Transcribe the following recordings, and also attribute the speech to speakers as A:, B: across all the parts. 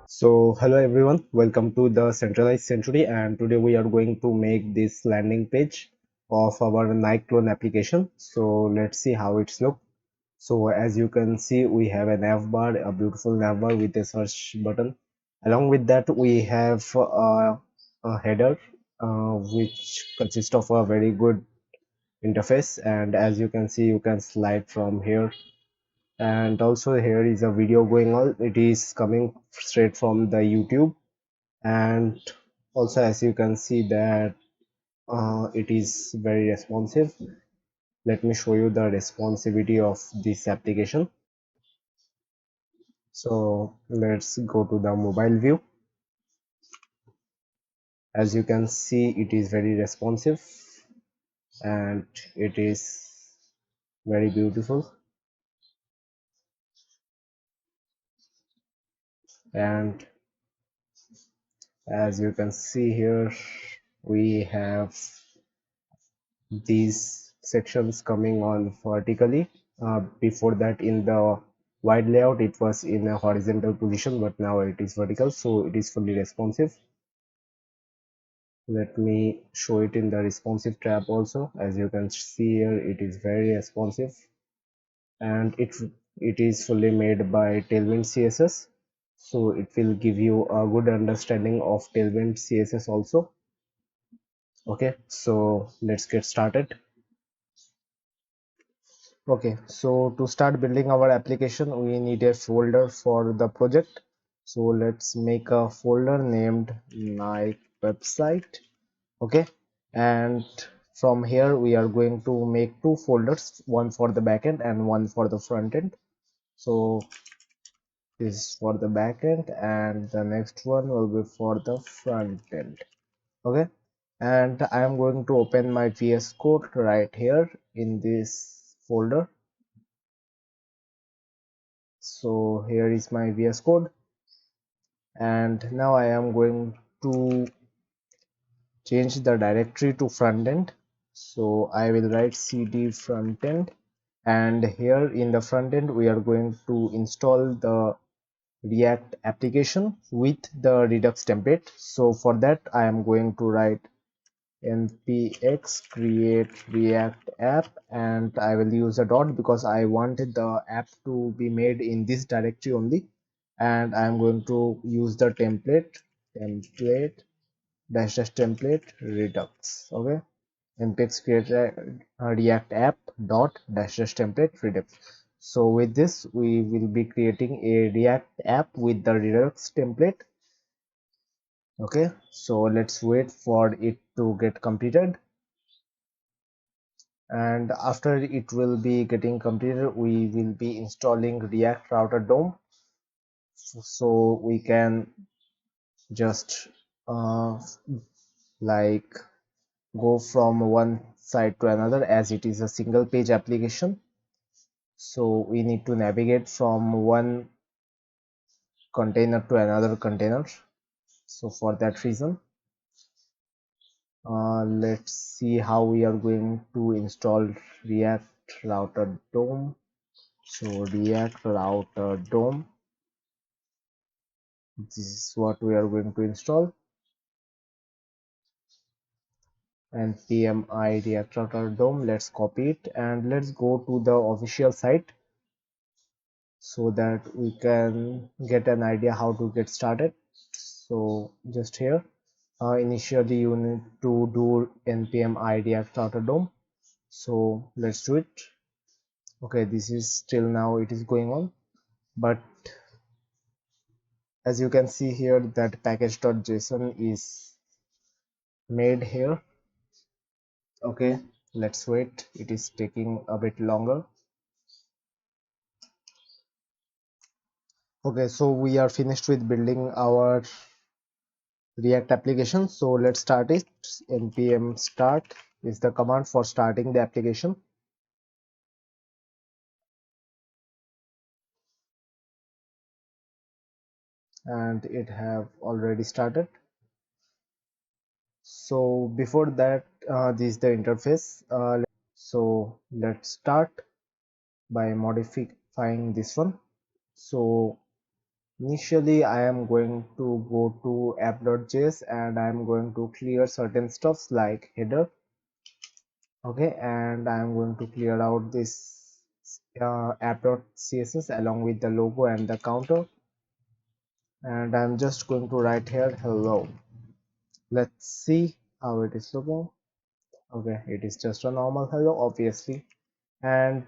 A: So hello everyone, welcome to the Centralized Century, and today we are going to make this landing page of our Nike clone application. So let's see how it's look. So as you can see, we have a nav bar, a beautiful nav bar with a search button. Along with that, we have a header which consists of a very good interface, and as you can see, you can slide from here, and also here is a video going on. It is coming straight from the YouTube, and also as you can see that it is very responsive. Let me show you the responsivity of this application. So let's go to the mobile view. As you can see, it is very responsive and it is very beautiful. And as you can see here, we have these sections coming on vertically. Before that, in the wide layout, it was in a horizontal position, but now it is vertical, so it is fully responsive. Let me show it in the responsive tab also. As you can see here, it is very responsive, and it is fully made by Tailwind CSS, so it will give you a good understanding of Tailwind CSS also. Okay, so let's get started. Okay, so to start building our application, we need a folder for the project. So let's make a folder named Nike website. Okay, and from here we are going to make two folders, one for the backend and one for the front end. So this is for the backend, and the next one will be for the front end. Okay, and I am going to open my VS Code right here in this folder. So here is my VS Code, and now I am going to change the directory to front end. So I will write cd front end, and here in the front end we are going to install the React application with the Redux template. So for that I am going to write npx create react app, and I will use a dot because I wanted the app to be made in this directory only, and I am going to use the template dash template redux. Okay, npx create react app dot dash template redux. So with this we will be creating a React app with the Redux template. Okay, so let's wait for it to get completed, and after it will be getting completed we will be installing React Router DOM, so we can just uh, like go from one side to another, as it is a single page application. So we need to navigate from one container to another container. So for that reason, let's see how we are going to install React Router DOM. So React Router DOM, this is what we are going to install. And pmi React Router DOM, let's copy it and let's go to the official site so that we can get an idea how to get started. So just here, initially you need to do npm React Router DOM. So let's do it. Okay, this is still now it is going on, but as you can see here that package.json is made here. Okay, let's wait, it is taking a bit longer. Okay, so we are finished with building our React application, so let's start it. Npm start is the command for starting the application, and it have already started. So before that, this is the interface. So let's start. by modifying this one. So initially I am going to go to app.js and I am going to clear certain stuffs like header. Okay, and I am going to clear out this app.css along with the logo and the counter, and I'm just going to write here hello. Let's see how it is looking. Okay, it is just a normal hello obviously. And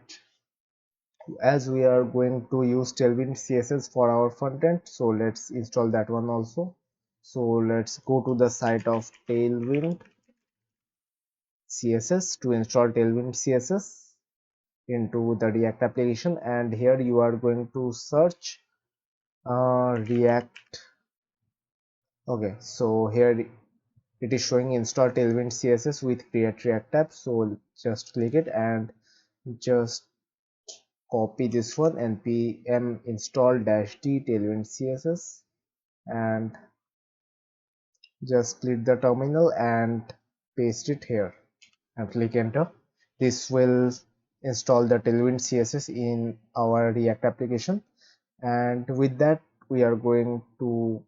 A: as we are going to use Tailwind CSS for our front end, so let's install that one also. So let's go to the site of Tailwind CSS to install Tailwind CSS into the React application, and here you are going to search React. Okay, so here it is showing install Tailwind CSS with create React tab, so just click it and just copy this one, npm install -d Tailwind CSS, and just click the terminal and paste it here and click enter. This will install the Tailwind CSS in our React application, and with that we are going to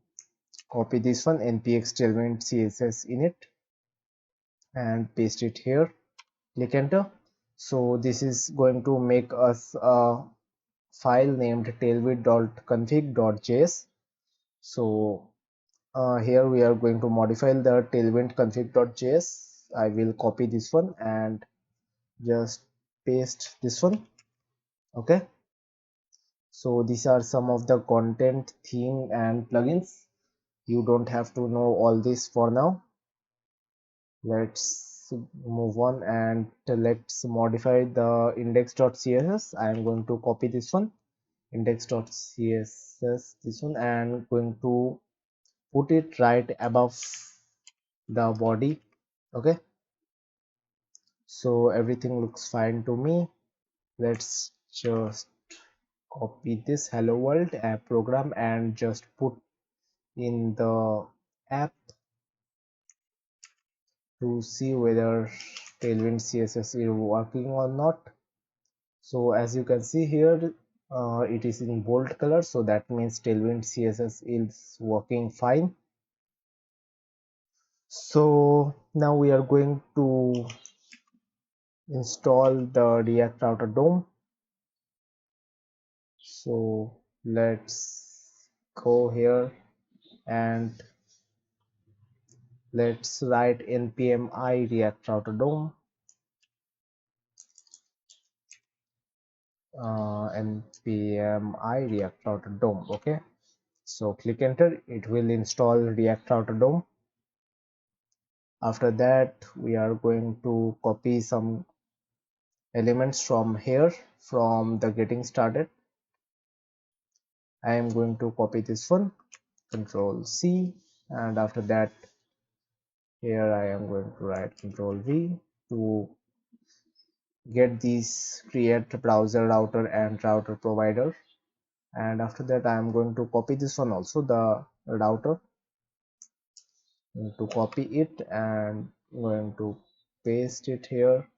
A: copy this one npx Tailwind CSS in it and paste it here, click enter. So this is going to make us a file named tailwind.config.js. So here we are going to modify the tailwind config.js. I will copy this one and just paste this one. Okay, so these are some of the content, theme and plugins. You don't have to know all this for now. Let's move on and let's modify the index.css. I am going to copy this one, index.css, this one, and going to put it right above the body. Okay, so everything looks fine to me. Let's just copy this hello world app program and just put in the app to see whether Tailwind CSS is working or not. So as you can see here, it is in bold color, so that means Tailwind CSS is working fine. So now we are going to install the React Router DOM. So let's go here and let's write npm I React Router DOM, npm I React Router DOM. Okay, so click enter, it will install React Router DOM. After that we are going to copy some elements from here from the getting started. I am going to copy this one, control C, and after that here I am going to write control V to get these create browser router and router provider, and after that I am going to copy this one also, the router, to copy it and going to paste it here.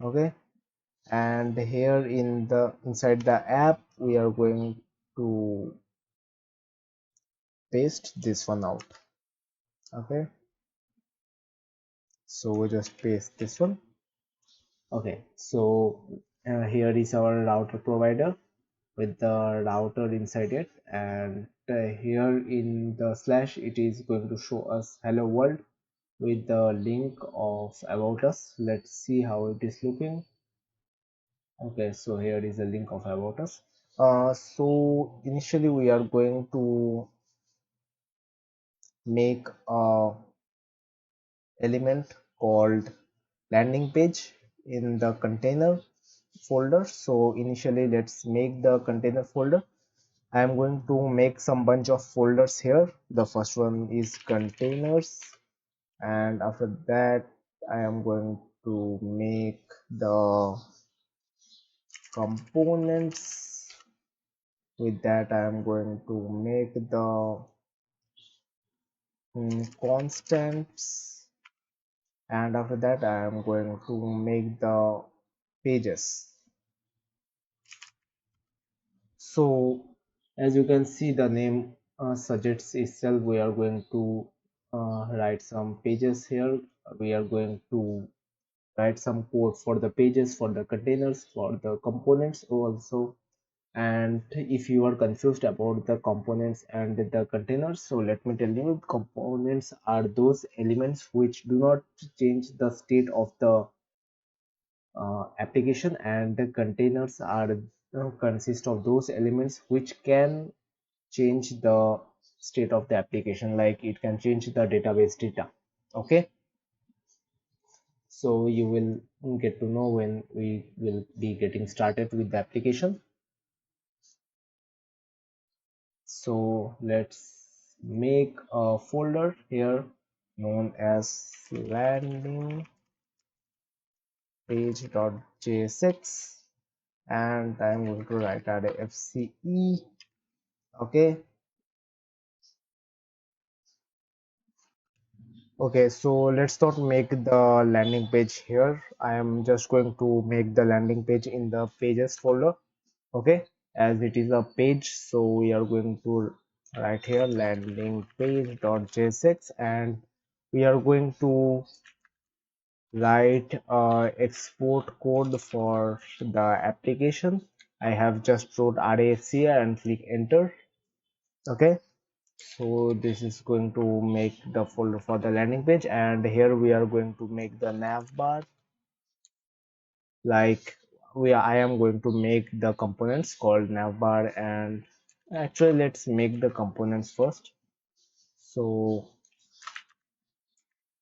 A: Okay, and here in the inside the app we are going to paste this one out. Okay, so we just paste this one. Okay, so here is our router provider with the router inside it, and here in the slash it is going to show us hello world with the link of about us. Let's see how it is looking. Okay, so here is a link of about us. So initially we are going to make a element called landing page in the container folder. So initially let's make the container folder. I am going to make some bunch of folders here. The first one is containers, and after that I am going to make the components. With that I am going to make the constants, and after that I am going to make the pages. So as you can see, the name suggests itself. We are going to write some pages here. We are going to write some code for the pages, for the containers, for the components also. And if you are confused about the components and the containers, so let me tell you, components are those elements which do not change the state of the application, and the containers are consist of those elements which can change the state of the application, like it can change the database data. Okay, so you will get to know when we will be getting started with the application. So let's make a folder here known as landing page.jsx, and I'm going to write array fce. Okay, okay, so let's not make the landing page here. I am just going to make the landing page in the pages folder. Okay, as it is a page, so we are going to write here landing page.jsx, and we are going to write export code for the application. I have just wrote RAFC here and click enter. Okay, so this is going to make the folder for the landing page, and here we are going to make the nav bar. Like I am going to make the components called navbar, and actually let's make the components first. So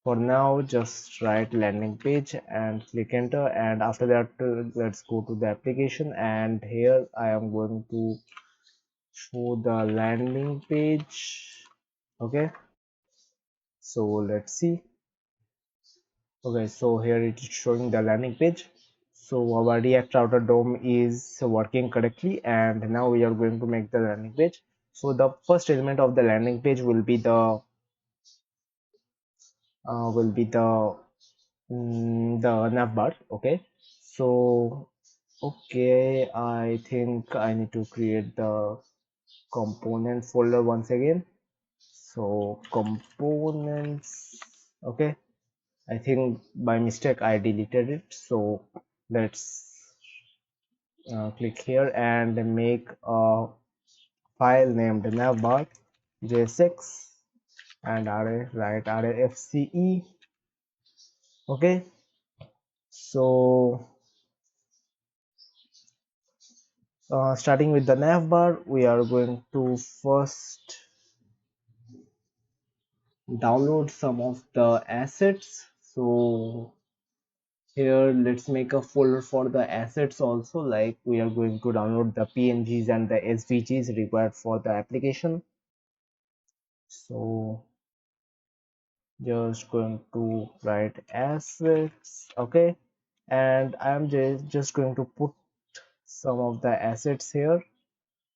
A: for now just write landing page and click enter, and after that let's go to the application, and here I am going to show the landing page. Okay, so let's see. Okay, so here it is showing the landing page. So our React Router DOM is working correctly, and now we are going to make the landing page. So the first element of the landing page will be the navbar. Okay, so okay, I think I need to create the component folder once again. So components. Okay, I think by mistake I deleted it, so let's click here and make a file named navbar jsx and array write array fce. Okay, so starting with the navbar, we are going to first download some of the assets. So here let's make a folder for the assets also, like we are going to download the pngs and the svgs required for the application. So just going to write assets. Okay, and I'm just going to put some of the assets here.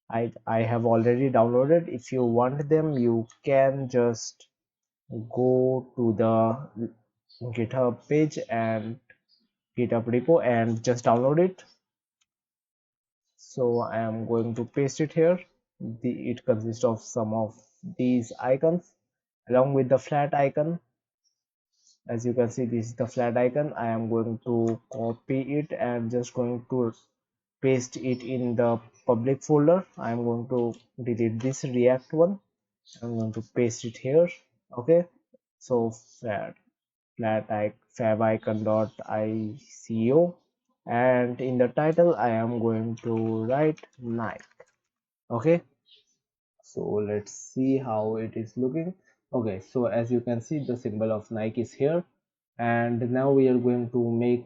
A: I have already downloaded. If you want them, you can just go to the github page and github repo and just download it. So I am going to paste it here. It consists of some of these icons along with the flat icon. As you can see, this is the flat icon. I am going to copy it and just going to paste it in the public folder. I am going to delete this react one. I'm going to paste it here. Okay, so fab icon dot ico, and in the title I am going to write Nike. Okay, so let's see how it is looking. Okay, so as you can see, the symbol of Nike is here, and now we are going to make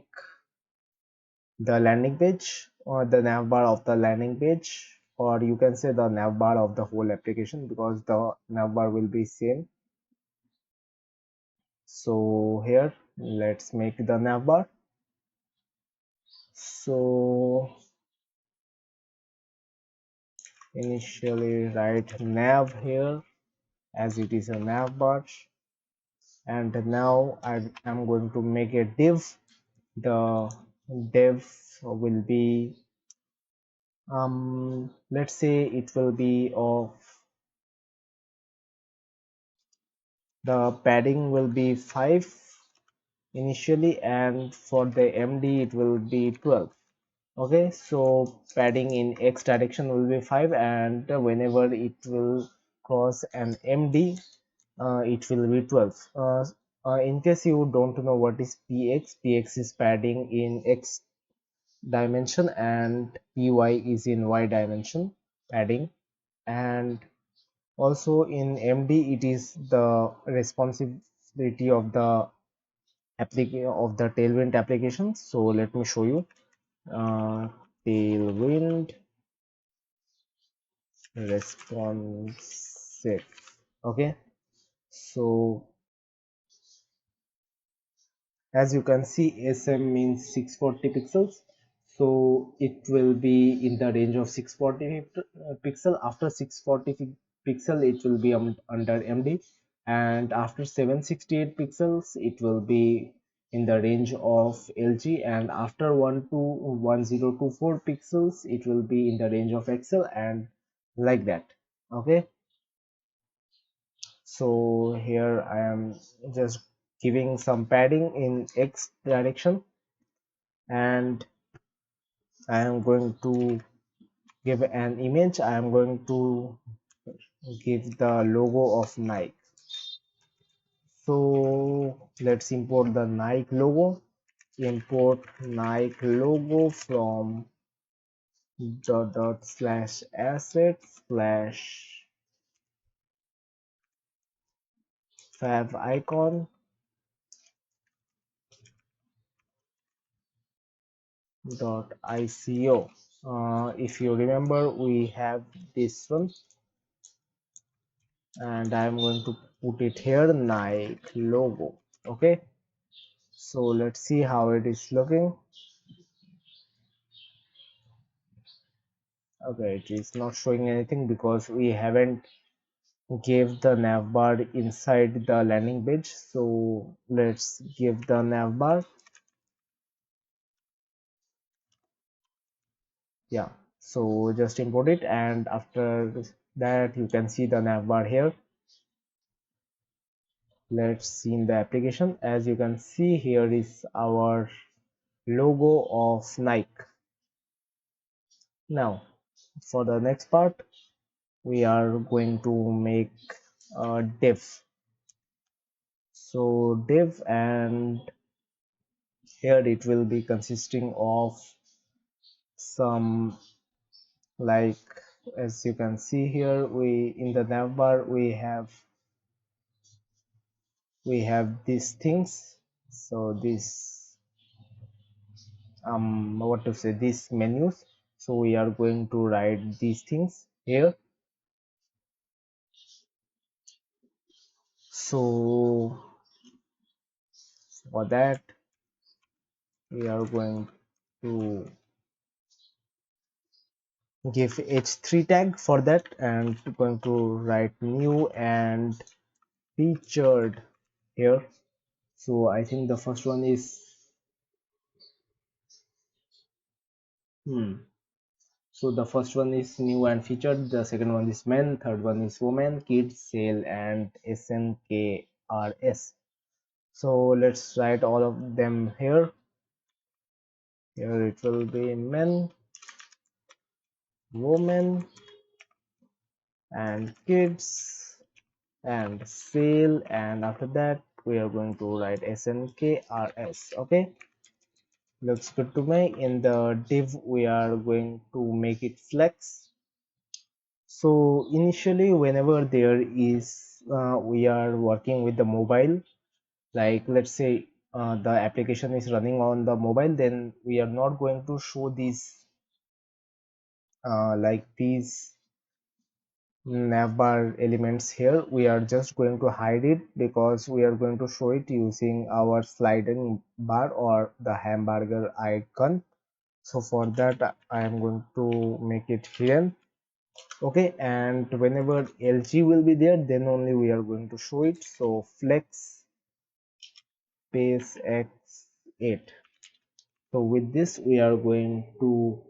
A: the landing page or the navbar of the landing page, or you can say the navbar of the whole application, because the navbar will be same. So here let's make the navbar. So initially write nav here as it is a navbar, and now I am going to make a div. The div will be let's say it will be of the padding will be 5 initially, and for the MD it will be 12. Okay, so padding in x direction will be 5, and whenever it will cross an MD, it will be 12. In case you don't know what is px is padding in x dimension and py is in y dimension padding, and also in MD it is the responsibility of the tailwind application. So let me show you. Tailwind responsive. Okay, so as you can see, SM means 640 pixels, so it will be in the range of 640 pixel. After 640 pixel it will be under MD, and after 768 pixels it will be in the range of LG, and after 1024 pixels it will be in the range of XL, and like that. Okay, so here I am just giving some padding in X direction, and I am going to give an image. I am going to give the logo of Nike. So let's import the Nike logo. Import Nike logo from dot asset slash favicon dot ico. If you remember, we have this one, and I'm going to put it here, Nike logo. Okay, so let's see how it is looking. Okay, it is not showing anything because we haven't gave the navbar inside the landing page. So let's give the navbar. Yeah, so just import it, and after that you can see the navbar here. Let's see in the application. As you can see, here is our logo of Nike. Now for the next part, we are going to make a div. So div, and here it will be consisting of some, like, as you can see here, we in the navbar we have these things. So this what to say, these menus. So we are going to write these things here. So for that we are going to give h3 tag for that, and going to write new and featured here. So I think the first one is so the first one is new and featured, the second one is men, third one is women, kids, sale, and SNKRS. So let's write all of them here. Here it will be men, women, and kids, and sale, and after that we are going to write SNKRS. Okay, looks good to me. In the div we are going to make it flex. So initially, whenever there is we are working with the mobile, like let's say the application is running on the mobile, then we are not going to show these like these navbar elements here. We are just going to hide it because we are going to show it using our sliding bar or the hamburger icon. So for that I am going to make it hidden. Okay, and whenever LG will be there, then only we are going to show it. So flex space x8. So with this we are going to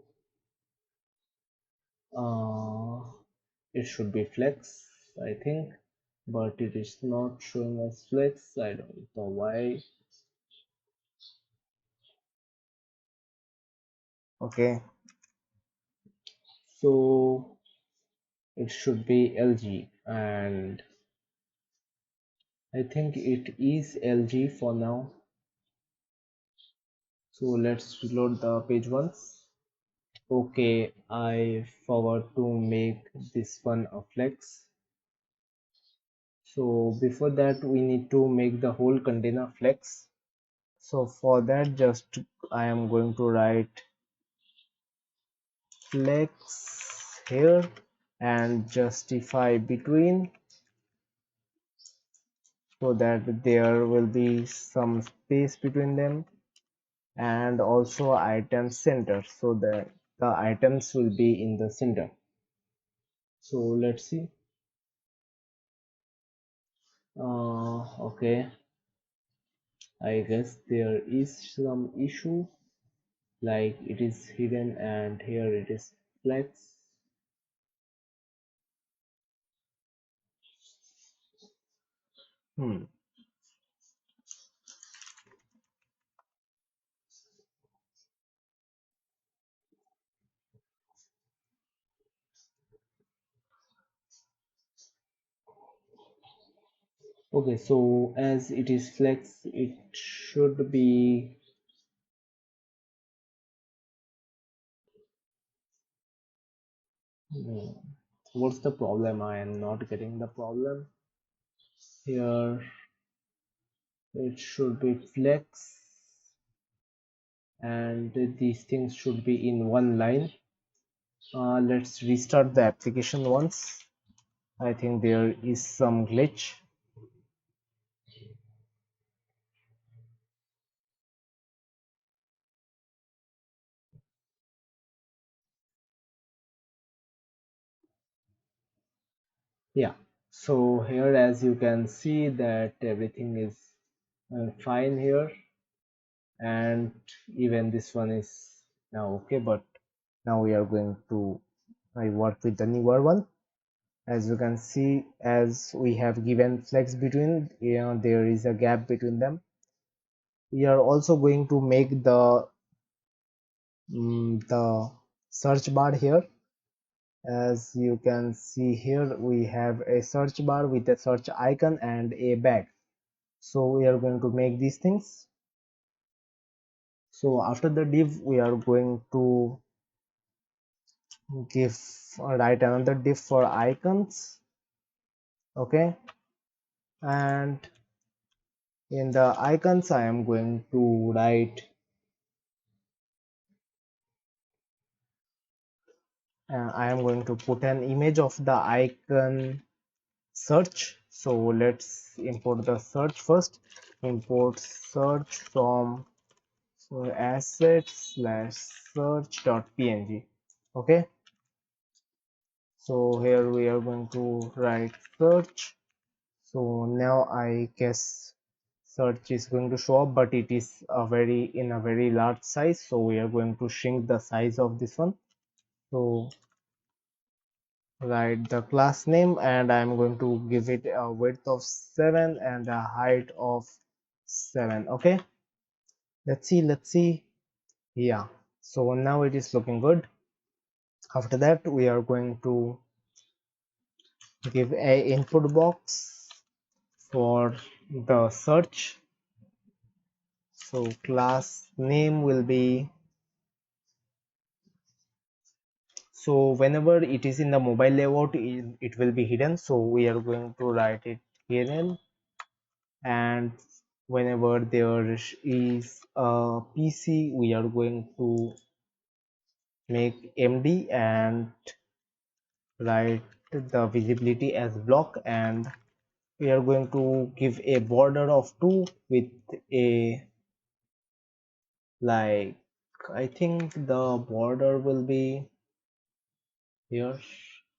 A: it should be flex, I think, but it is not showing us flex. I don't know why. Okay, so it should be LG, and I think it is LG for now. So let's reload the page once. Okay, I forgot to make this one a flex. So before that we need to make the whole container flex. So for that, just I am going to write flex here and justify between, so that there will be some space between them, and also item center so that the items will be in the center. So let's see. Okay, I guess there is some issue, like it is hidden and here it is flex. Hmm. Okay, so as it is flex, it should be. Hmm, what's the problem? I am not getting the problem. Here it should be flex, and these things should be in one line. Let's restart the application once. I think there is some glitch. Yeah, so here as you can see that everything is fine here, and even this one is now okay, but now we are going to I work with the newer one. As you can see, as we have given flex between, there is a gap between them. We are also going to make the search bar here. As you can see here, we have a search bar with a search icon and a bag. So we are going to make these things. So after the div, we are going to give write another div for icons. Okay, and in the icons I am going to write I am going to put an image of the icon search. So let's import the search first. Import search from assets slash search dot png. Okay, so here we are going to write search. So now I guess search is going to show up, but it is in a very large size, so we are going to shrink the size of this one. So write the class name, and I'm going to give it a width of 7 and a height of 7. Okay, let's see. Yeah, so now it is looking good. After that we are going to give a input box for the search. So class name will be, so whenever it is in the mobile layout, it will be hidden, so we are going to write it hidden. And whenever there is a PC, we are going to make MD and write the visibility as block, and we are going to give a border of 2 with a, like, I think the border will be here.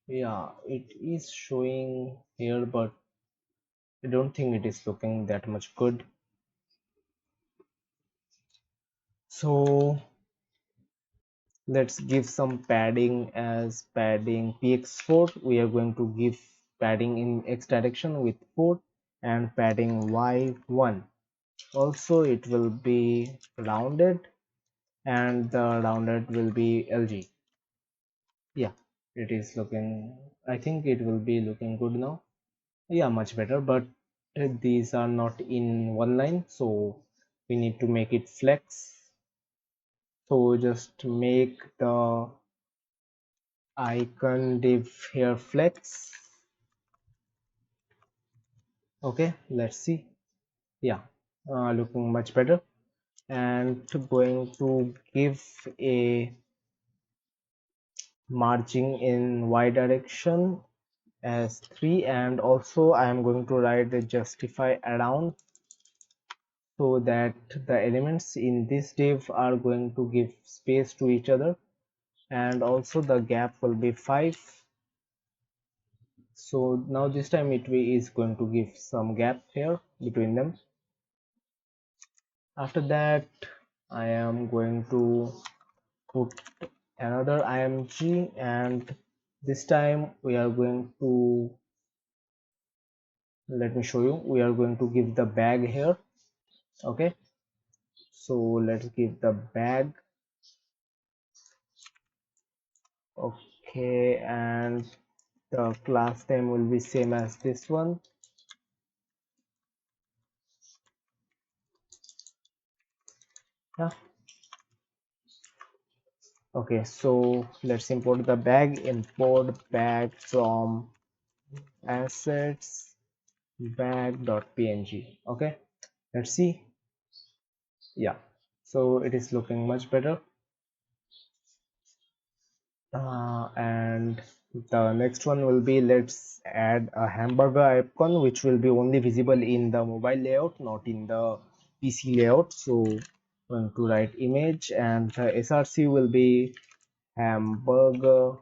A: Yeah, it is showing here, but I don't think it is looking that much good. So let's give some padding as padding px4. We are going to give padding in x direction with 4 and padding y1. Also it will be rounded and the rounded will be lg. Yeah, it is looking, I think it will be looking good now. Yeah, much better, but these are not in one line, so we need to make it flex. So just make the icon div here flex. Okay, let's see. Yeah, looking much better. And going to give a margin in y direction as 3, and also I am going to write the justify around so that the elements in this div are going to give space to each other, and also the gap will be 5. So now this time is going to give some gap here between them. After that I am going to put another img, and this time we are going to, let me show you, we are going to give the bag here. Okay, so let's give the bag. Okay, and the class name will be same as this one. Yeah. Okay, so let's import the bag. Import bag from assets bag.png. Okay, let's see. Yeah, so it is looking much better. And the next one will be, let's add a hamburger icon which will be only visible in the mobile layout, not in the PC layout. So I'm going to write image, and the src will be hamburger.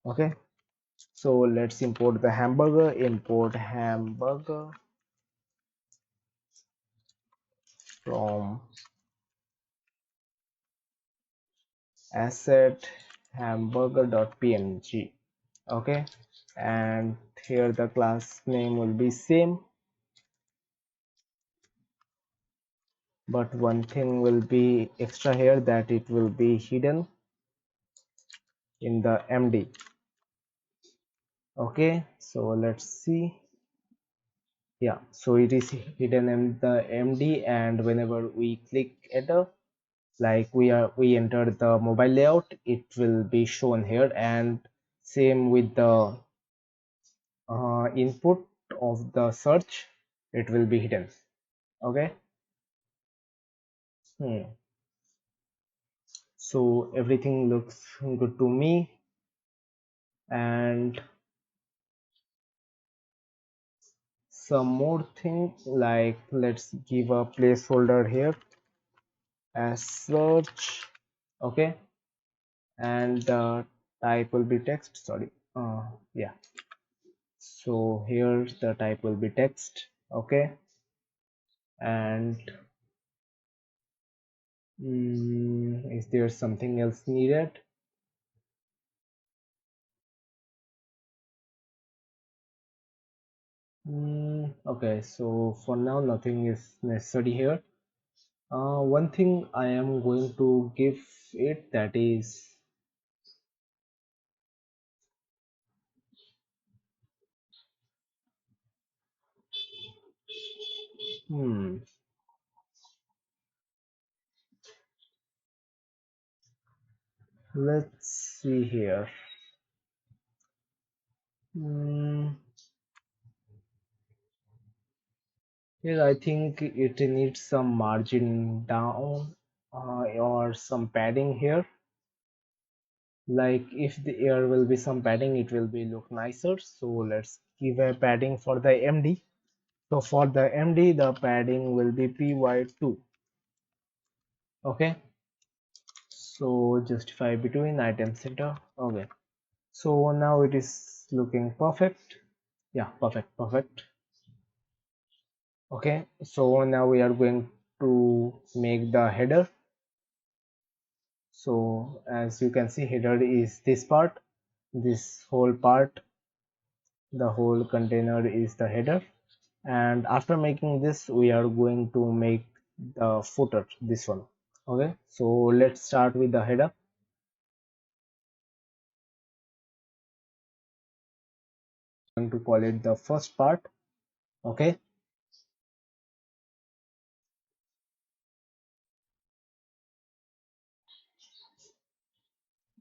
A: Okay, so let's import the hamburger. Import hamburger from asset hamburger.png. Okay, and here the class name will be same, but one thing will be extra here, that it will be hidden in the md. Okay, so let's see. Yeah, so it is hidden in the md, and whenever we click enter, like we entered the mobile layout, it will be shown here, and same with the input of the search, it will be hidden. Okay. So everything looks good to me, and some more thing, like let's give a placeholder here as search. Okay, and the type will be text, sorry. Yeah, so here the type will be text. Okay, and is there something else needed? Okay, so for now nothing is necessary here. One thing I am going to give it, that is, hmm let's see here. Hmm, Here I think it needs some margin down, or some padding here. Like if there will be some padding, it will be look nicer. So let's give a padding for the MD. So for the MD, the padding will be py2. Okay. So justify between item center. Okay. So now it is looking perfect. Yeah, perfect. Okay, so now we are going to make the header. So as you can see, header is this part, this whole part, the whole container is the header. And after making this, we are going to make the footer, this one. Okay, so let's start with the header. I'm going to call it the first part. Okay,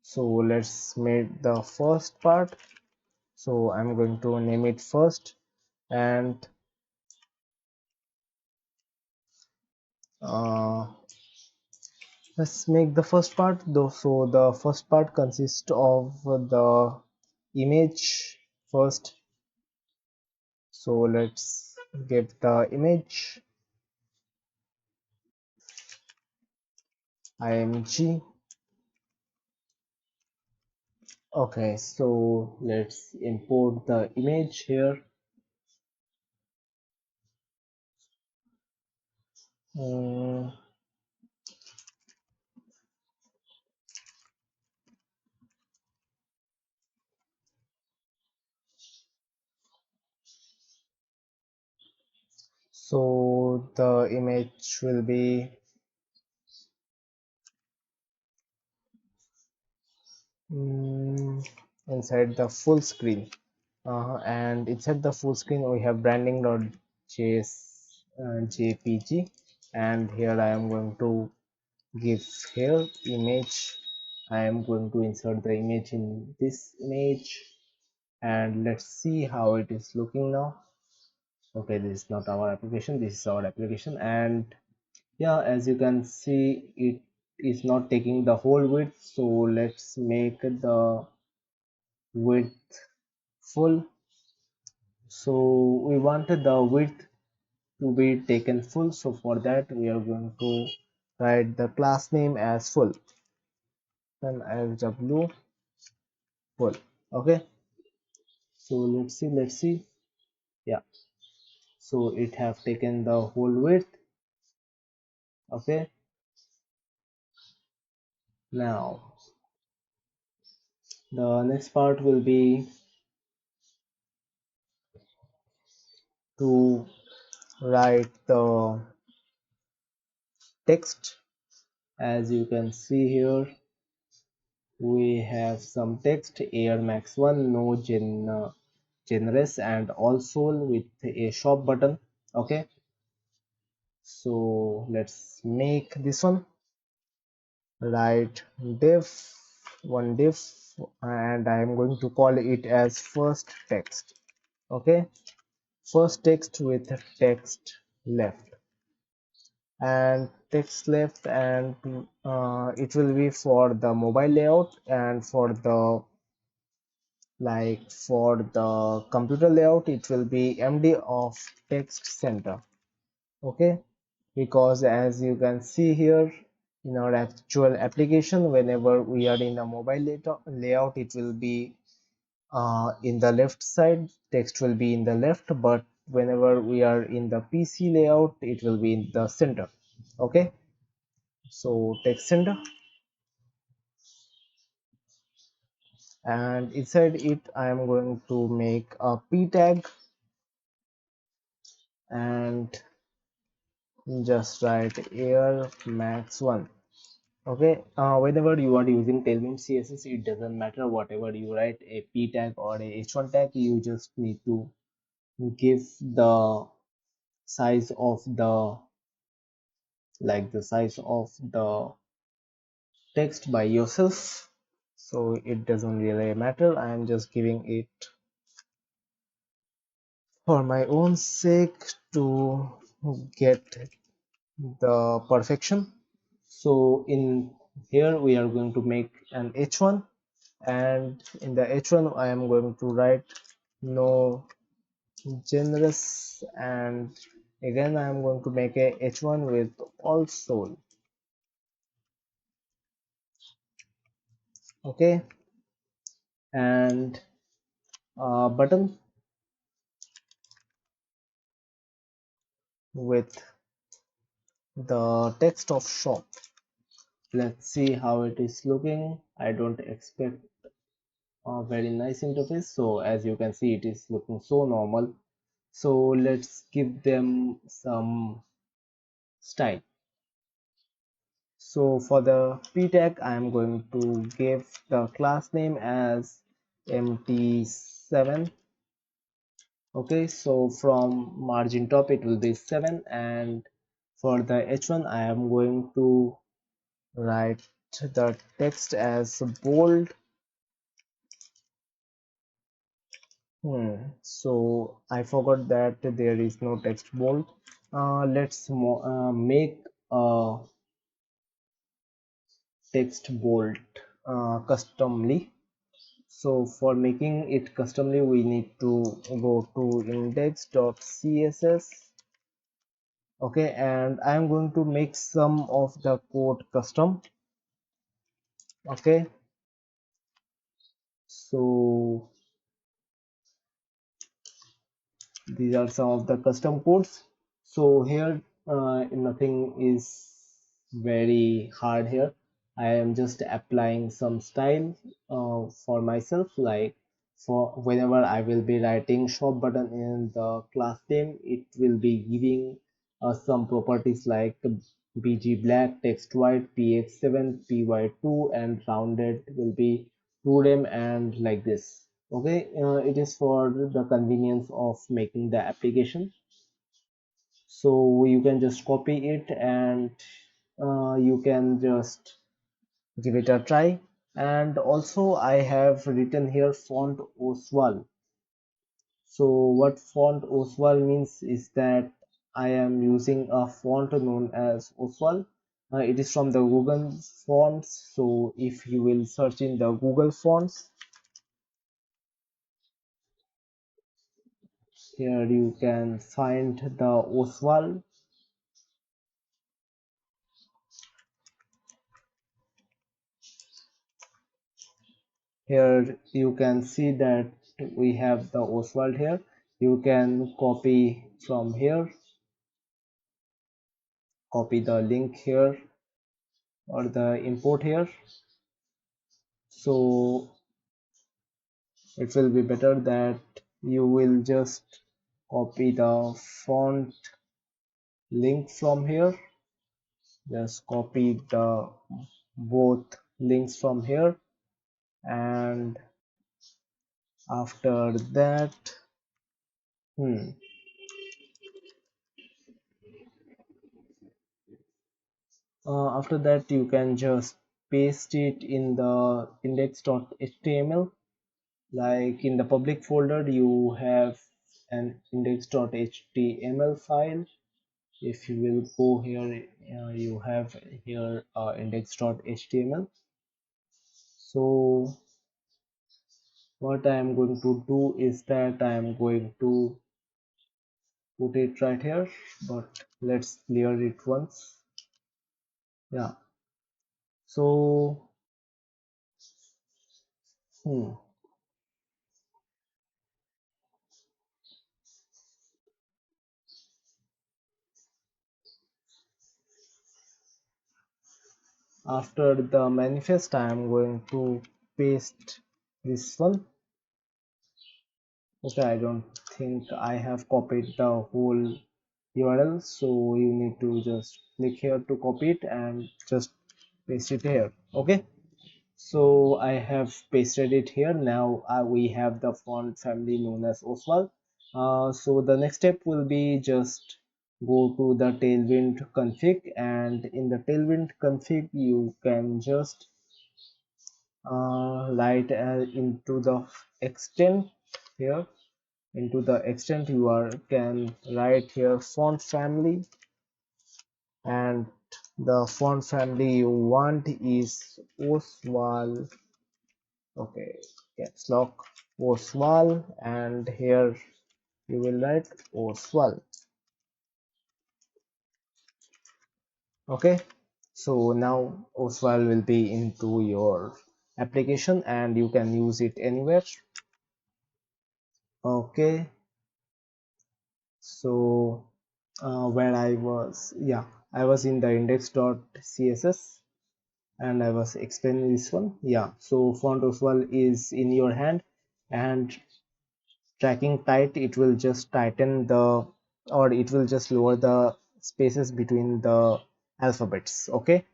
A: so let's make the first part. So I'm going to name it first, and uh, let's make the first part though. So the first part consists of the image first. So let's give the image img. Okay, so let's import the image here. Mm, so the image will be mm, inside the full screen. And inside the full screen we have branding.jpg, and here I am going to give here image. I am going to insert the image in this image, and let's see how it is looking now. Okay, this is not our application, this is our application. And yeah, as you can see, it is not taking the whole width, so let's make the width full. So we wanted the width to be taken full, so for that we are going to write the class name as full, then fw full. Okay, so let's see. Yeah, so it have taken the whole width. Okay, now the next part will be to write the text. As you can see here, we have some text: Air Max 1, no generous, and all soul with a shop button. Okay, so let's make this one. Write div, one div, and I am going to call it as first text. Okay, first text with text left, and text left, and it will be for the mobile layout, and for the for the computer layout it will be md of text center. Okay, because as you can see here, in our actual application, whenever we are in a mobile layout, it will be in the left side, text will be in the left, but whenever we are in the PC layout, it will be in the center. Okay, so text center, and inside it I am going to make a p tag, and just write air max 1. Okay, whenever you are using tailwind css, it doesn't matter whatever you write, a p tag or a h1 tag, you just need to give the size of the the size of the text by yourself, so it doesn't really matter. I am just giving it for my own sake to get the perfection. So in here we are going to make an h1, and in the h1 I am going to write no generous, and again I am going to make a h1 with all soul. Okay, and button with the text of shop. Let's see how it is looking. I don't expect a very nice interface. So as you can see, it is looking so normal. So let's give them some style. So for the p tag, I am going to give the class name as mt7. Okay, so from margin top it will be 7, and for the h1 I am going to write the text as bold. So I forgot that there is no text bold. Let's make a text bold customly. So for making it customly, we need to go to index.css. Okay, and I am going to make some of the code custom. Okay, so these are some of the custom codes. So here nothing is very hard here. I am just applying some style for myself, like for whenever I will be writing shop button in the class name, it will be giving some properties like bg black, text white, px7, py2, and rounded will be 2rem and like this. Okay, it is for the convenience of making the application. So you can just copy it, and you can just give it a try. And also I have written here font oswal. So what font oswal means is that I am using a font known as oswal. It is from the Google fonts. So if you will search in the Google fonts, here you can find the oswal. Here you can see that we have the oswald here. You can copy from here, copy the link here or the import here. So it will be better that you will just copy the font link from here. Just copy the both links from here, and after that, hmm, after that you can just paste it in the index.html. Like in the public folder you have an index.html file. If you will go here, you have here index.html. So what I am going to do is that I am going to put it right here, but let's clear it once. Yeah, so hmm, after the manifest I am going to paste this one. Okay, I don't think I have copied the whole URL, so you need to just click here to copy it and just paste it here. Okay, so I have pasted it here. Now we have the font family known as oswald. So the next step will be just go to the tailwind config, and in the tailwind config you can just write into the extent here. Into the extent you are can write here font family, and the font family you want is oswal. Okay, caps lock oswal, and here you will write oswal. Okay, so now oswal will be into your application and you can use it anywhere. Okay, so where I was, yeah, I was in the index.css and I was explaining this one. Yeah, so font Oswald is in your hand, and tracking tight, it will just tighten the, or it will just lower the spaces between the alphabets. Okay,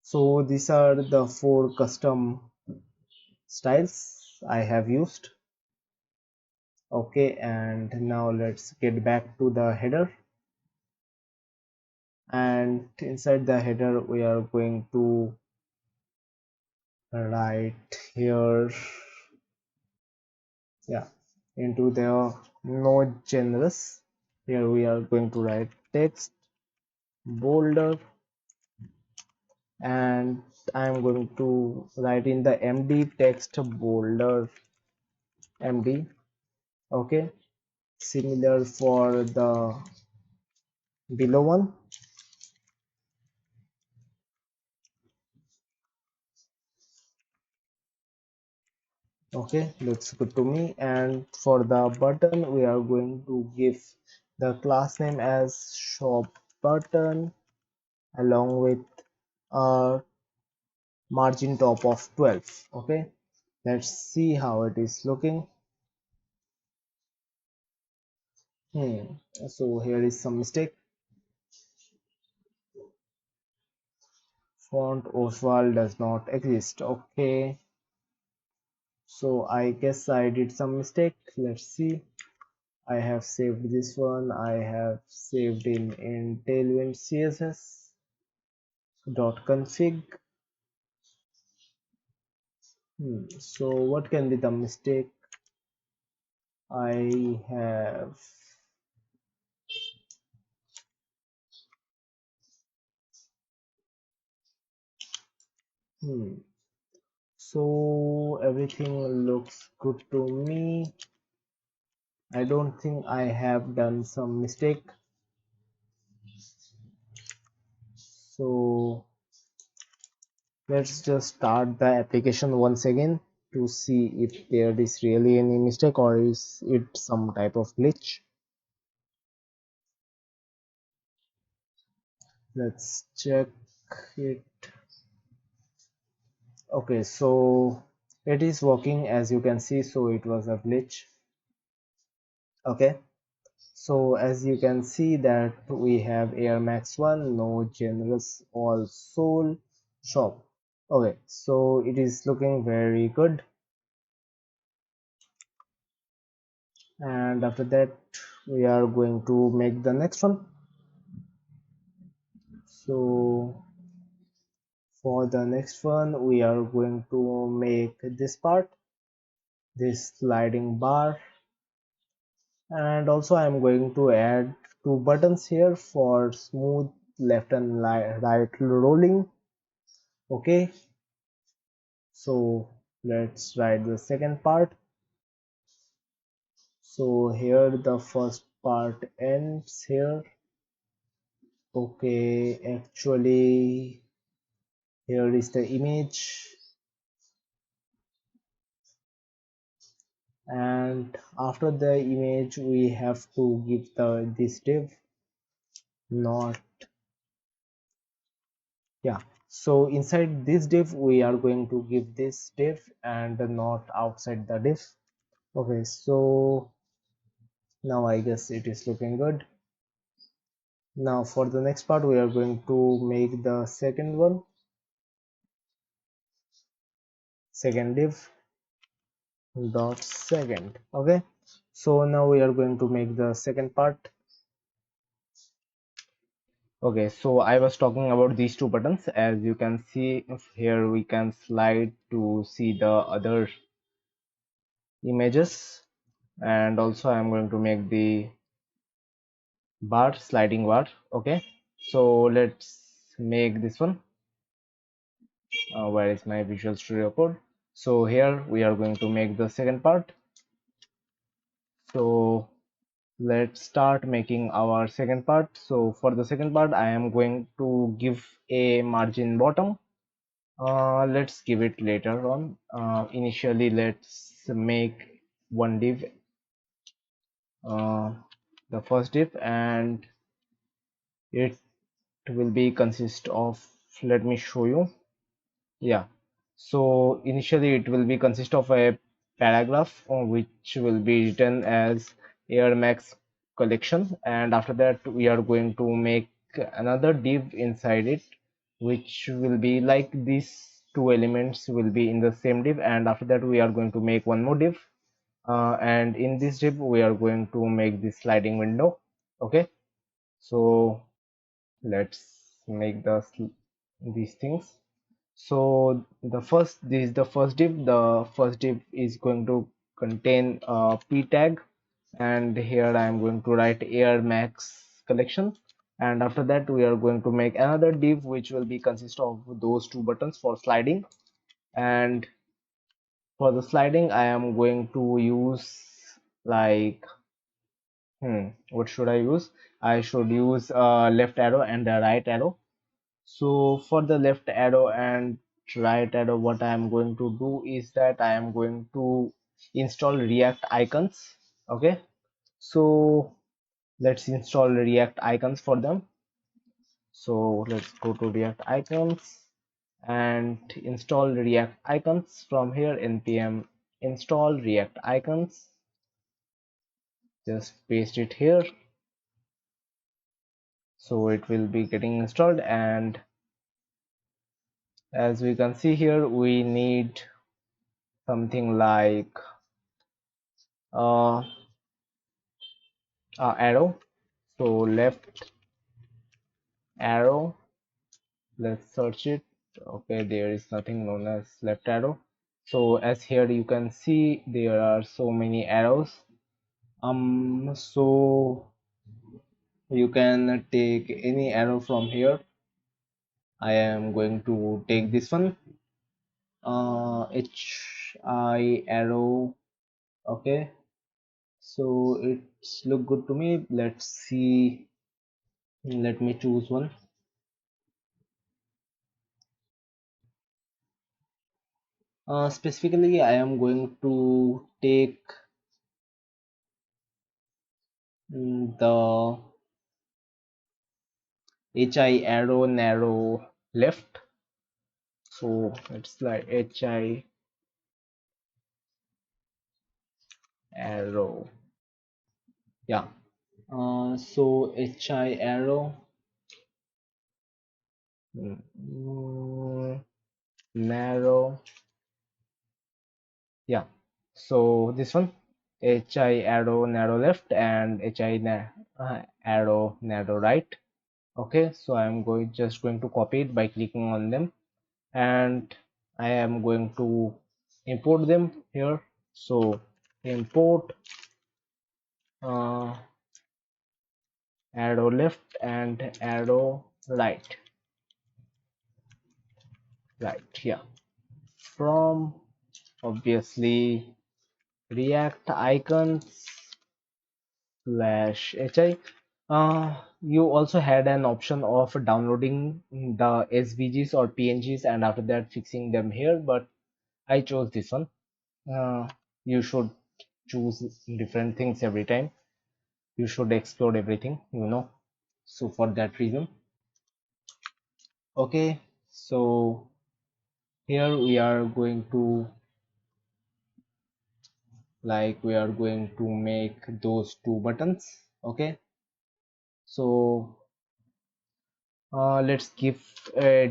A: so these are the four custom styles I have used. Okay, and now let's get back to the header, and inside the header we are going to write here, yeah, into the node generous. Here we are going to write text bolder, and I'm going to write in the md text bolder md. Okay, similar for the below one. Okay, looks good to me. And for the button, we are going to give the class name as shop button along with a margin top of 12. Okay, let's see how it is looking. So here is some mistake. Font Oswald does not exist. Okay, so I guess I did some mistake. Let's see. I have saved this one. I have saved in tailwind css dot config. So what can be the mistake I have? Hmm. So everything looks good to me. I don't think I have done some mistake. So let's just start the application once again to see if there is really any mistake or is it some type of glitch. Let's check it. Okay, so it is working as you can see, so it was a glitch. Okay, so as you can see that we have Air Max 1, no generous, all soul shop. Okay, so it is looking very good. And after that we are going to make the next one. So for the next one we are going to make this part, this sliding bar, and also I'm going to add two buttons here for smooth left and right rolling. Okay, so let's write the second part. So here the first part ends here. Okay, actually here is the image, and after the image we have to give the this div, not, yeah, so inside this div we are going to give this div and not outside the div. Okay, so now I guess it is looking good. Now for the next part we are going to make the second one, second div dot second. Okay, so now we are going to make the second part. Okay, so I was talking about these two buttons. As you can see here, we can slide to see the other images, and also I'm going to make the bar, sliding bar. Okay, so let's make this one. Where is my Visual Studio Code? So here we are going to make the second part. So let's start making our second part. So for the second part I am going to give a margin bottom. Let's give it later on. Initially let's make one div, uh, the first div, and it will be consist of, let me show you. Yeah, so initially it will be consist of a paragraph which will be written as Air Max collection, and after that we are going to make another div inside it, which will be like these two elements will be in the same div, and after that we are going to make one more div, and in this div we are going to make this sliding window. Okay, so let's make these things. So this is the first div. The first div is going to contain a p tag, and here I am going to write Air Max collection, and after that we are going to make another div which will be consist of those two buttons for sliding. And for the sliding I am going to use like, what should I use? I should use left arrow and a right arrow. So for the left arrow and right arrow, what I am going to do is that I am going to install React icons. Okay, so let's install React icons for them. So let's go to React icons and install React icons. From here npm install React icons, just paste it here, so it will be getting installed. And as we can see here, we need something like uh, arrow. So left arrow, let's search it. Okay, there is nothing known as left arrow. So as here you can see there are so many arrows. So you can take any arrow from here. I am going to take this one, hi arrow. Okay, so it's look good to me. Let's see, let me choose one. Specifically I am going to take the hi arrow narrow left. So it's like hi arrow, yeah. So hi arrow, narrow, yeah. So this one, hi arrow narrow left and arrow narrow right. Okay, so I'm going to copy it by clicking on them, and I am going to import them here. So import uh, arrow left and arrow right, yeah, from obviously React icons slash hi. You also had an option of downloading the SVGs or PNGs and after that fixing them here, but I chose this one. You should choose different things every time. You should explore everything, so for that reason. Okay, so here we are going to make those two buttons. Okay, so let's give uh,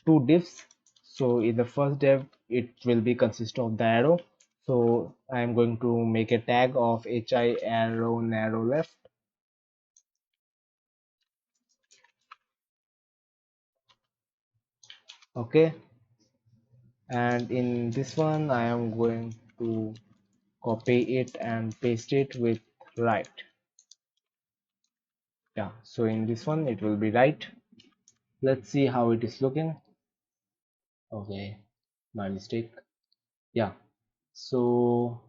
A: two divs. So in the first div it will be consist of the arrow, so I am going to make a tag of hi arrow narrow left. Okay, and in this one I am going to copy it and paste it with right. Yeah, so in this one it will be right. Let's see how it is looking. Okay, my mistake. Yeah, so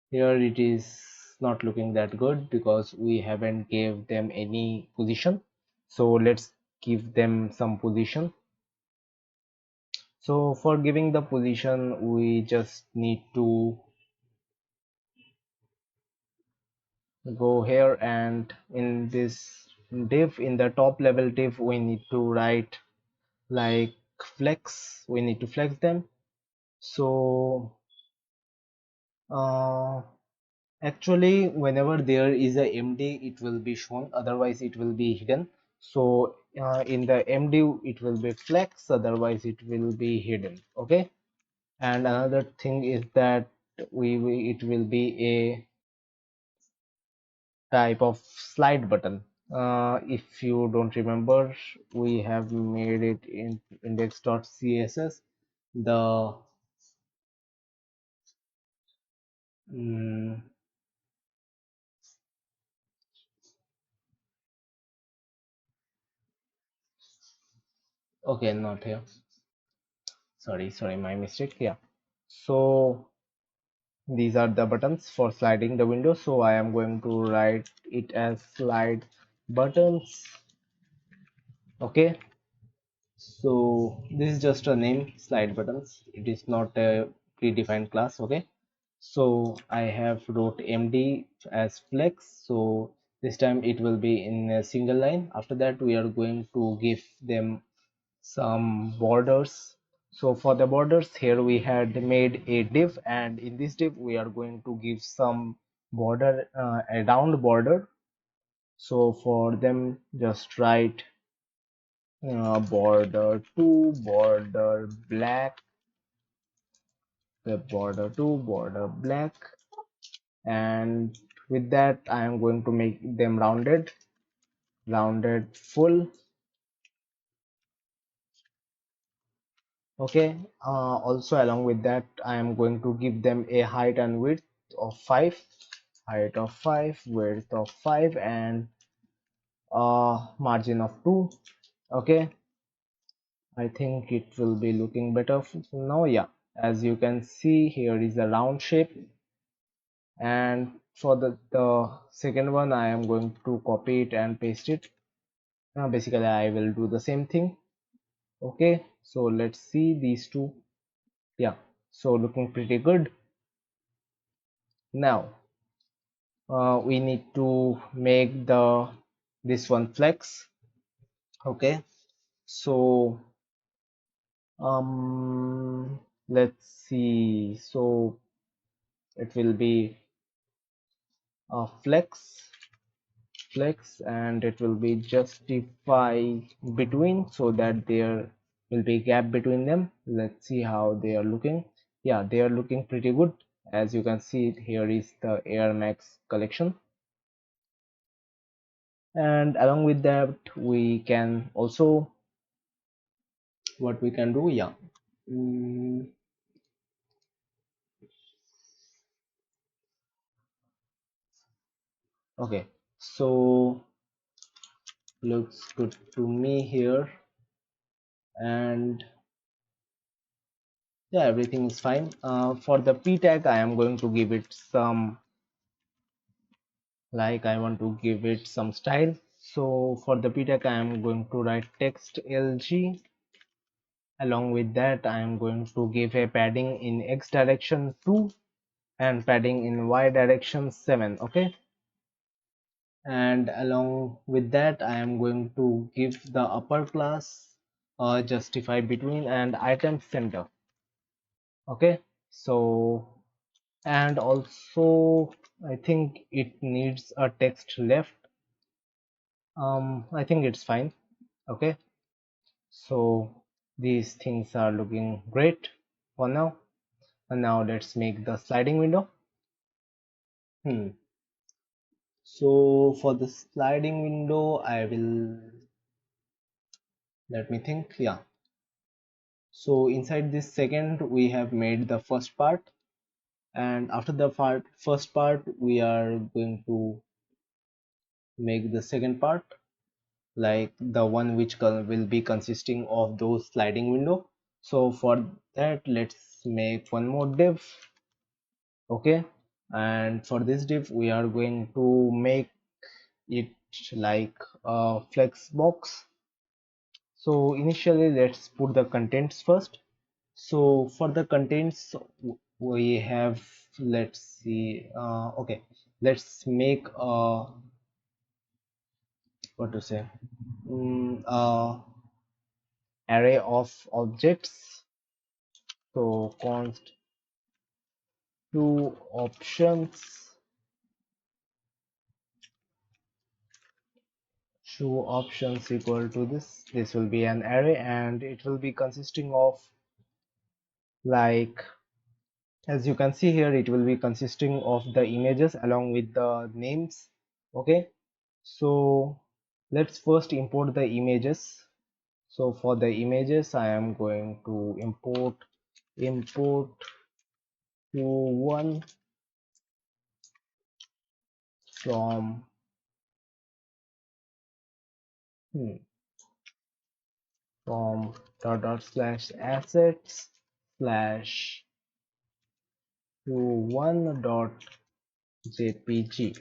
A: here it is not looking that good because we haven't gave them any position. So let's give them some position. So for giving the position we just need to go here, and in this div, in the top level div, we need to write like flex. We need to flex them. So uh, actually, whenever there is a MD, it will be shown, otherwise it will be hidden. So in the MD, it will be flex, otherwise it will be hidden. Okay. And another thing is that it will be a type of slide button. If you don't remember, we have made it in index.css. The mm, okay, not here. Sorry, my mistake. Yeah. So these are the buttons for sliding the window. So I am going to write it as slide buttons. Okay. So this is just a name, slide buttons. It is not a predefined class. Okay. So I have wrote MD as flex. So this time it will be in a single line. After that, we are going to give them some borders. So for the borders, here we had made a div, and in this div we are going to give some border, a round border. So for them, just write border 2, border black, the border 2, border black, and with that I am going to make them rounded full. Okay. Also along with that, I am going to give them a height and width of 5, height of 5, width of 5, and margin of 2. Okay. I think it will be looking better now. Yeah, as you can see, here is a round shape, and for the second one I am going to copy it and paste it. Basically I will do the same thing. Okay, so let's see these two. Yeah, so looking pretty good. Now we need to make the this one flex. Okay, so let's see. So it will be a flex, and it will be justify between, so that there will be gap between them. Let's see how they are looking. Yeah, they are looking pretty good. As you can see, here is the Air Max collection, and along with that we can also, what we can do, yeah. Mm, okay, so looks good to me here, and yeah, everything is fine. For the p tag, I am going to give it some, like, I want to give it some style. So for the p tag, I am going to write text lg. Along with that, I am going to give a padding in x direction 2 and padding in y direction 7. Okay, and along with that I am going to give the upper class justify between and item center. Okay, so, and also I think it needs a text left. I think it's fine. Okay, so these things are looking great for now, and now let's make the sliding window. So for the sliding window, I will, let me think. Yeah, so inside this second we have made the first part, and after the first part we are going to make the second part, like the one which will be consisting of those sliding window. So for that, let's make one more div. Okay, and for this div we are going to make it like a flex box. So initially let's put the contents first. So for the contents we have, let's see, okay, let's make a, what to say, a array of objects. So const two options, show options equal to this will be an array, and it will be consisting of, like, as you can see here, it will be consisting of the images along with the names. Okay, so let's first import the images. So for the images, I am going to import to one from hmm, from dot slash assets slash to one dot jpg.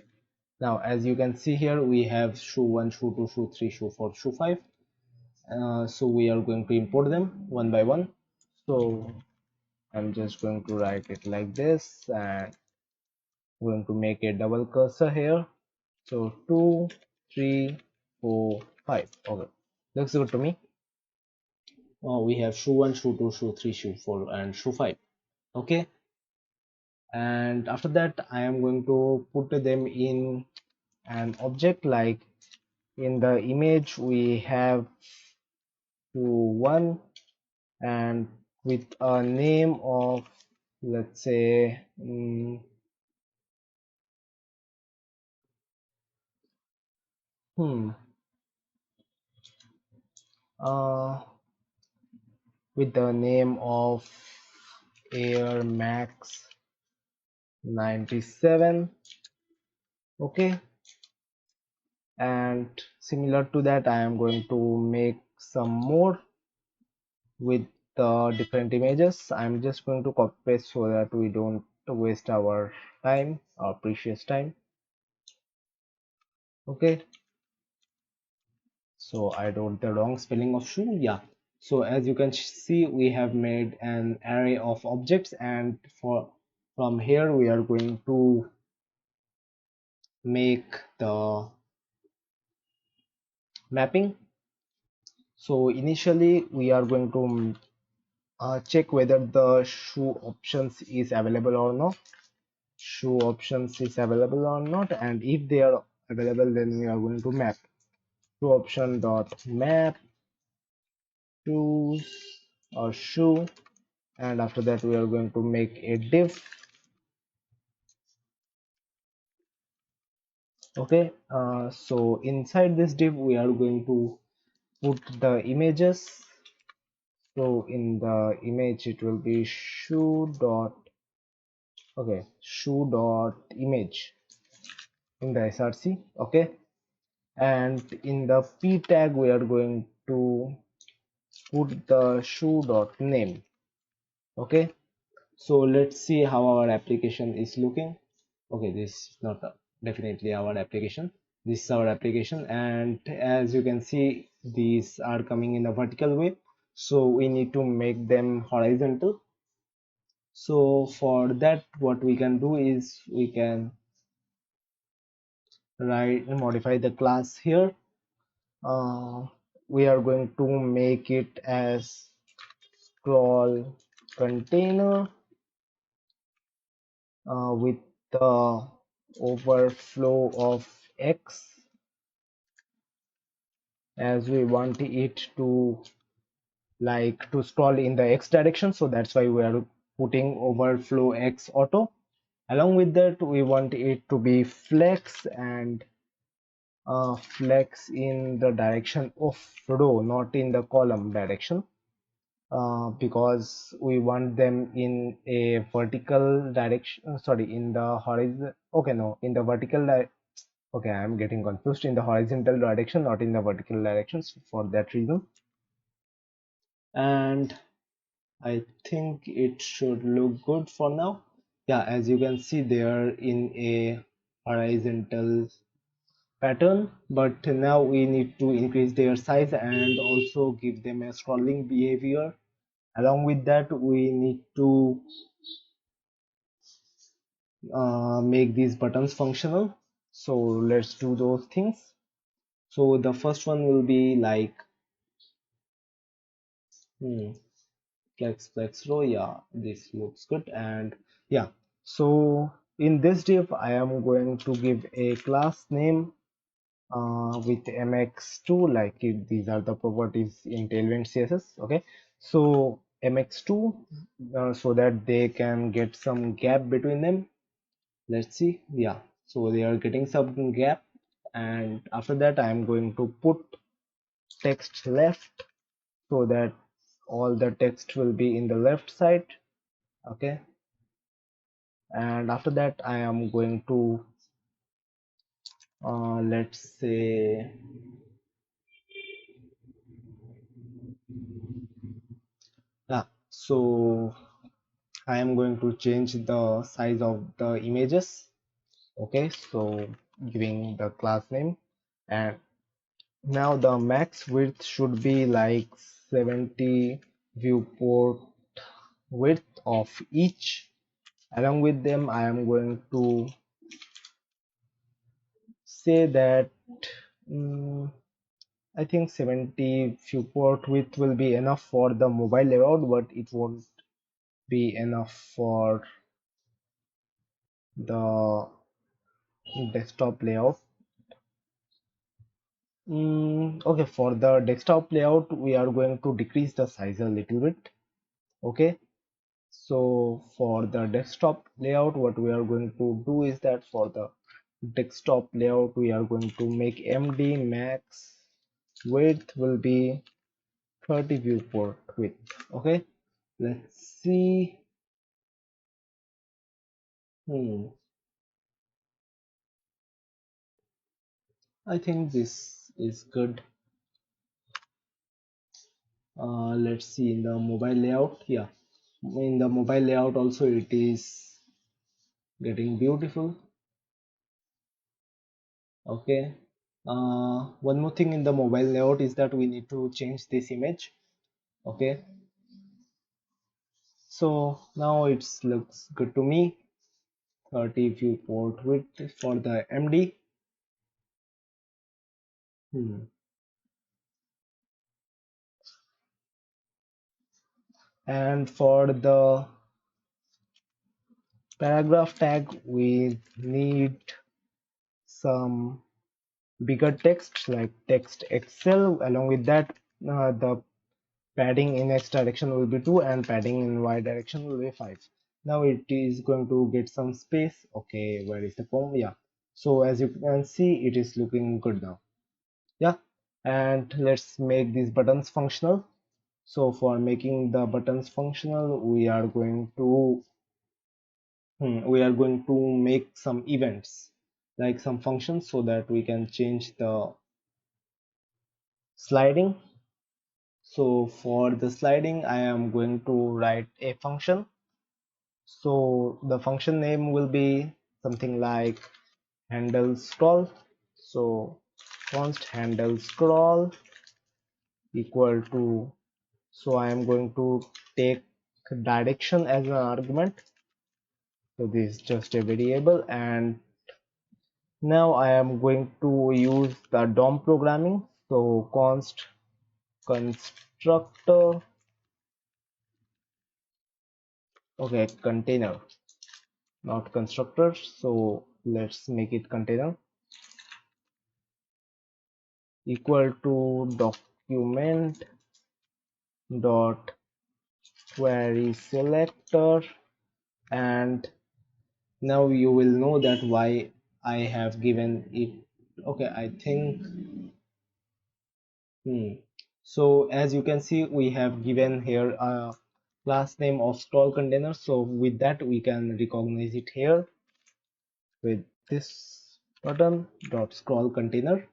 A: Now as you can see here, we have shoe1, shoe2, shoe3, shoe4, shoe5. So we are going to import them one by one. So I'm just going to write it like this, and going to make a double cursor here. So 2, 3, 4, 5. Okay, looks good to me. We have shoe1, shoe2, shoe3, shoe4, and shoe5. Okay, and after that I am going to put them in an object. Like in the image we have shoe1, and with a name of, let's say, hmm uh with the name of Air Max 97. Okay, and similar to that I am going to make some more with the different images. I'm just going to copy paste so that we don't waste our time, our precious time. Okay, so I wrote the wrong spelling of shoe. Yeah, so as you can see, we have made an array of objects, and from here we are going to make the mapping. So initially we are going to check whether the shoe options is available or not. Shoe options is available or not, and if they are available, then we are going to map shoe option dot map shoes or shoe, and after that we are going to make a div. Okay, so inside this div we are going to put the images. So in the image it will be shoe dot, okay, shoe dot image in the src. Okay, and in the p tag we are going to put the shoe dot name. Okay, so let's see how our application is looking. Okay, this is not definitely our application. This is our application, and as you can see, these are coming in a vertical way, so we need to make them horizontal. So for that, what we can do is we can write modify the class here. uh, we are going to make it as scroll container with the overflow of x, as we want it to, like, to scroll in the x direction, so that's why we are putting overflow x auto. Along with that we want it to be flex, and flex in the direction of row, not in the column direction, because we want them in a vertical direction, sorry, in the horizon, okay, no, in the vertical okay, I'm getting confused, in the horizontal direction, not in the vertical directions, for that reason. And I think it should look good for now. Yeah, as you can see, they are in a horizontal pattern, but now we need to increase their size and also give them a scrolling behavior. Along with that, we need to make these buttons functional. So let's do those things. So the first one will be like hmm, flex row. Yeah, this looks good. And yeah, so in this div I am going to give a class name with mx2, like these are the properties in Tailwind CSS. Okay, so mx2, so that they can get some gap between them. Let's see. Yeah, so they are getting some gap, and after that I am going to put text left, so that all the text will be in the left side. Okay, and after that I am going to let's say, yeah, so I am going to change the size of the images. Okay, so giving the class name, and now the max width should be like 70 viewport width of each. Along with them I am going to say that mm, I think 70 viewport width will be enough for the mobile layout, but it won't be enough for the desktop layout. Okay, for the desktop layout, we are going to decrease the size a little bit. Okay, so for the desktop layout, what we are going to do is that for the desktop layout, we are going to make MD max width will be 30 viewport width. Okay, let's see. Hmm, I think this is good. Let's see in the mobile layout. Yeah, in the mobile layout also it is getting beautiful. Okay, one more thing in the mobile layout is that we need to change this image. Okay, so now it looks good to me. 30 viewport width for the MD. Hmm. And for the paragraph tag we need some bigger text like text Excel. Along with that, the padding in X direction will be 2 and padding in Y direction will be 5. Now it is going to get some space. Okay, where is the comb? Yeah, so as you can see it is looking good now. Yeah, and let's make these buttons functional. So for making the buttons functional we are going to make some events like some functions so that we can change the sliding. So for the sliding I am going to write a function. So the function name will be something like handle scroll. So const handle scroll equal to, so I am going to take direction as an argument. So this is just a variable, and now I am going to use the DOM programming. So const constructor, okay, container, not constructor. So let's make it container equal to document dot query selector. And now you will know that why I have given it. Okay, I think so as you can see we have given here a class name of scroll container, so with that we can recognize it here with this button dot scroll container.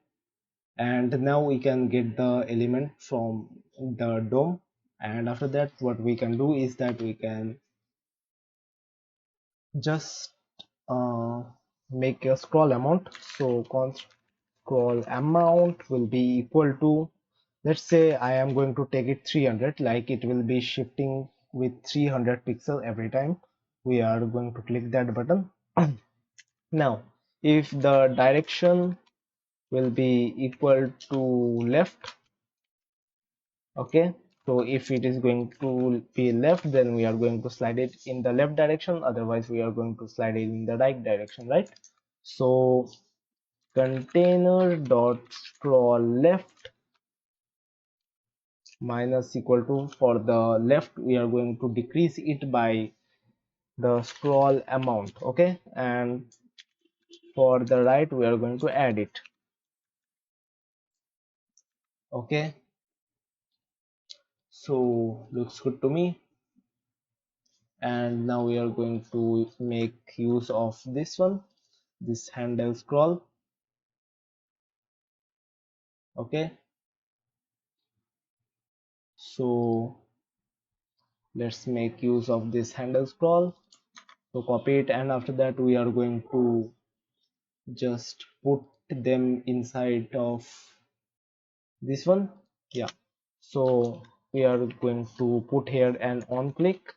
A: And now we can get the element from the DOM, and after that what we can do is that we can just uh, make a scroll amount. So const scroll amount will be equal to, let's say I am going to take it 300, like it will be shifting with 300 pixel every time we are going to click that button. Now, if the direction will be equal to left, okay, so if it is going to be left, then we are going to slide it in the left direction, otherwise we are going to slide it in the right direction, right? So container dot scroll left minus equal to, for the left we are going to decrease it by the scroll amount, okay, and for the right we are going to add it, okay. So looks good to me. And now we are going to make use of this one, this handle scroll, okay. So let's make use of this handle scroll. So copy it, and after that we are going to just put them inside of this one, yeah. So we are going to put here an on click,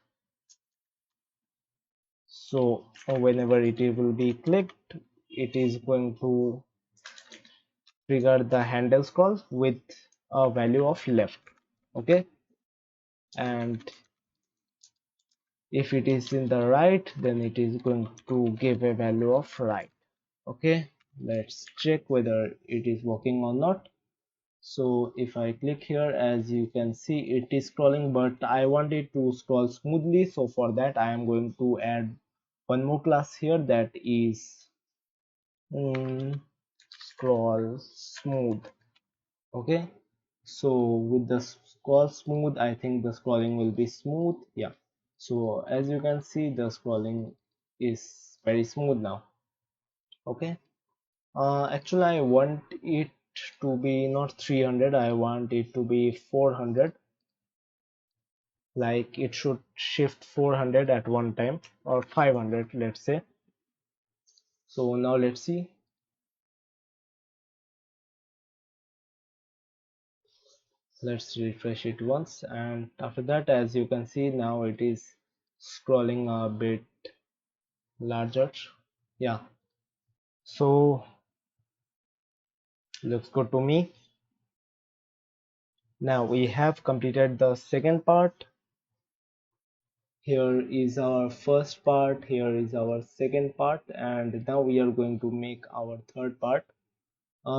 A: so whenever it will be clicked, it is going to trigger the handle scroll with a value of left, okay. And if it is in the right, then it is going to give a value of right, okay. Let's check whether it is working or not. So if I click here, as you can see it is scrolling, but I want it to scroll smoothly, so for that I am going to add one more class here, that is scroll smooth, okay. So with the scroll smooth, I think the scrolling will be smooth, yeah. So as you can see, the scrolling is very smooth now, okay. Actually I want it to be not 300, I want it to be 400, like it should shift 400 at one time, or 500 let's say. So now let's see. Let's refresh it once, and after that, as you can see, now it is scrolling a bit larger, yeah. So looks good to me. Now we have completed the second part. Here is our first part, here is our second part, and now we are going to make our third part.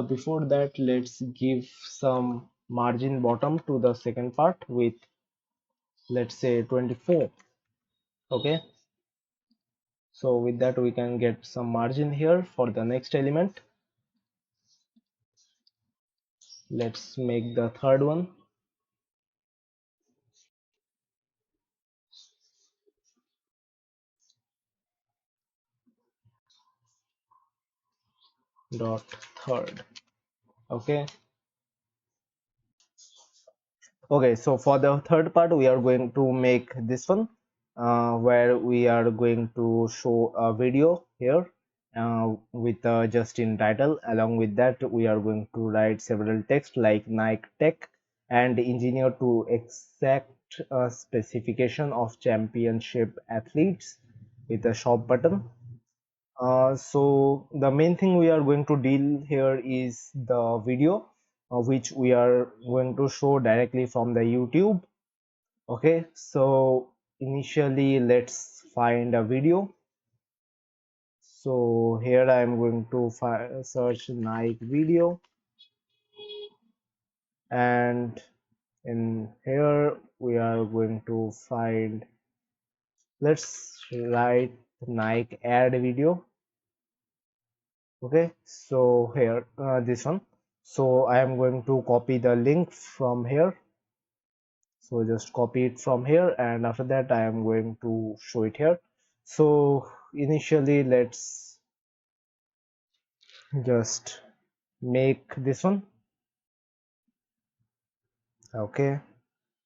A: Before that, let's give some margin bottom to the second part with, let's say, 24, okay. So with that we can get some margin here for the next element. Let's make the third one, dot third, okay. Okay, so for the third part we are going to make this one, where we are going to show a video here, with just in title. Along with that we are going to write several text like Nike Tech and engineer to exact specification of championship athletes with a shop button. So the main thing we are going to deal here is the video, which we are going to show directly from the YouTube. Okay, so initially let's find a video. So here I am going to search Nike video, and in here we are going to find, let's write Nike ad video. Okay, so here this one. So I am going to copy the link from here, so just copy it from here, and after that I am going to show it here. So initially let's just make this one, okay.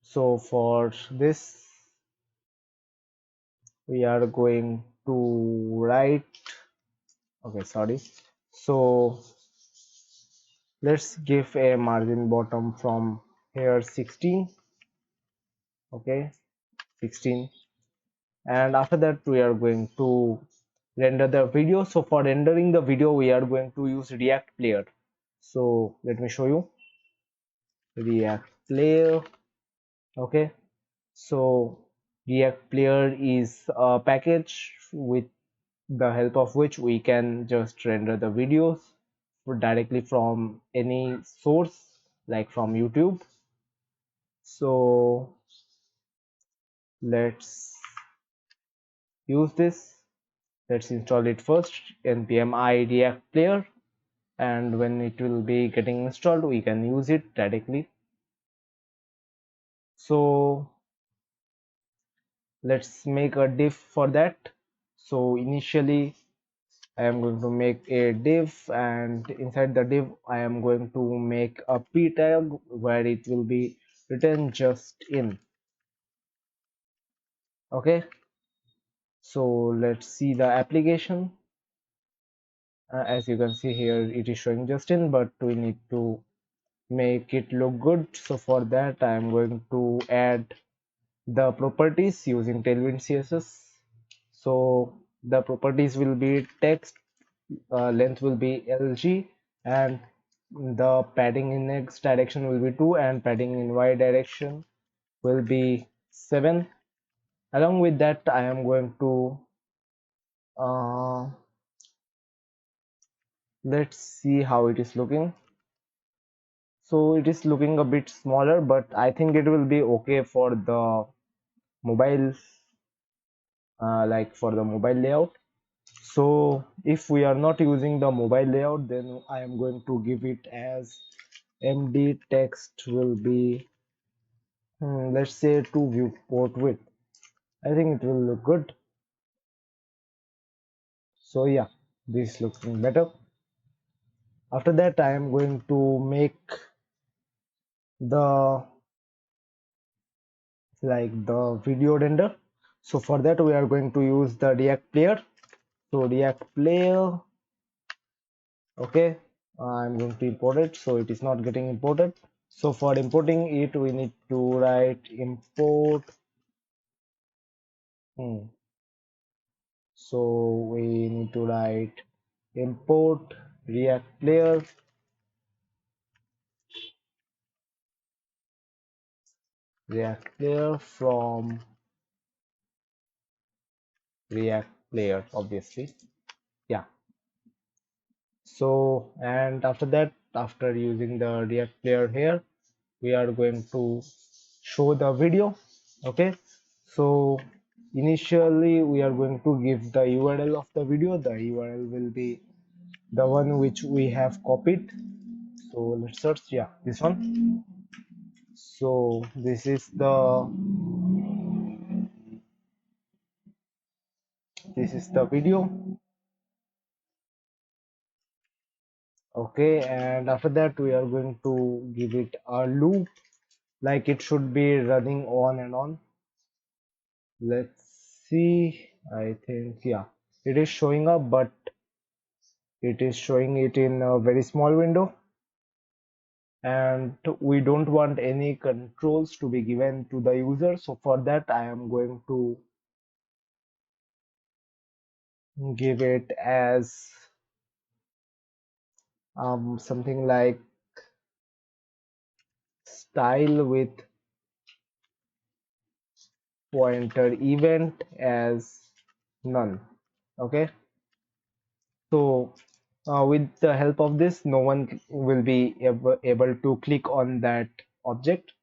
A: So for this we are going to write, okay, sorry. So let's give a margin bottom from here 16, okay, 16. And after that we are going to render the video. So for rendering the video, we are going to use React Player. So let me show you React Player. Okay, so React Player is a package with the help of which we can just render the videos directly from any source, like from YouTube. So let's use this. Let's install it first, npm i react player, and when it will be getting installed, we can use it directly. So let's make a div for that. So initially I am going to make a div, and inside the div I am going to make a p tag where it will be written just in. Okay, so let's see the application. As you can see here, it is showing just in, but we need to make it look good. So for that I am going to add the properties using Tailwind CSS. So the properties will be text, length will be LG, and the padding in X direction will be 2, and padding in Y direction will be 7. Along with that, I am going to uh, let's see how it is looking. So it is looking a bit smaller, but I think it will be okay for the mobile, like for the mobile layout. So if we are not using the mobile layout, then I am going to give it as MD text will be, let's say 2 viewport width. I think it will look good. So yeah, this looking better. After that, I am going to make the the video render. So for that, we are going to use the React player. So React player, okay, I'm going to import it. So it is not getting imported. So for importing it, we need to write import. Hmm. So we need to write import React player, from React player, obviously. Yeah. So, and after that, after using the React player here, we are going to show the video. Okay. So initially we are going to give the URL of the video. The URL will be the one which we have copied. So let's search, yeah, this one. So this is the video. Okay, and after that we are going to give it a loop, like it should be running on and on. Let's see, I think, yeah, it is showing up, but it is showing it in a very small window, and we don't want any controls to be given to the user. So for that I am going to give it as something like style with pointer event as none. Okay, so with the help of this, no one will be able to click on that object.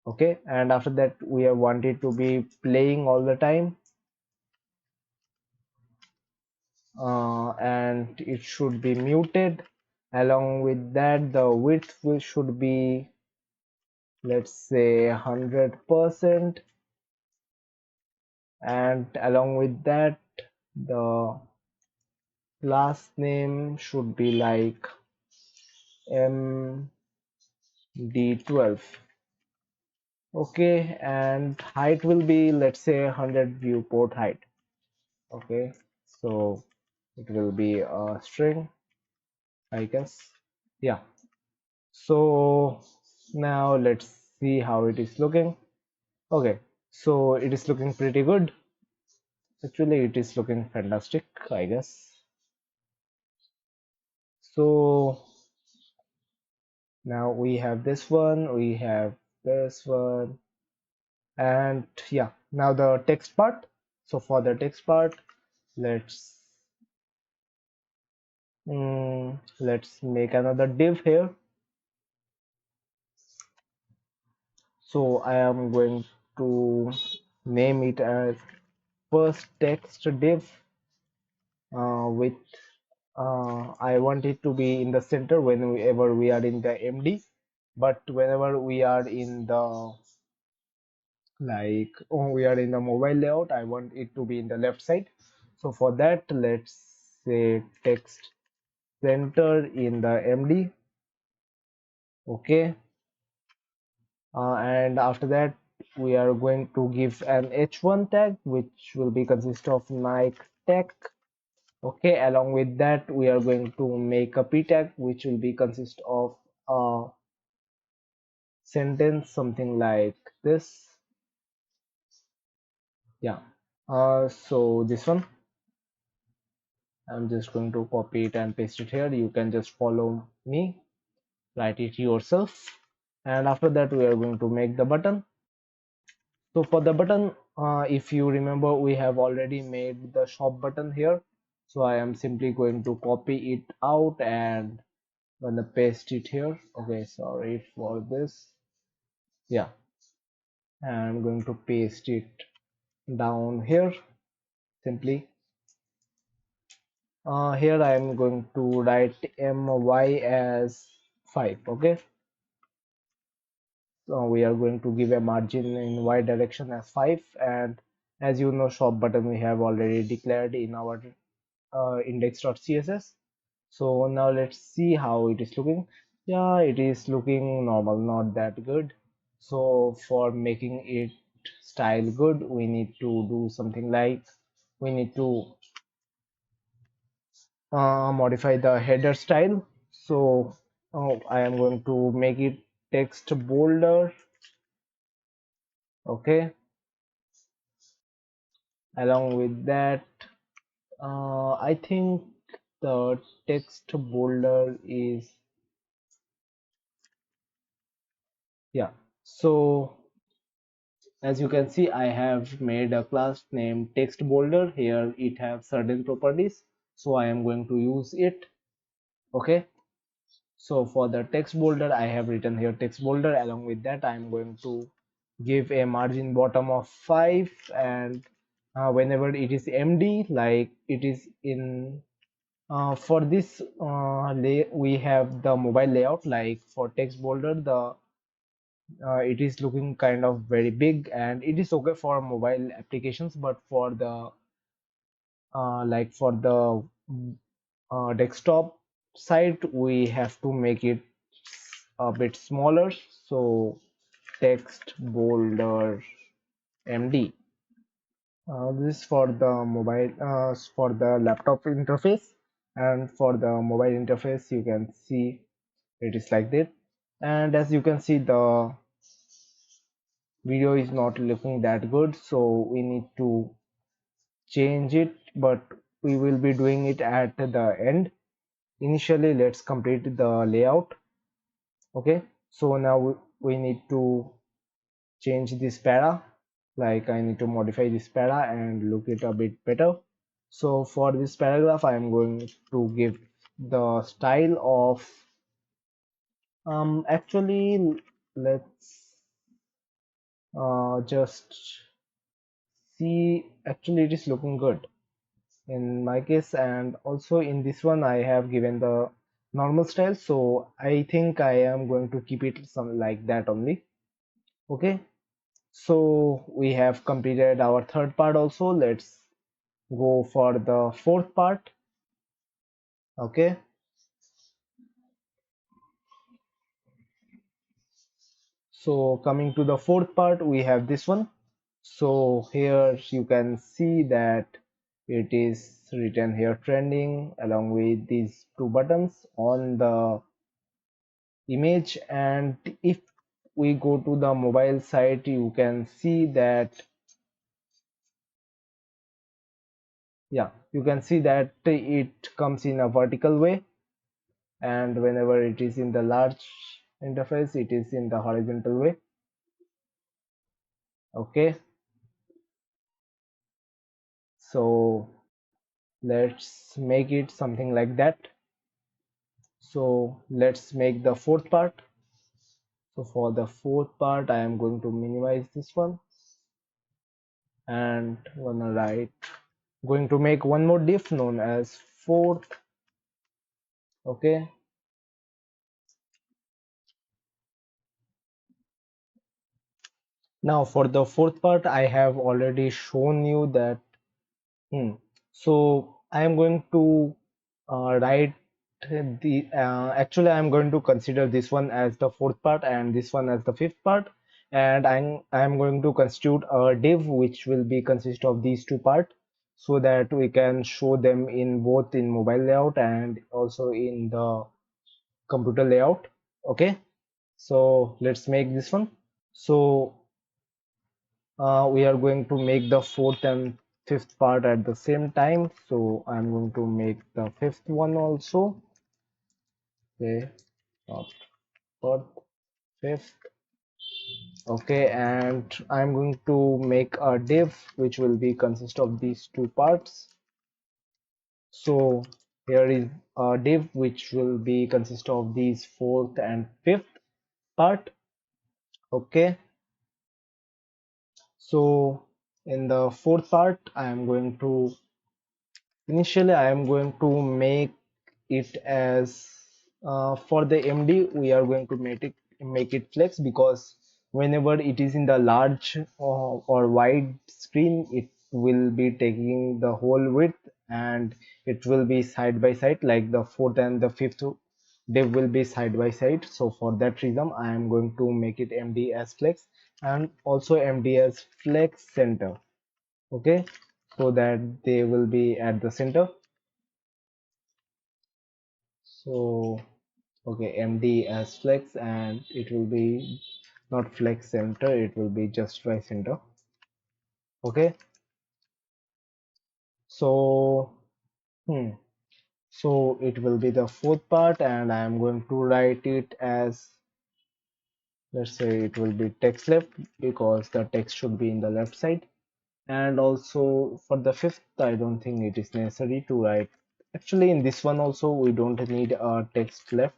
A: Okay, and after that we want it to be playing all the time, and it should be muted. Along with that, the width will should be, let's say, 100%, and along with that, the last name should be like MD12. Okay, and height will be, let's say, 100 viewport height. Okay, so it will be a string, I guess. Yeah, so now let's see how it is looking. Okay, so it is looking pretty good. Actually, it is looking fantastic, I guess. So now we have this one, we have this one, and yeah, now the text part. So for the text part, let's let's make another div here. So I am going to name it as first text div with I want it to be in the center whenever we are in the MD, but whenever we are in the we are in the mobile layout, I want it to be in the left side. So for that, let's say text center in the MD. Okay, and after that we are going to give an h1 tag which will be consist of Nike tech. Okay, along with that we are going to make a p tag which will be consist of a sentence something like this. Yeah, so this one I'm just going to copy it and paste it here. You can just follow me, write it yourself, and after that we are going to make the button. So for the button, if you remember, we have already made the shop button here. So I am simply going to copy it out and gonna paste it here. Okay, sorry for this. Yeah, and I'm going to paste it down here simply. Here I am going to write my as 5. Okay, so we are going to give a margin in y direction as 5, and as you know, shop button we have already declared in our index.css. So now let's see how it is looking. Yeah, it is looking normal, not that good. So for making it style good, we need to do something like we need to modify the header style. So I am going to make it text bolder. Okay, along with that, I think the text bolder is, yeah. So as you can see, I have made a class named text bolder. Here it has certain properties, so I am going to use it. Okay, so for the text bolder I have written here text bolder. Along with that I am going to give a margin bottom of 5, and whenever it is MD, like it is in for this we have the mobile layout. Like for text bolder, the it is looking kind of very big, and it is okay for mobile applications, but for the like for the desktop side we have to make it a bit smaller. So text bolder MD. This is for the mobile for the laptop interface, and for the mobile interface you can see it is like that. And as you can see, the video is not looking that good, so we need to change it, but we will be doing it at the end. Initially let's complete the layout. Okay, so now we need to change this para. Like I need to modify this para and look it a bit better. So for this paragraph I am going to give the style of actually let's just see. Actually it is looking good in my case, and also in this one I have given the normal style, so I think I am going to keep it some like that only. Okay, so we have completed our third part. Also let's go for the fourth part. Okay, so coming to the fourth part, we have this one. So here you can see that it is written here trending along with these two buttons on the image. And if we go to the mobile site, you can see that Yeah, you can see that it comes in a vertical way, and whenever it is in the large interface, it is in the horizontal way. Okay, so let's make it something like that. So let's make the fourth part. So for the fourth part, I am going to minimize this one and gonna write, going to make one more div known as fourth. Okay, now for the fourth part, I have already shown you that. So I am going to write the actually I am going to consider this one as the fourth part and this one as the fifth part, and I'm going to constitute a div which will be consist of these two parts so that we can show them in both in mobile layout and also in the computer layout. Okay, so let's make this one. So we are going to make the fourth and fifth part at the same time, so I'm going to make the fifth one also. Okay, not fourth, fifth. Okay, and I'm going to make a div which will be consist of these two parts. So here is a div which will be consist of these fourth and fifth part. Okay, so in the fourth part I am going to initially I am going to make it as for the MD we are going to make it flex, because whenever it is in the large or wide screen it will be taking the whole width, and it will be side by side like the fourth and the fifth div will be side by side. So for that reason I am going to make it MD as flex and also MD as flex center. Okay, so that they will be at the center. So okay, MD as flex, and it will be not flex center, it will be just right center. Okay, so hmm, so it will be the fourth part, and I am going to write it as, let's say it will be text left because the text should be in the left side. And also for the fifth, I don't think it is necessary to write. Actually, in this one also we don't need a text left.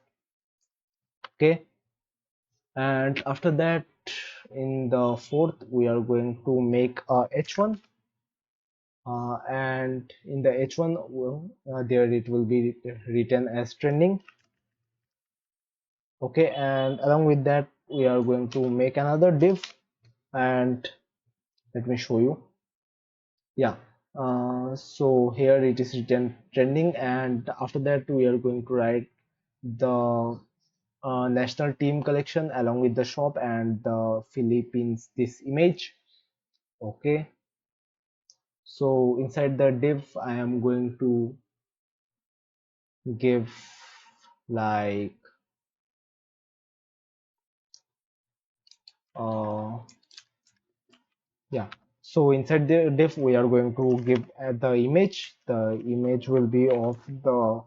A: Okay, and after that in the fourth we are going to make a h1, and in the h1 there it will be written as trending. Okay, and along with that we are going to make another div, and let me show you. Yeah, so here it is written trending, and after that we are going to write the national team collection along with the shop and the Philippines this image. Okay, so inside the div I am going to give like uh yeah, so inside the div we are going to give the image. The image will be of the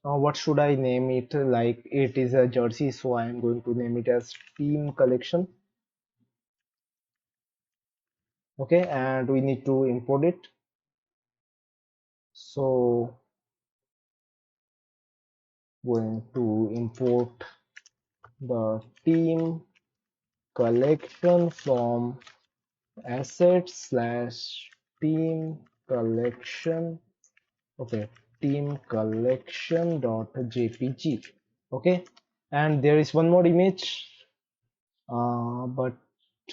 A: what should I name it? Like it is a jersey, so I am going to name it as team collection. Okay, and we need to import it. So going to import the team collection from assets slash team collection. Okay, team collection dot jpg. Okay, and there is one more image, but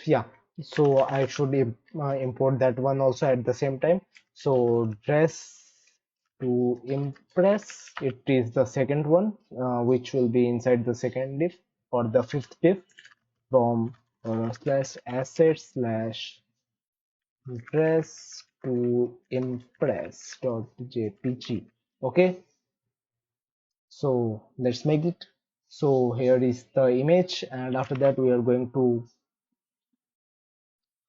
A: yeah, so I should import that one also at the same time. So dress to impress, it is the second one, which will be inside the second div or the fifth div from slash assets slash dress to impress dot jpg. Okay, so let's make it. So here is the image, and after that we are going to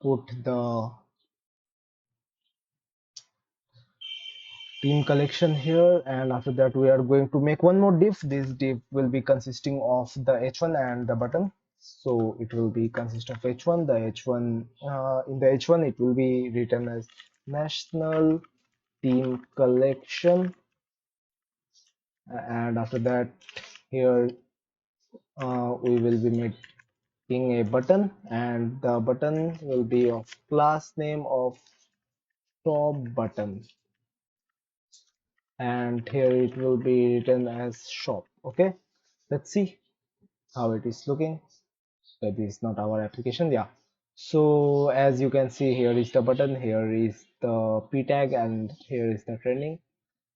A: put the team collection here, and after that we are going to make one more div. This div will be consisting of the h1 and the button. So it will be consist of h1. The h1 in the h1 it will be written as national team collection, and after that here we will be making a button, and the button will be of class name of top button, and here it will be written as shop. Okay, let's see how it is looking. That is not our application, yeah. So as you can see, here is the button, here is the p tag, and here is the trending.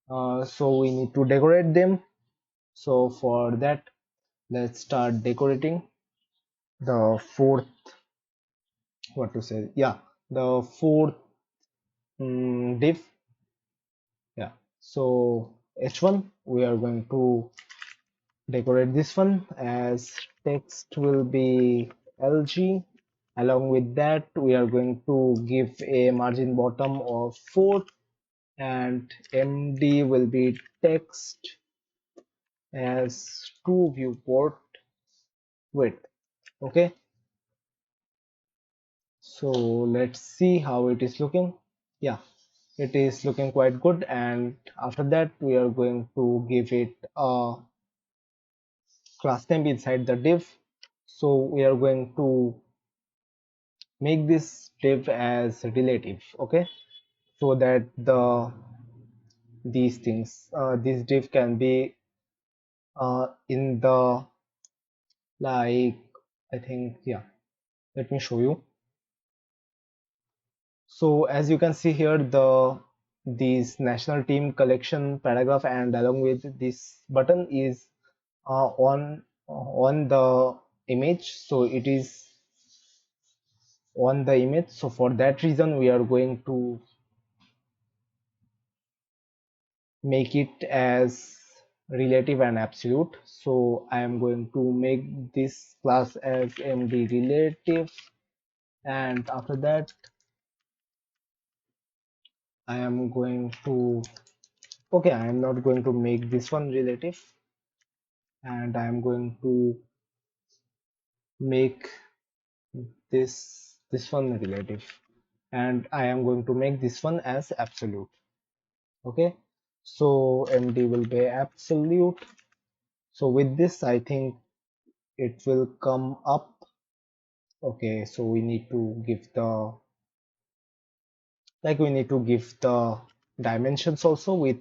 A: So we need to decorate them. So for that, let's start decorating the fourth, what to say, yeah, the fourth div. Yeah, so h1 we are going to decorate this one as text will be LG. Along with that, we are going to give a margin bottom of 4, and MD will be text as to viewport width. Okay, so let's see how it is looking. Yeah, it is looking quite good, and after that we are going to give it a class name inside the div. So we are going to make this div as relative. Okay, so that these things this div can be in the, like, I think, yeah, let me show you. So as you can see here, this national team collection paragraph and along with this button is on the image, so it is on the image. So for that reason we are going to make it as relative and absolute. So I am going to make this class as md relative, and after that I am going to, okay, I am not going to make this one relative, and I am going to make this one relative, and I am going to make this one as absolute. Okay, so md will be absolute. So with this I think it will come up. Okay, so we need to give the, like, we need to give the dimensions also with,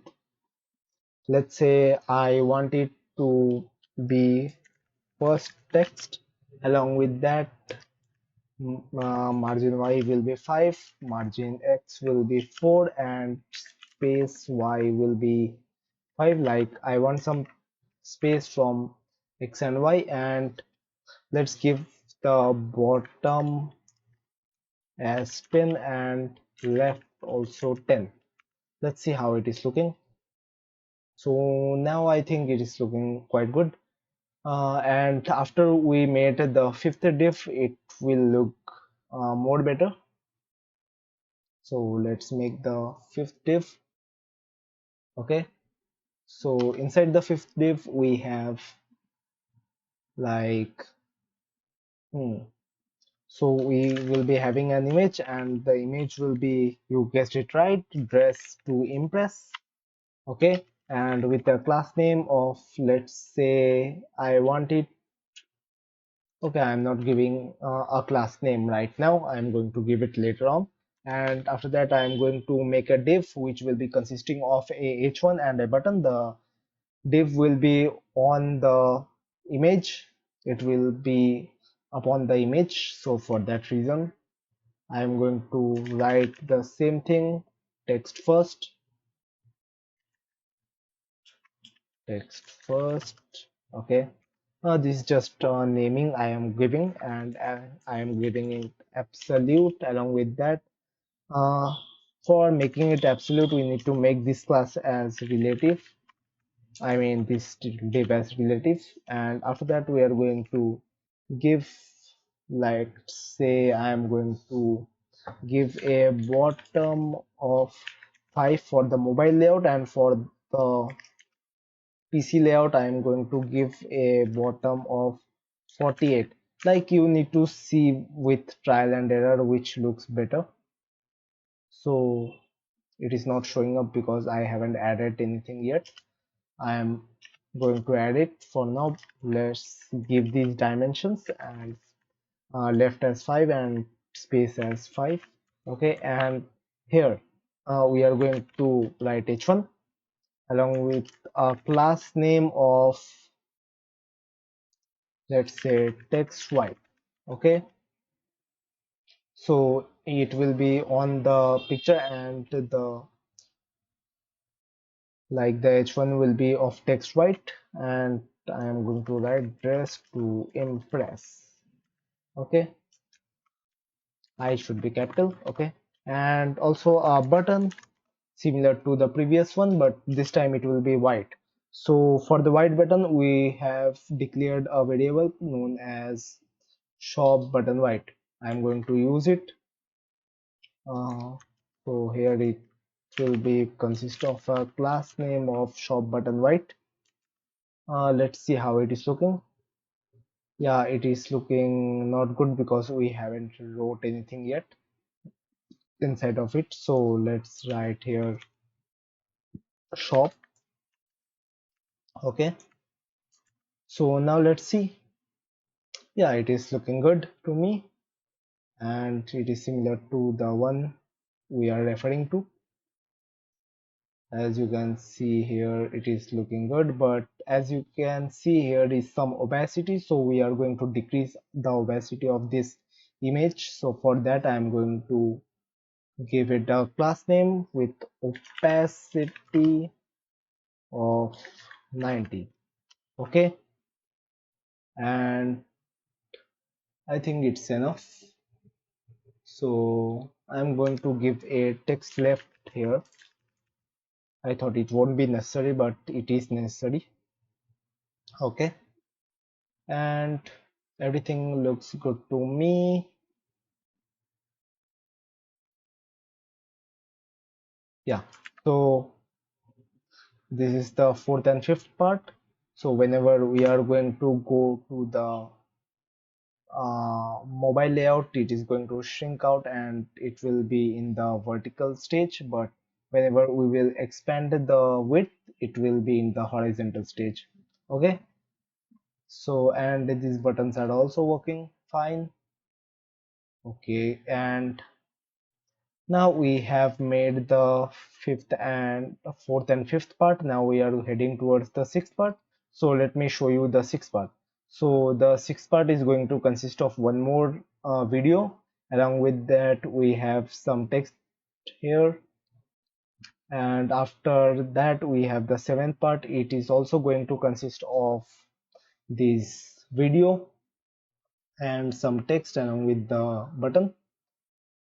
A: let's say I want it to be first text. Along with that, margin y will be 5, margin x will be 4, and space y will be 5. Like, I want some space from x and y, and let's give the bottom as 10 and left also 10. Let's see how it is looking. So now I think it is looking quite good. And after we made the fifth div, it will look more better. So let's make the fifth div. Okay, so inside the fifth div we have, like, hmm, so we will be having an image, and the image will be, you guessed it right, dress to impress. Okay, and with a class name of, let's say I want it, okay, I'm not giving a class name right now, I'm going to give it later on. And after that I'm going to make a div which will be consisting of a h1 and a button. The div will be on the image, it will be upon the image. So for that reason I'm going to write the same thing, text first, text first. Okay, this is just naming I am giving, and I am giving it absolute. Along with that, uh, for making it absolute we need to make this class as relative, I mean this div as relative. And after that we are going to give, like, say I am going to give a bottom of 5 for the mobile layout, and for the PC layout I am going to give a bottom of 48. Like, you need to see with trial and error which looks better. So it is not showing up because I haven't added anything yet. I am going to add it for now. Let's give these dimensions as left as 5 and space as 5. Okay, and here we are going to write h1 along with a class name of, let's say, text white. Okay, so it will be on the picture, and the like the h1 will be of text white, and I am going to write dress to impress. Okay, I should be capital. Okay, and also a button similar to the previous one, but this time it will be white. So for the white button we have declared a variable known as shop button white. I'm going to use it. So here it will be consist of a class name of shop button white. Let's see how it is looking. Yeah, it is looking not good because we haven't wrote anything yet inside of it. So let's write here shop. Okay, so now let's see. Yeah, it is looking good to me, and it is similar to the one we are referring to. As you can see here, it is looking good, but as you can see here is some opacity, so we are going to decrease the opacity of this image. So for that I am going to give it a class name with opacity of 90. Okay, and I think it's enough. So I'm going to give a text left here. I thought it won't be necessary, but it is necessary. Okay, and everything looks good to me. Yeah, so this is the fourth and fifth part. So whenever we are going to go to the mobile layout, it is going to shrink out and it will be in the vertical stage, but whenever we will expand the width, it will be in the horizontal stage. Okay, so and these buttons are also working fine. Okay, and now we have made the fifth and fourth and fifth part. Now we are heading towards the sixth part. So let me show you the sixth part. So the sixth part is going to consist of one more video. Along with that, we have some text here. And after that, we have the seventh part. It is also going to consist of this video and some text along with the button.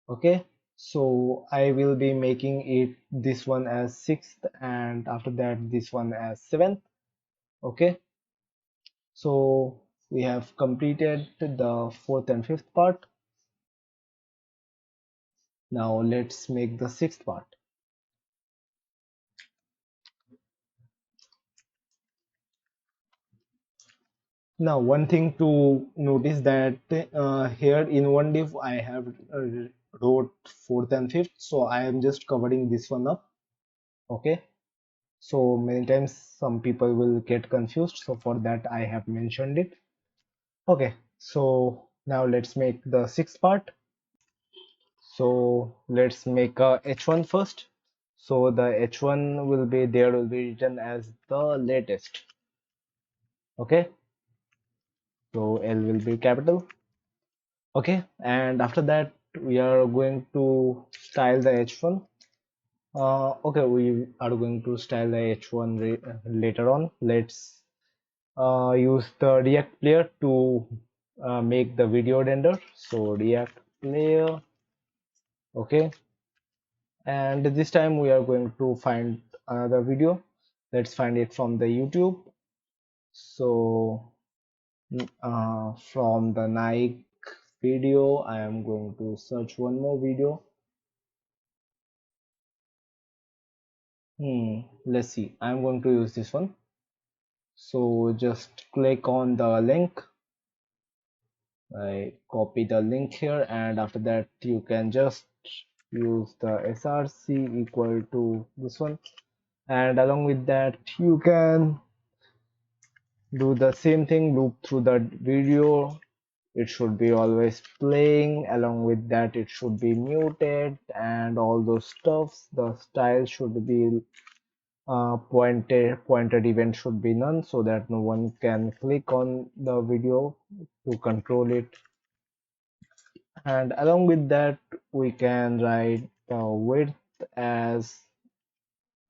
A: Okay, so I will be making it this one as sixth, and after that this one as seventh. Okay, so we have completed the fourth and fifth part. Now let's make the sixth part. Now one thing to notice that here in one div I have wrote fourth and fifth, so I am just covering this one up. Okay, so many times some people will get confused, so for that I have mentioned it. Okay, so now let's make the sixth part. So let's make a h1 first. So the h1 will be there, will be written as the latest. Okay, so L will be capital. Okay, and after that we are going to style the h1. Okay, we are going to style the h1 later on. Let's use the React player to make the video render. So React player. Okay, and this time we are going to find another video. Let's find it from the YouTube. So from the Nike video I am going to search one more video. Let's see. I'm going to use this one. So just click on the link. I copy the link here, and after that you can just use the src equal to this one, and along with that you can do the same thing, loop through the video. It should be always playing, along with that it should be muted and all those stuffs. The style should be pointed event should be none, so that no one can click on the video to control it. And along with that we can write the width as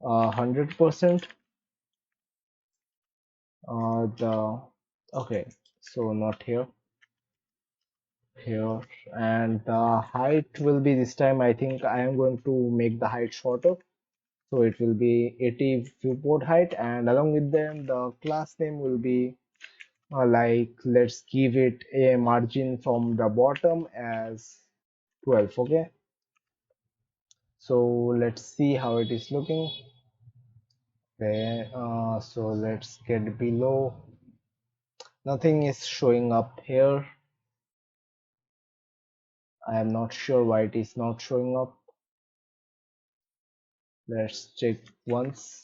A: 100%. The okay, so not here, here. And the height will be, this time I think I am going to make the height shorter, so it will be 80 viewport height, and along with them the class name will be like, let's give it a margin from the bottom as 12. Okay, so let's see how it is looking. Okay, so let's get below. Nothing is showing up here. I am not sure why it is not showing up. Let's check once.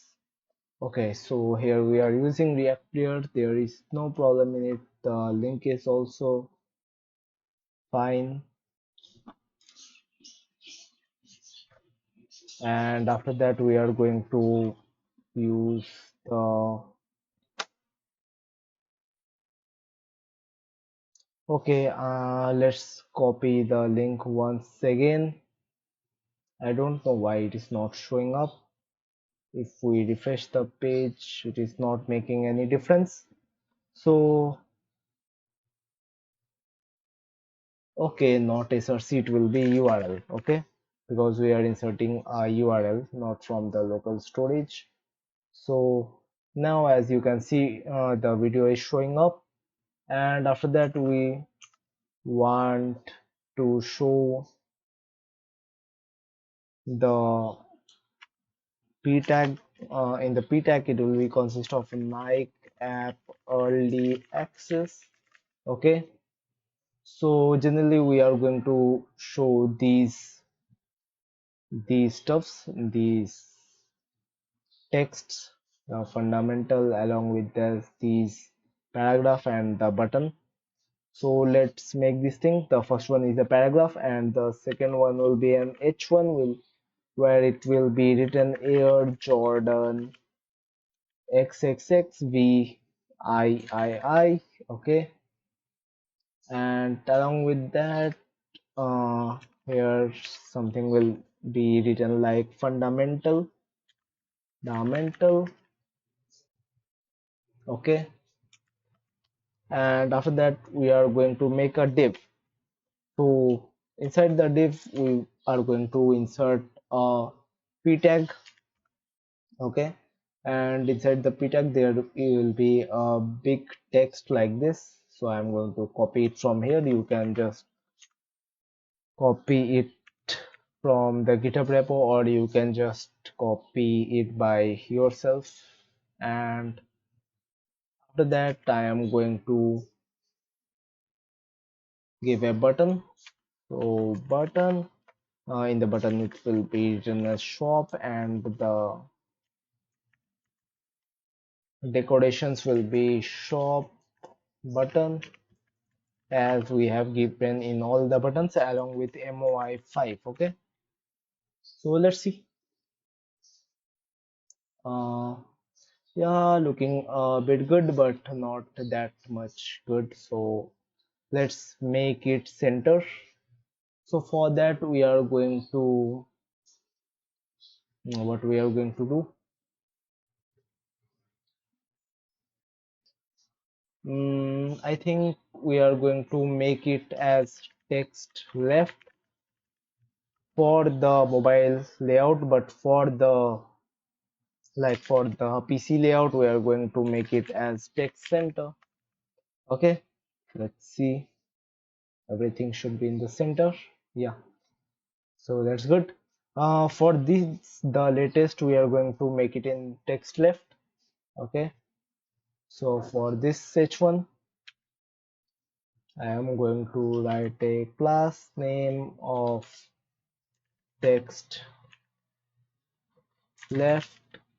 A: Okay, so here we are using React Player. There is no problem in it. The link is also fine. And after that, we are going to use the. Okay, let's copy the link once again. I don't know why it is not showing up. If we refresh the page, it is not making any difference. So okay, not src, it will be url. Okay, because we are inserting a url not from the local storage. So now as you can see, the video is showing up, and after that we want to show the p tag. In the p tag it will be consist of Nike app early access. Okay, so generally we are going to show these stuffs, these texts, fundamental, along with these paragraph and the button. So let's make this thing. The first one is a paragraph, and the second one will be an h1 will, where it will be written Air Jordan XXXVIII. Okay, and along with that, here something will be written like fundamental. Okay, and after that we are going to make a div. So inside the div we are going to insert a p tag. Okay, and inside the p tag there will be a big text like this. So I'm going to copy it from here. You can just copy it from the GitHub repo, or you can just copy it by yourself. And after that I am going to give a button. So button, in the button it will be written as shop, and the decorations will be shop button, as we have given in all the buttons, along with MOI5. Okay, so let's see. uh, yeah, looking a bit good but not that much good. So let's make it center. So for that we are going to, what we are going to do, I think we are going to make it as text left for the mobile layout, but for the, like for the PC layout we are going to make it as text center. Okay, let's see, everything should be in the center. Yeah, so that's good. For this, the latest, we are going to make it in text left. Okay, so for this h1, I am going to write a class name of text left.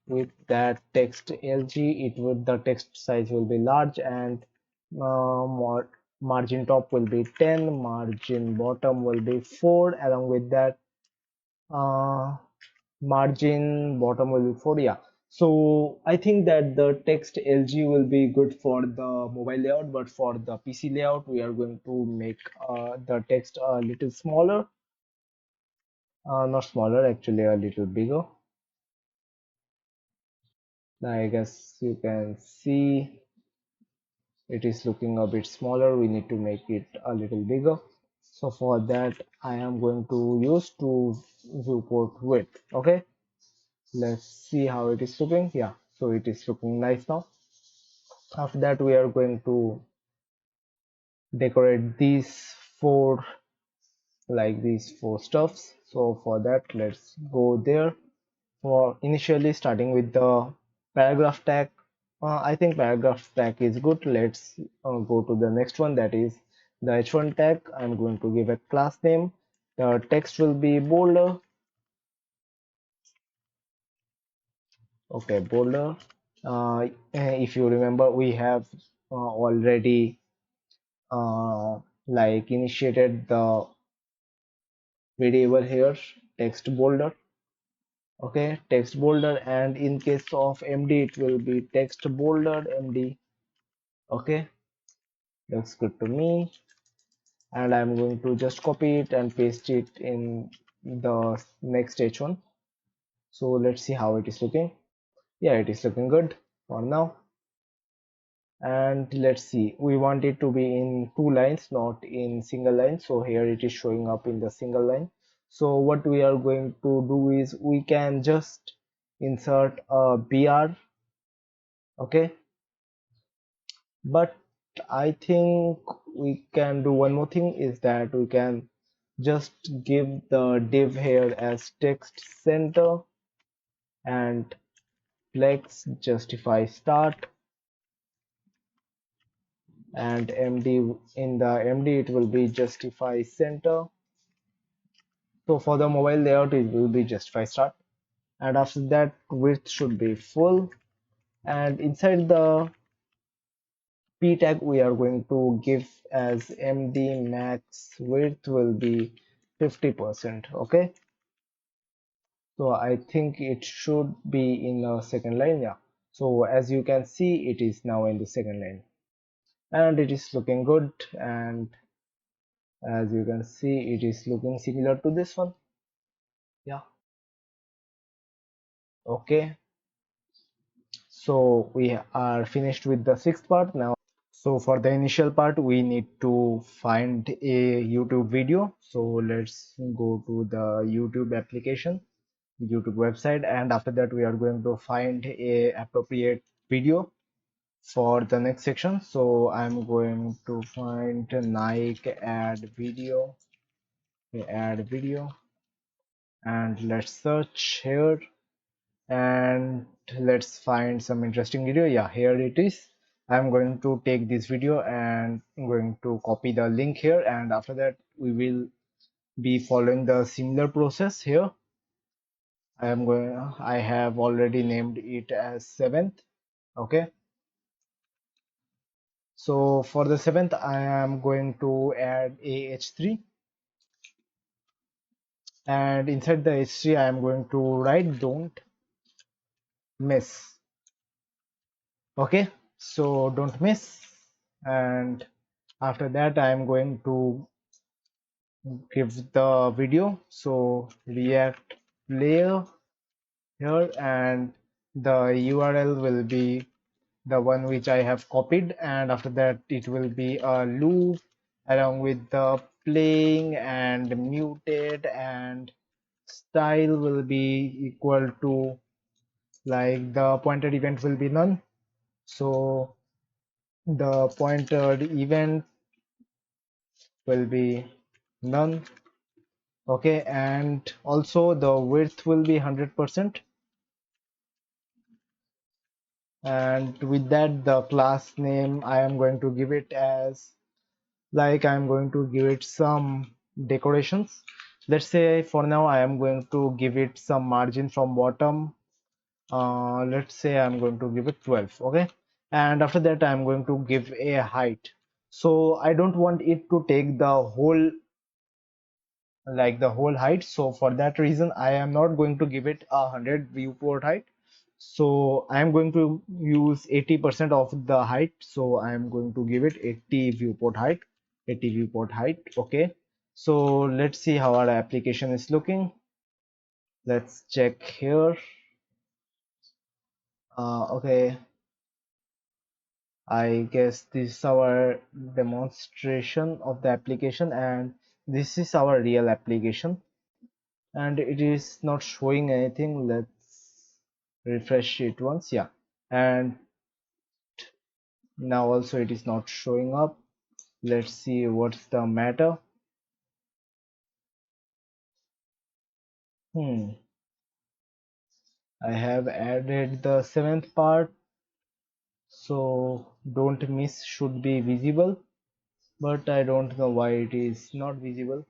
A: With that text lg, it would the text size will be large, and margin top will be 10, margin bottom will be 4. Along with that, uh, margin bottom will be 4. Yeah, so I think that the text lg will be good for the mobile layout, but for the pc layout we are going to make the text a little smaller, not smaller, actually a little bigger. I guess you can see it is looking a bit smaller. We need to make it a little bigger. So for that, I am going to use to viewport width. Okay, let's see how it is looking. Yeah, so it is looking nice now. After that, we are going to decorate these four, like these four stuffs. So for that, let's go there. For initially starting with the paragraph tag, I think paragraph tag is good. Let's go to the next one, that is the h1 tag. I'm going to give a class name. The text will be bolder. Okay, bolder. If you remember, we have already like initiated the variable here, text bolder. Okay, text bolder, and in case of md it will be text bolder md. Okay, looks good to me, and I'm going to just copy it and paste it in the next h1. So let's see how it is looking. Yeah, it is looking good for now. And let's see, we want it to be in two lines, not in single line. So here it is showing up in the single line. So what we are going to do is we can just insert a br. Okay, but I think we can do one more thing, is that we can just give the div here as text center, and flex justify start, and md, in the md it will be justify center. So for the mobile layout it will be justify start, and after that width should be full, and inside the p tag we are going to give as md max width will be 50%. Okay, so I think it should be in a second line. Yeah, so as you can see it is now in the second line, and it is looking good, and as you can see it is looking similar to this one. Yeah, okay, so we are finished with the sixth part now. So for the initial part we need to find a YouTube video. So let's go to the YouTube application, YouTube website, and after that we are going to find a appropriate video for the next section. So I'm going to find Nike add video, and let's search here, and let's find some interesting video. Yeah, here it is. I'm going to take this video and I'm going to copy the link here, and after that we will be following the similar process here. I have already named it as seventh. Okay, so for the seventh I am going to add a h3, and inside the h3 I am going to write don't miss. Okay, so don't miss, and after that I am going to give the video. So react player here, and the url will be the one which I have copied, and after that it will be a loop along with the playing and muted, and style will be equal to, like, the pointed event will be none. So the pointed event will be none, Okay, and also the width will be 100%. And with that, the class name I am going to give it as, like, I'm going to give it some decorations. Let's say for now I am going to give it some margin from bottom. Let's say I'm going to give it 12. Okay, and after that I'm going to give a height. So I don't want it to take the whole, like the whole height. So for that reason I am not going to give it 100 viewport height. So I am going to use 80% of the height. So I am going to give it 80 viewport height. 80 viewport height. Okay, so let's see how our application is looking. Let's check here. Okay, I guess this is our demonstration of the application, and this is our real application, and it is not showing anything. Let's refresh it once. Yeah, and now also it is not showing up. Let's see what's the matter. Hmm, I have added the seventh part, so don't miss should be visible, but I don't know why it is not visible.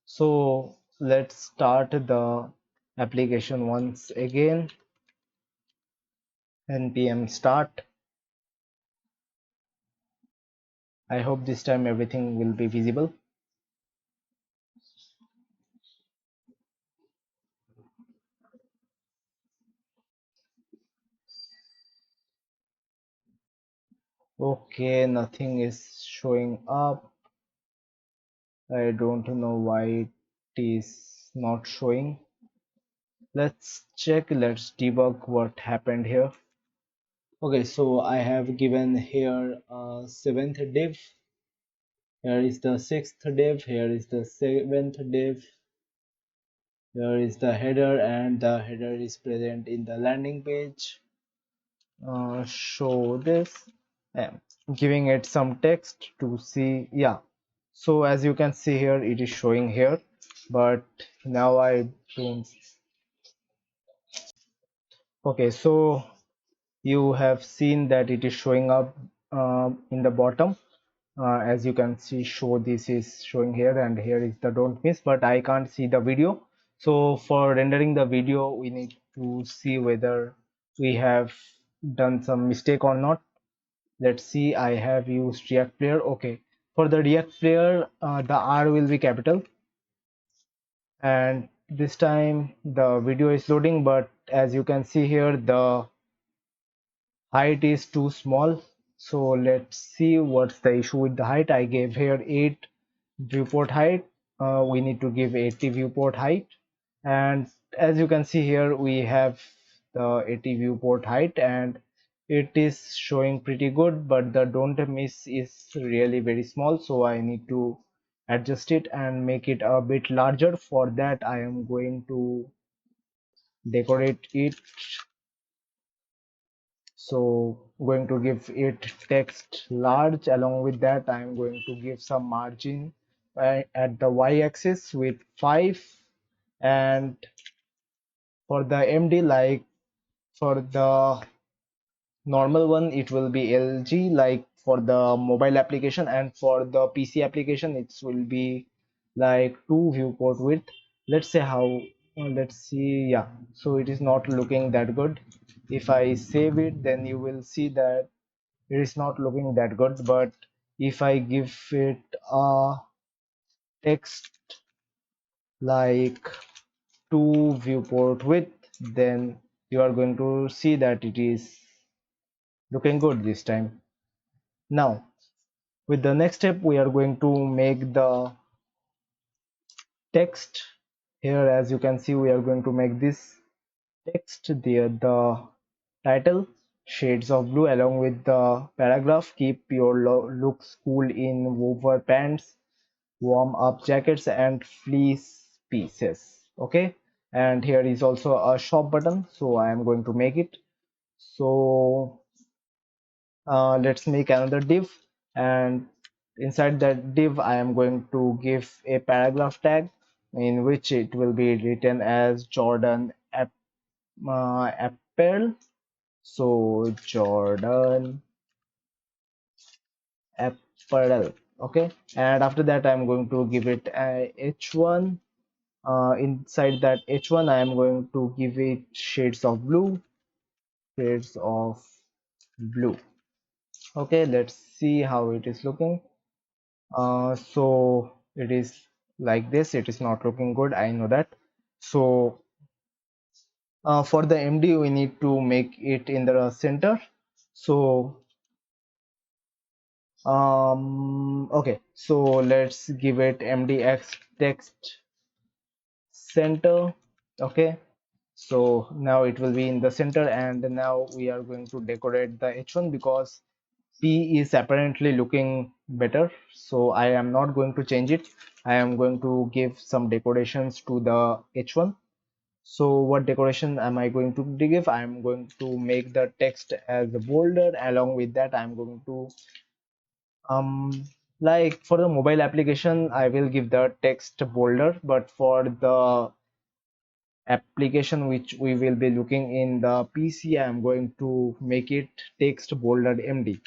A: So let's start the application once again. npm start. I hope this time everything will be visible. Okay, nothing is showing up. I don't know why it is not showing. Let's check, let's debug what happened here. Okay, so I have given here a seventh div. Here is the sixth div. Here is the seventh div. Here is the header, and the header is present in the landing page. Show this. I'm giving it some text to see. Yeah, so as you can see here, it is showing here, but now I don't. Okay, so you have seen that it is showing up in the bottom. As you can see, show this is showing here, and here is the don't miss, but I can't see the video. So for rendering the video, we need to see whether we have done some mistake or not. Let's see, I have used React Player. Okay, for the React Player, the R will be capital, and this time the video is loading, but as you can see here, the height is too small. So let's see what's the issue with the height. I gave here 8 viewport height. We need to give 80 viewport height, and as you can see here, we have the 80 viewport height, and it is showing pretty good, but the don't miss is really very small, so I need to adjust it and make it a bit larger. For that I am going to decorate it. So going to give it text large. Along with that, I'm going to give some margin at the y-axis with 5, and for the MD, like for the normal one, it will be LG, like for the mobile application, and for the PC application, it will be like 2 viewport width. Let's say how, let's see. Yeah, so it is not looking that good. If I save it, then you will see that it is not looking that good. But if I give it a text like 2 viewport width, then you are going to see that it is looking good this time. Now with the next step, we are going to make the text. Here as you can see, we are going to make this text there, the title shades of blue, along with the paragraph, keep your looks cool in woven pants, warm up jackets, and fleece pieces. Okay, and here is also a shop button, so I am going to make it. So let's make another div. and inside that div I am going to give a paragraph tag in which it will be written as Jordan apparel. So Jordan apparel. Okay, and after that I'm going to give it a h1. Inside that h1 I am going to give it shades of blue. Okay, let's see how it is looking. So it is like this. It is not looking good, I know that. So for the MD we need to make it in the center. So okay, so let's give it MDX text center. Okay, so now it will be in the center, and now we are going to decorate the h1 because P is apparently looking better, so I am not going to change it. I am going to give some decorations to the h1. So what decoration am I going to give? I am going to make the text as bolder. Along with that I am going to like for the mobile application I will give the text bolder, but for the application which we will be looking in the PC I am going to make it text bolded MD,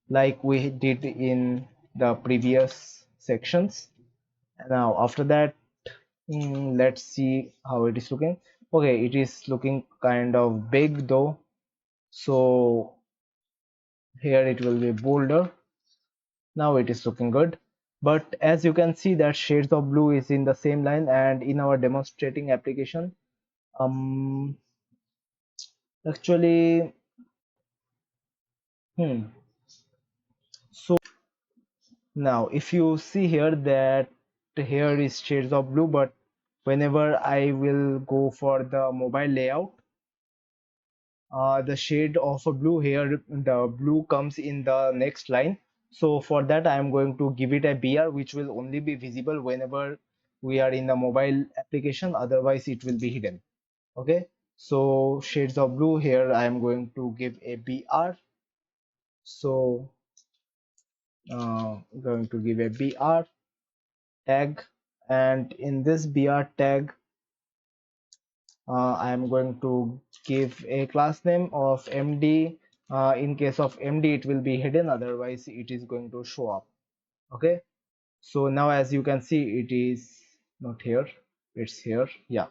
A: like we did in the previous sections. Now after that, let's see how it is looking. Okay, it is looking kind of big though, so here it will be bolder. Now it is looking good, but as you can see that shades of blue is in the same line, and in our demonstrating application, um actually, hmm so now if you see here that here is shades of blue, but whenever I will go for the mobile layout, the shade of a blue here, the blue comes in the next line. So for that I am going to give it a BR which will only be visible whenever we are in the mobile application, otherwise it will be hidden. Okay, so shades of blue, here I am going to give a BR. So going to give a BR tag, and in this BR tag I am going to give a class name of MD. In case of MD it will be hidden, otherwise it is going to show up. Okay, so now as you can see it is not here, it's here, yeah.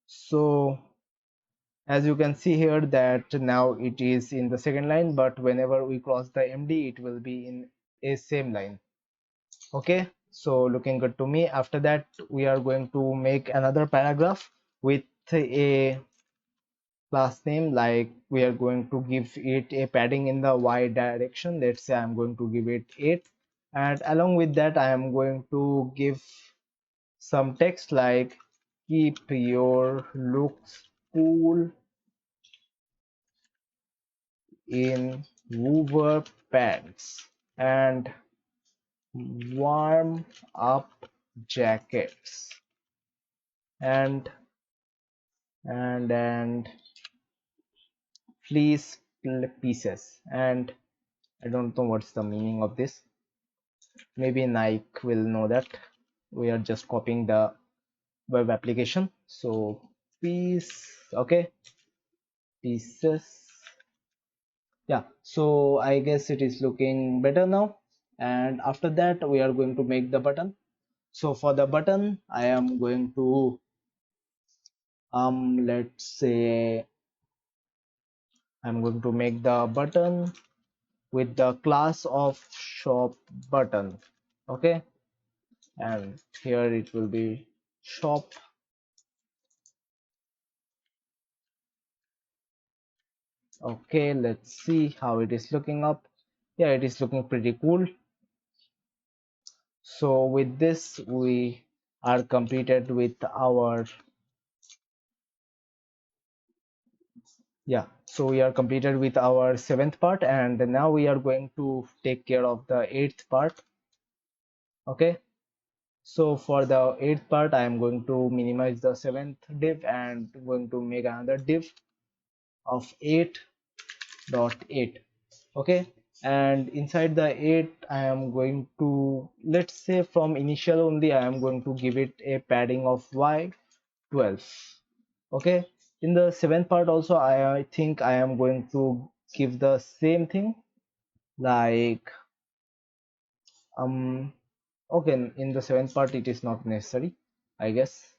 A: So as you can see here that now it is in the second line, but whenever we cross the MD it will be in a same line. Okay, so looking good to me. After that we are going to make another paragraph with a class name, like we are going to give it a padding in the y direction. Let's say I'm going to give it 8, and along with that I am going to give some text like keep your looks cool in woover pants and warm up jackets and and fleece pieces. And I don't know what's the meaning of this. Maybe Nike will know that. We are just copying the web application. So piece, okay, pieces. Yeah, so I guess it is looking better now. And after that, we are going to make the button. So for the button, I am going to let's say I'm going to make the button with the class of shop button. Okay, and here it will be shop. Okay, let's see how it is looking up. Yeah, it is looking pretty cool. So with this we are completed with our, yeah, so we are completed with our seventh part, and now we are going to take care of the eighth part. Okay, so for the eighth part I am going to minimize the seventh div and going to make another div of 8. dot 8. Okay, and inside the 8 I am going to, let's say from initial only, I am going to give it a padding of y 12. Okay, in the seventh part also I think I am going to give the same thing, like um okay, in the seventh part it is not necessary, I guess,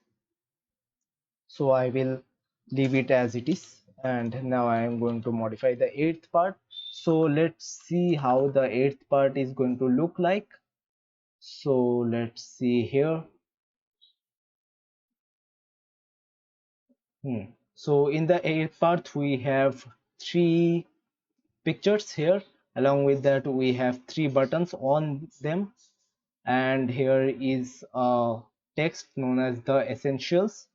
A: so I will leave it as it is. And now I am going to modify the eighth part. So let's see how the eighth part is going to look like. So let's see here. So in the eighth part we have three pictures here. Along with that we have three buttons on them, and here is a text known as the essentials.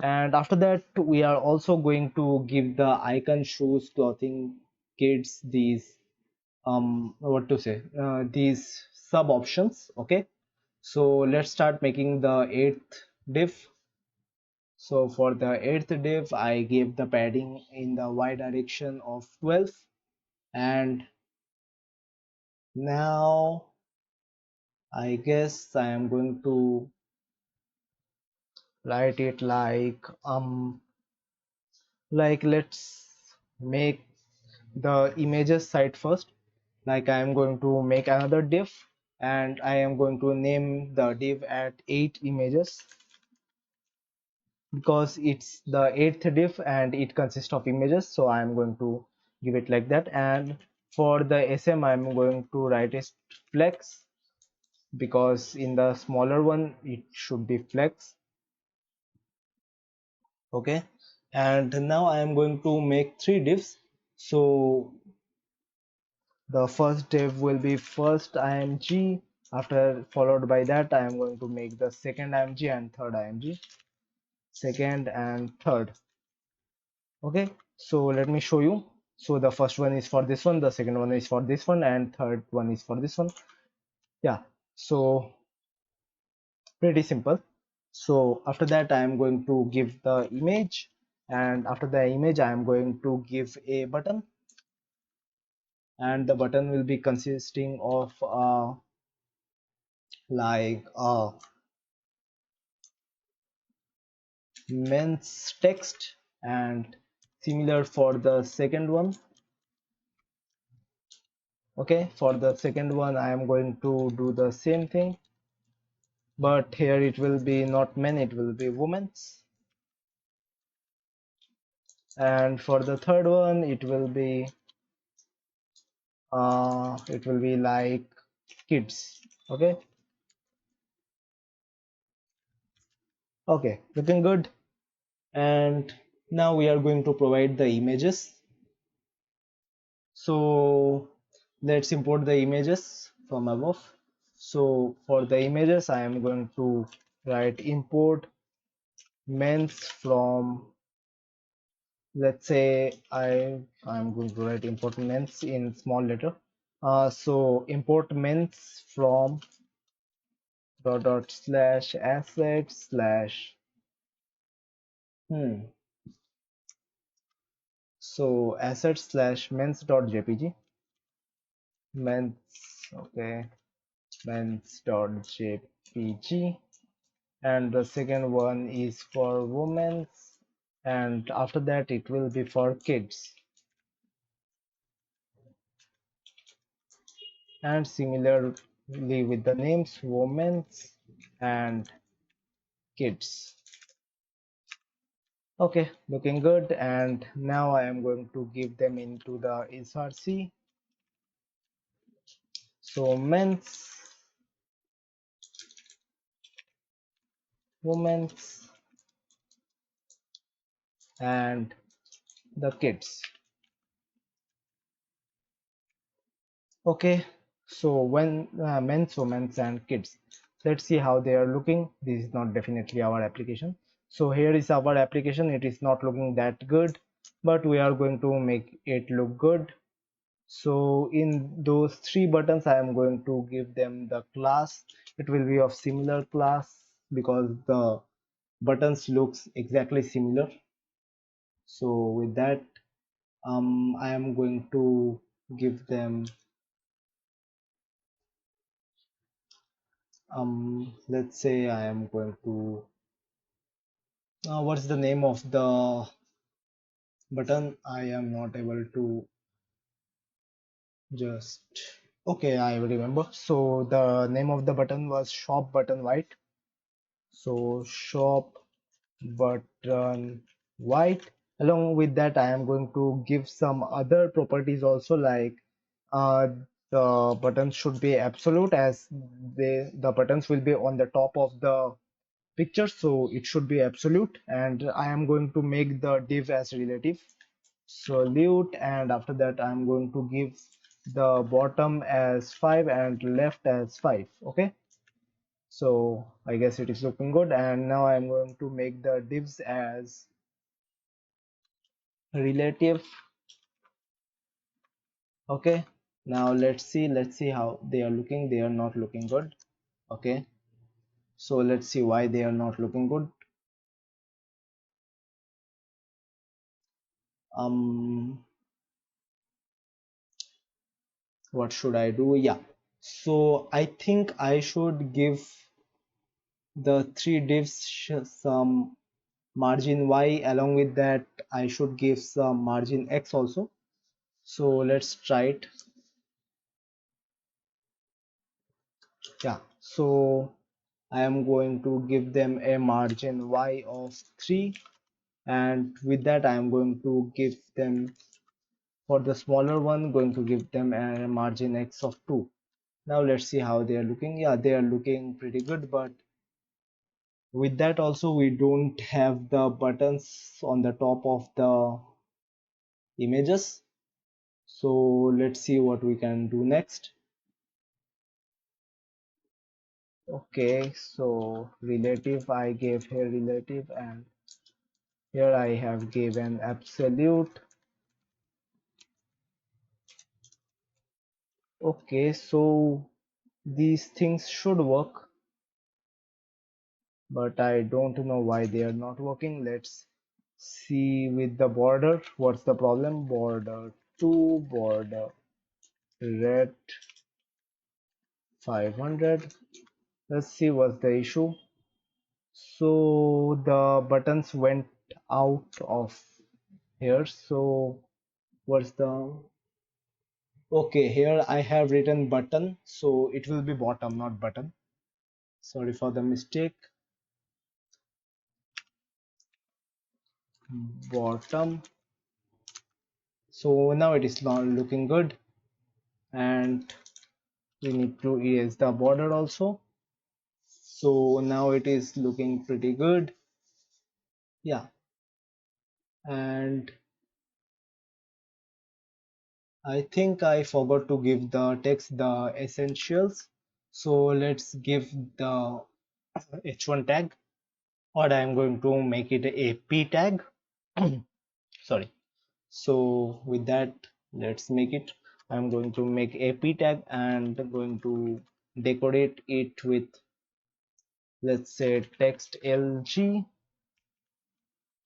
A: And after that we are also going to give the icon, shoes, clothing, kids, these what to say, these sub options. Okay, so let's start making the eighth div. So for the eighth div I gave the padding in the y direction of 12, and now I guess I am going to write it like let's make the images site first. Like I am going to make another div, and I am going to name the div at 8 images, because it's the eighth div and it consists of images, so I am going to give it like that. And for the sm I am going to write it flex, because in the smaller one it should be flex. Okay, and now I am going to make three divs. So the first div will be first img, after followed by that I am going to make the second img and third img, second and third. Okay, so let me show you. So the first one is for this one, the second one is for this one, and third one is for this one. Yeah, so pretty simple. So after that I am going to give the image, and after the image I am going to give a button, and the button will be consisting of like men's text, and similar for the second one. Okay, for the second one I am going to do the same thing, but here it will be not men, it will be women's. And for the third one it will be like kids. Okay, okay, looking good. And now we are going to provide the images. So let's import the images from above. So for the images I am going to write import men's from, let's say I'm going to write import men's in small letter. So import men's from dot slash asset slash hmm so asset slash men's dot jpg, men's, okay, men's dot jpg. And the second one is for women's, and after that it will be for kids, and similarly with the names women's and kids. Okay, looking good. And now I am going to give them into the src. So men's, women's, and the kids. Okay, so when men's, women's, and kids, let's see how they are looking. This is not definitely our application. So here is our application. It is not looking that good, but we are going to make it look good. So in those three buttons I am going to give them the class. It will be of similar class, because the buttons looks exactly similar. So with that I am going to give them let's say I am going to what's the name of the button? I am not able to just okay, I remember. So the name of the button was shop button white. So shop button white. Along with that, I am going to give some other properties also, like uh, the buttons should be absolute, as the buttons will be on the top of the picture, so it should be absolute. And I am going to make the div as relative solute, and after that I am going to give the bottom as 5 and left as 5. Okay, so I guess it is looking good. And now I'm going to make the divs as relative. Okay, now let's see how they are looking. They are not looking good. Okay, so let's see why they are not looking good. um what should I do? Yeah, so I think I should give the three divs some margin y. Along with that, I should give some margin x also. So let's try it. Yeah, so I am going to give them a margin y of 3, and with that I am going to give them, for the smaller one, going to give them a margin x of 2. Now let's see how they are looking. Yeah, they are looking pretty good, but with that also we don't have the buttons on the top of the images. So let's see what we can do next. Okay, so relative, I gave here relative, and here I have given absolute. Okay, so these things should work, but I don't know why they are not working. Let's see with the border. What's the problem? Border 2, border red 500. Let's see what's the issue. So the buttons went out of here. So what's the okay, here I have written button, so it will be bottom, not button. Sorry for the mistake. Bottom. So now it is not looking good, and we need to erase the border also. So now it is looking pretty good. Yeah, and I think I forgot to give the text the essentials. So let's give the h1 tag, or I am going to make it a p tag. Sorry. So with that, let's make it. I'm going to make a p tag and going to decorate it with, let's say, text lg,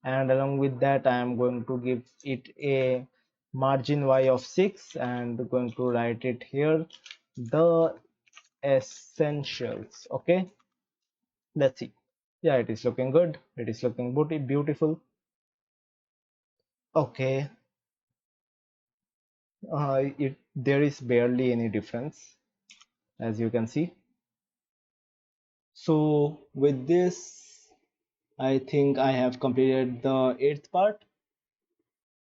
A: and along with that I am going to give it a margin y of 6 and going to write it here, the essentials. Okay, let's see. Yeah, it is looking good. It is looking beautiful. Okay, there is barely any difference, as you can see. So with this, I think I have completed the 8th part.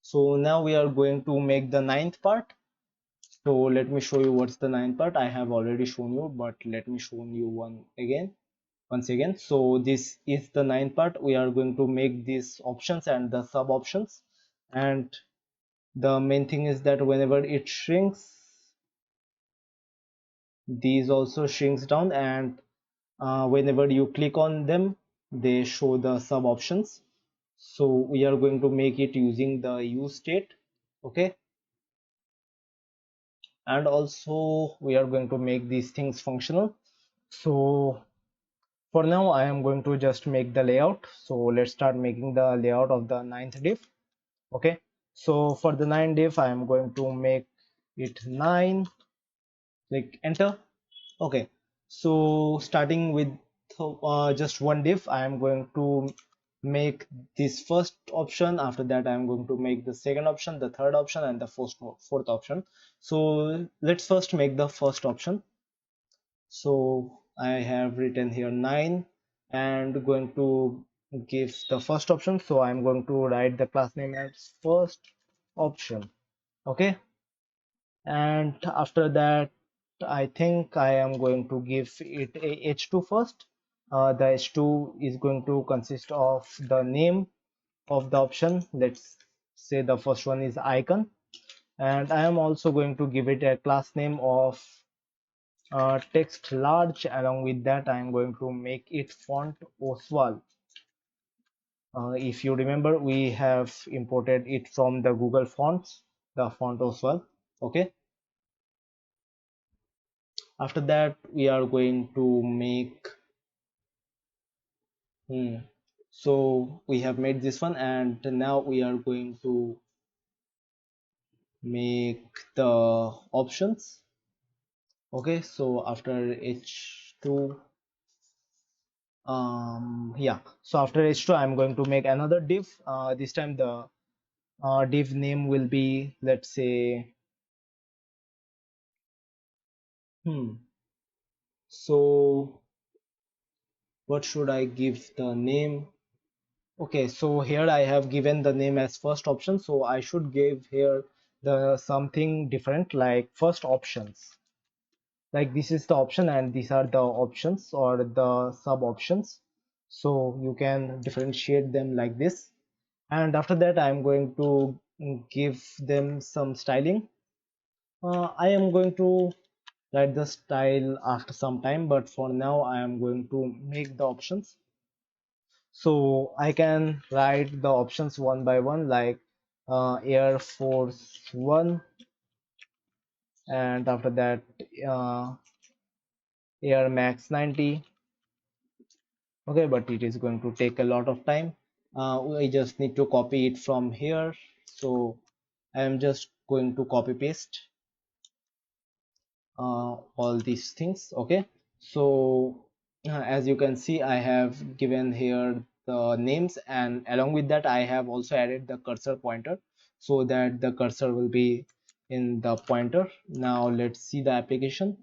A: So now we are going to make the 9th part. So let me show you what's the 9th part. I have already shown you, but let me show you once again. So this is the 9th part. We are going to make these options and the sub options. And the main thing is that whenever it shrinks, these also shrinks down, and whenever you click on them, they show the sub options. So we are going to make it using the use state. Okay, and also we are going to make these things functional. So for now I am going to just make the layout. So let's start making the layout of the ninth div. Okay, So for the 9 div, I am going to make it 9. Click enter. Okay, so starting with just one div, I am going to make this first option. After that, I am going to make the second option, the third option, and the fourth option. So let's first make the first option. So I have written here 9 and going to give the first option. So I'm going to write the class name as first option. Okay, and after that I think I am going to give it a h2 first. The h2 is going to consist of the name of the option. Let's say the first one is icon, and I am also going to give it a class name of text large. Along with that, I am going to make it font Oswald. If you remember, we have imported it from the Google Fonts, the font Oswald. Okay, after that we are going to make so we have made this one, and now we are going to make the options. Okay, so after h2 yeah, so after h2 I'm going to make another div. This time the div name will be, let's say, hmm so what should I give the name? Okay, so here I have given the name as first option, so I should give here the something different like first options. Like this is the option and these are the options or the sub options. So you can differentiate them like this. And after that, I'm going to give them some styling. I am going to write the style after some time, but for now I am going to make the options. So I can write the options one by one, like Air Force One, and after that uh, Air Max 90. Okay, but it is going to take a lot of time. We just need to copy it from here. So I am just going to copy paste all these things. Okay, so as you can see, I have given here the names, and along with that I have also added the cursor pointer so that the cursor will be in the pointer. Now let's see the application.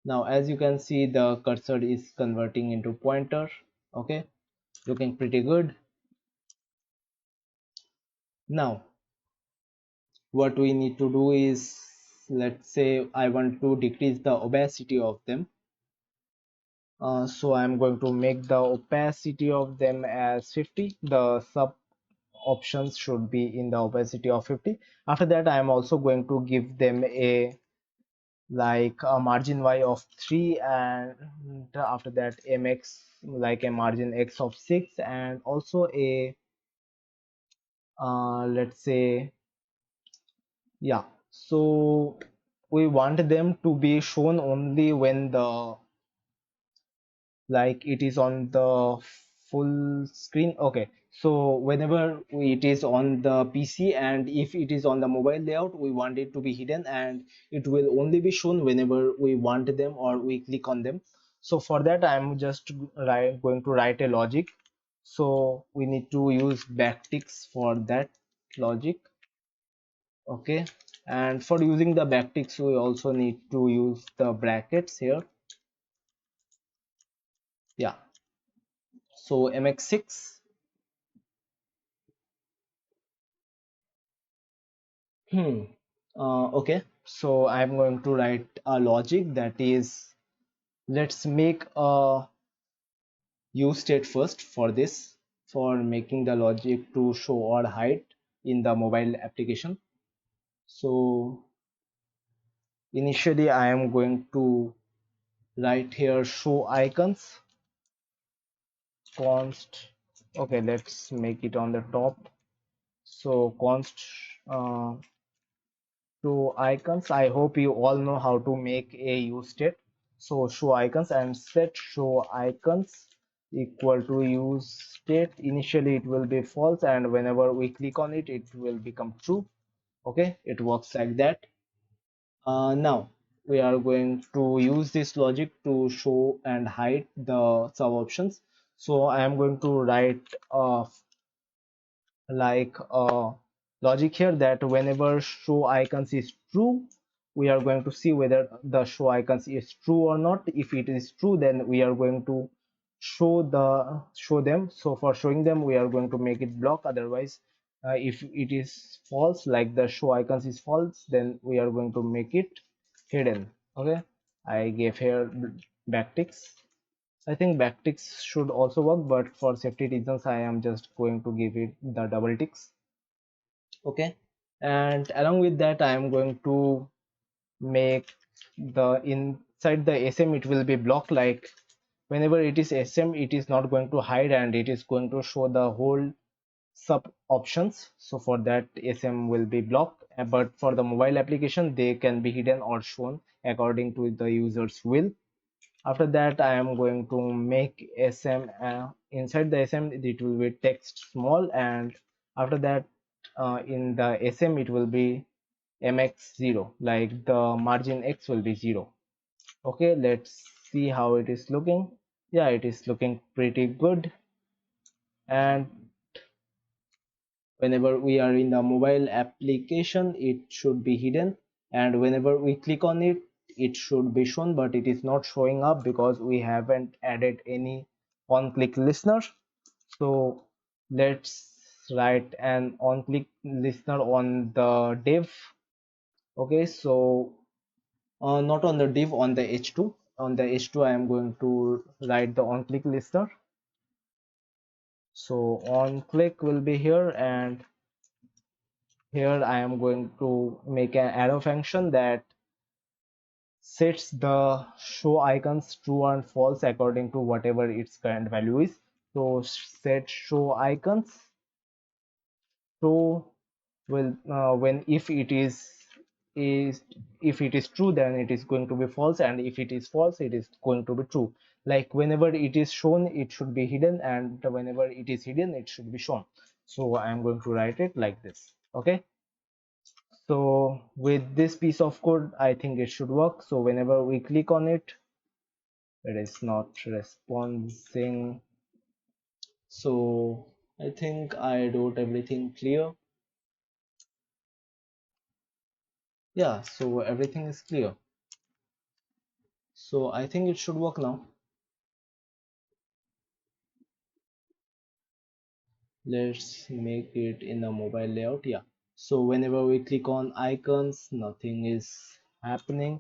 A: Now as you can see, the cursor is converting into pointer. Okay, looking pretty good. Now what we need to do is, let's say I want to decrease the opacity of them. So I'm going to make the opacity of them as 50. The sub options should be in the opacity of 50. After that, I'm also going to give them a like a margin y of 3, and after that mx like a margin x of 6, and also a let's say, yeah, so we want them to be shown only when the like it is on the full screen. Okay, so whenever it is on the PC, and if it is on the mobile layout, we want it to be hidden and it will only be shown whenever we want them or we click on them. So for that I'm just going to write a logic. So we need to use backticks for that logic. Okay, and for using the backticks we also need to use the brackets here. Yeah, so mx6. Hmm. Okay, so I'm going to write a logic that is, let's make a use state first for this, for making the logic to show or hide in the mobile application. So initially I am going to write here show icons const. Okay, let's make it on the top. So const uh, show icons. I hope you all know how to make a use state. So show icons and set show icons equal to use state. Initially it will be false, and whenever we click on it, it will become true. Okay, it works like that. Now we are going to use this logic to show and hide the sub options. So I am going to write like logic here that whenever show icons is true, we are going to see whether the show icons is true or not. If it is true, then we are going to show them. So for showing them, we are going to make it block. Otherwise, if it is false, like the show icons is false, then we are going to make it hidden. Okay, I gave here backticks. I think backticks should also work, but for safety reasons, I am just going to give it the double ticks. Okay, and along with that, I am going to make the inside the SM, it will be blocked. Like whenever it is SM, it is not going to hide, and it is going to show the whole sub options. So for that, SM will be blocked, but for the mobile application, they can be hidden or shown according to the user's will. After that, I am going to make SM, inside the SM it will be text small, and after that, in the SM it will be mx0, like the margin x will be 0. Okay, let's see how it is looking. Yeah, it is looking pretty good. And whenever we are in the mobile application, it should be hidden, and whenever we click on it, it should be shown, but it is not showing up because we haven't added any on click listener. So let's write an on click listener on the div. Okay, so not on the div, on the h2. On the h2 I am going to write the on click listener. So on click will be here, and here I am going to make an arrow function that sets the show icons true and false according to whatever its current value is. So set show icons true will, when is if it is true, then it is going to be false, and if it is false, it is going to be true. Like whenever it is shown, it should be hidden, and whenever it is hidden, it should be shown. So I am going to write it like this. Okay, so with this piece of code, I think it should work. So whenever we click on it, it is not responding. So I think I wrote everything clear. Yeah, so everything is clear. So I think it should work now. Let's make it in a mobile layout. Yeah, so whenever we click on icons, nothing is happening.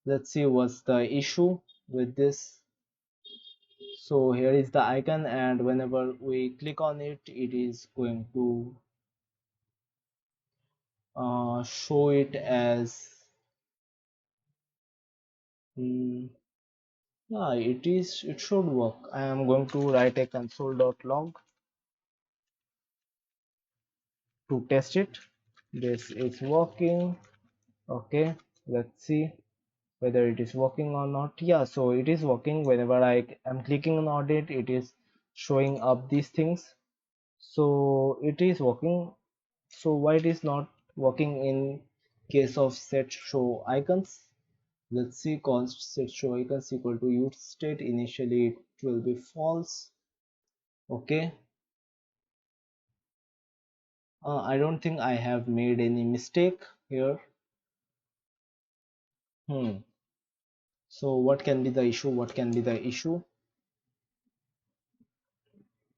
A: Let's see what's the issue with this. So here is the icon, and whenever we click on it, it is going to show it as yeah, it should work. I am going to write a console.log to test it. This is working. Okay, let's see whether it is working or not. Yeah, so it is working. Whenever I am clicking on it, it is showing up these things. So it is working. So why it is not working in case of set show icons? Let's see. Const set show icons equal to use state. Initially it will be false. Okay, I don't think I have made any mistake here. So what can be the issue? What can be the issue?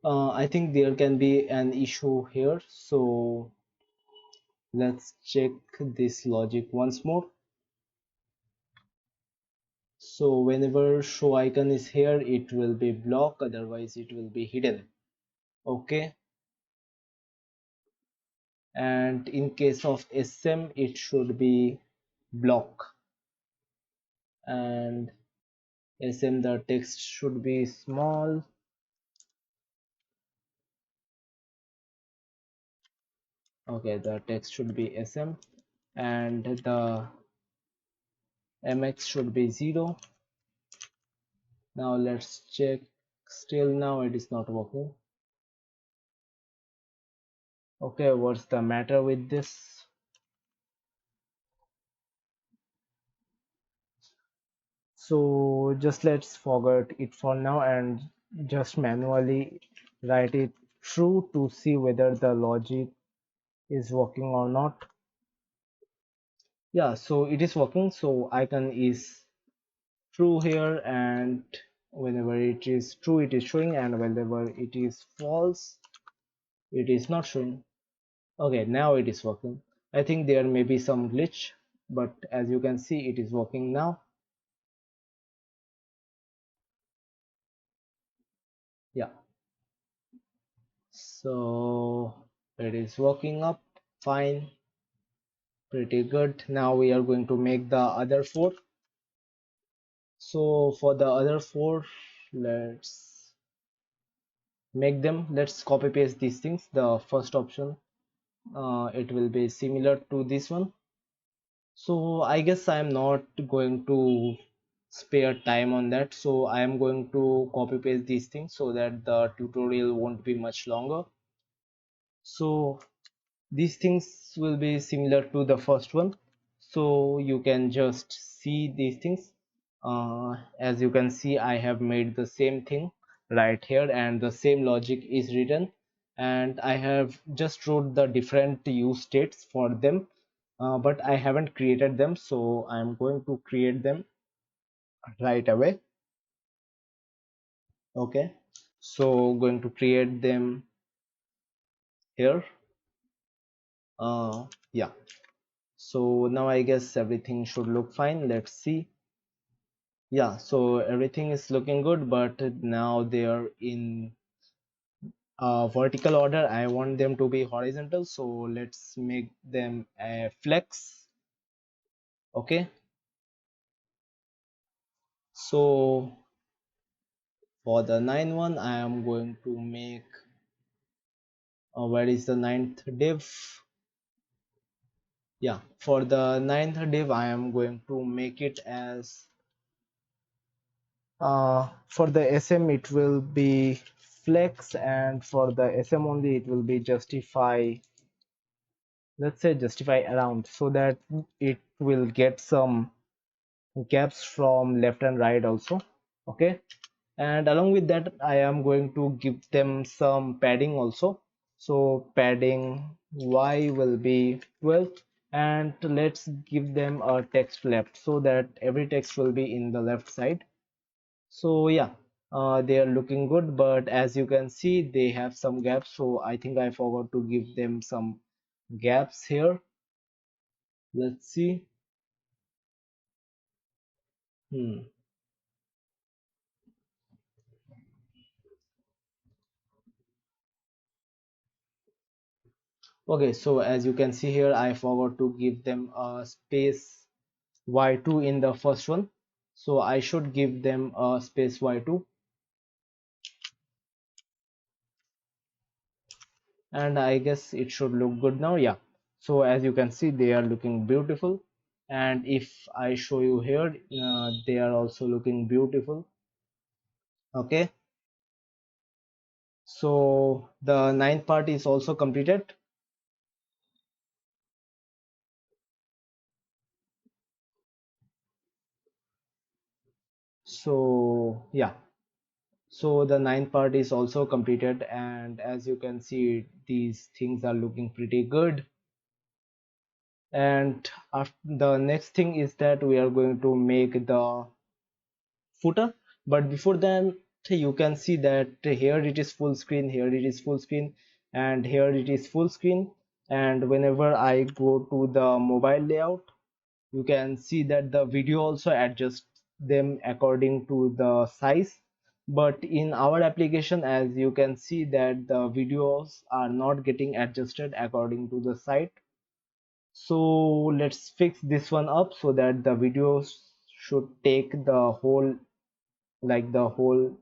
A: I think there can be an issue here. So let's check this logic once more. So whenever show icon is here, it will be block, otherwise it will be hidden. Okay, and in case of SM, it should be block, and SM the text should be small. Okay, the text should be SM, and the MX should be 0. Now let's check Still now it is not working. Okay, what's the matter with this? So just let's forget it for now and just manually write it through to see whether the logic is working or not. Yeah, so it is working. So icon is true here, and whenever it is true it is showing, and whenever it is false it is not showing. Okay, now it is working. I think there may be some glitch, but as you can see it is working now. Yeah, so it is working up fine, pretty good. Now we are going to make the other four. So for the other four, let's make them. Let's copy paste these things. The first option, it will be similar to this one. So I guess I'm not going to spare time on that. So I am going to copy paste these things so that the tutorial won't be much longer. So these things will be similar to the first one. So you can just see these things. As you can see, I have made the same thing right here, and the same logic is written. And I have just wrote the different use states for them, but I haven't created them. So I'm going to create them right away. Okay. So going to create them here. Yeah. So now I guess everything should look fine. Let's see. Yeah, so everything is looking good, but now they are in vertical order. I want them to be horizontal, so let's make them a flex. Okay, so for the 9 one, I am going to make where is the ninth div? Yeah, for the ninth div, I am going to make it as for the SM it will be flex, and for the SM only it will be justify. Let's say justify around, so that it will get some gaps from left and right also. Okay, and along with that I am going to give them some padding also. So padding y will be 12, and let's give them a text left so that every text will be in the left side. So yeah, they are looking good, but as you can see they have some gaps, so I think I forgot to give them some gaps here. Let's see. Hmm. Okay, so as you can see here, I forgot to give them a space y2 in the first one. So I should give them a space y2, and I guess it should look good now. Yeah. So as you can see, they are looking beautiful. And if I show you here, they are also looking beautiful. Okay. So the ninth part is also completed. So yeah. So the ninth part is also completed, and as you can see these things are looking pretty good. And after, the next thing is that we are going to make the footer, but before then you can see that here it is full screen, here it is full screen, and here it is full screen. And whenever I go to the mobile layout, you can see that the video also adjusts them according to the size. But in our application, as you can see that the videos are not getting adjusted according to the site. So let's fix this one up so that the videos should take the whole, like the whole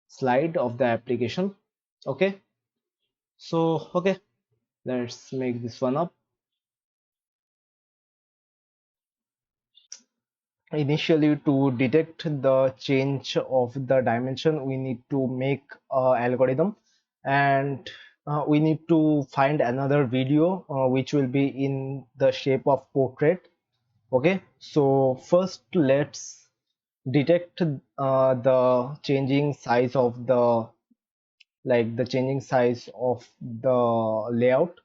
A: slide of the application. Okay, so okay, let's make this one up. initially to detect the change of the dimension, we need to make a algorithm, and we need to find another video which will be in the shape of portrait. Okay, so first let's detect the changing size of the, like the changing size of the layout.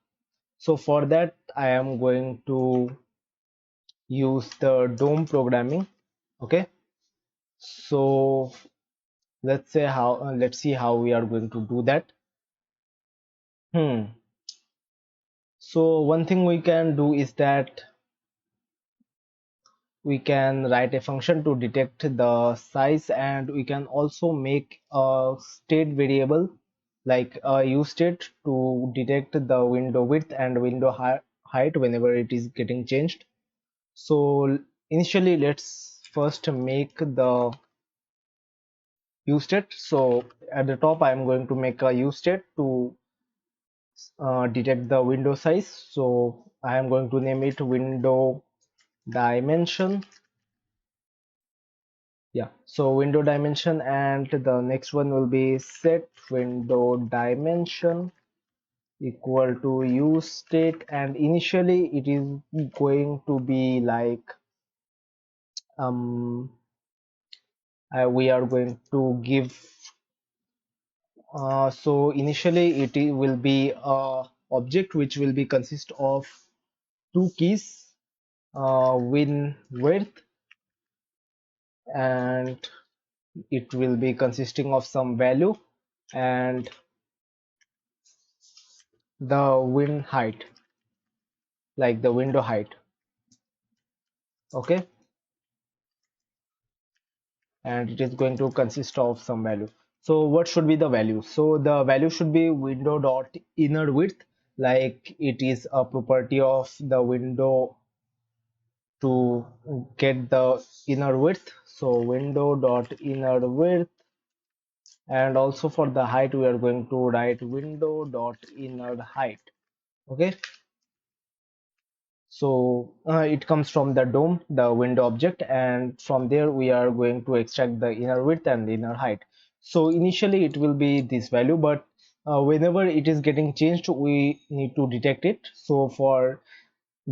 A: So for that I am going to use the DOM programming. Okay, so let's see how we are going to do that. hmm so one thing we can do is that we can write a function to detect the size, and we can also make a state variable like a use state to detect the window width and window height whenever it is getting changed. So initially let's first make the use state. So at the top I am going to make a use state to detect the window size. So I am going to name it window dimension. Yeah, so window dimension, and the next one will be set window dimension equal to use state, and initially it is going to be like um we are going to give so initially will be a object which will be consist of two keys, win width, and it will be consisting of some value and the win height, like the window height. Okay, and it is going to consist of some value. So what should be the value? So the value should be window dot inner width, like it is a property of the window to get the inner width. So window dot inner width, and also for the height we are going to write window dot inner height. Okay, so it comes from the DOM, the window object, and from there we are going to extract the inner width and the inner height. So initially it will be this value, but whenever it is getting changed we need to detect it. So for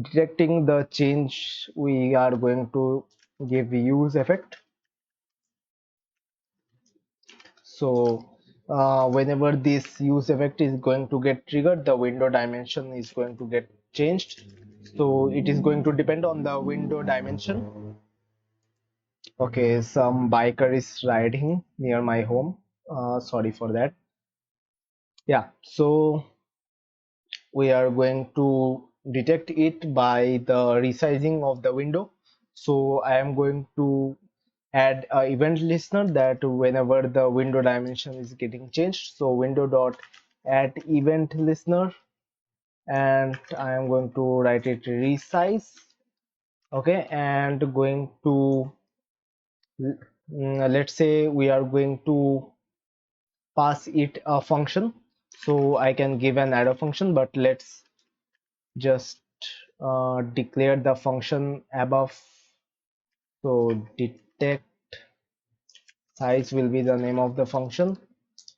A: detecting the change we are going to give use effect. So whenever this use effect is going to get triggered, the window dimension is going to get changed. So it is going to depend on the window dimension. Okay, some biker is riding near my home. Sorry for that. Yeah, so we are going to detect it by the resizing of the window. So I am going to add a event listener that whenever the window dimension is getting changed, so window dot add event listener, and I am going to write it resize. Okay, and going to let's say we are going to pass it a function. So I can give an arrow function, but let's just declare the function above. So detect size will be the name of the function,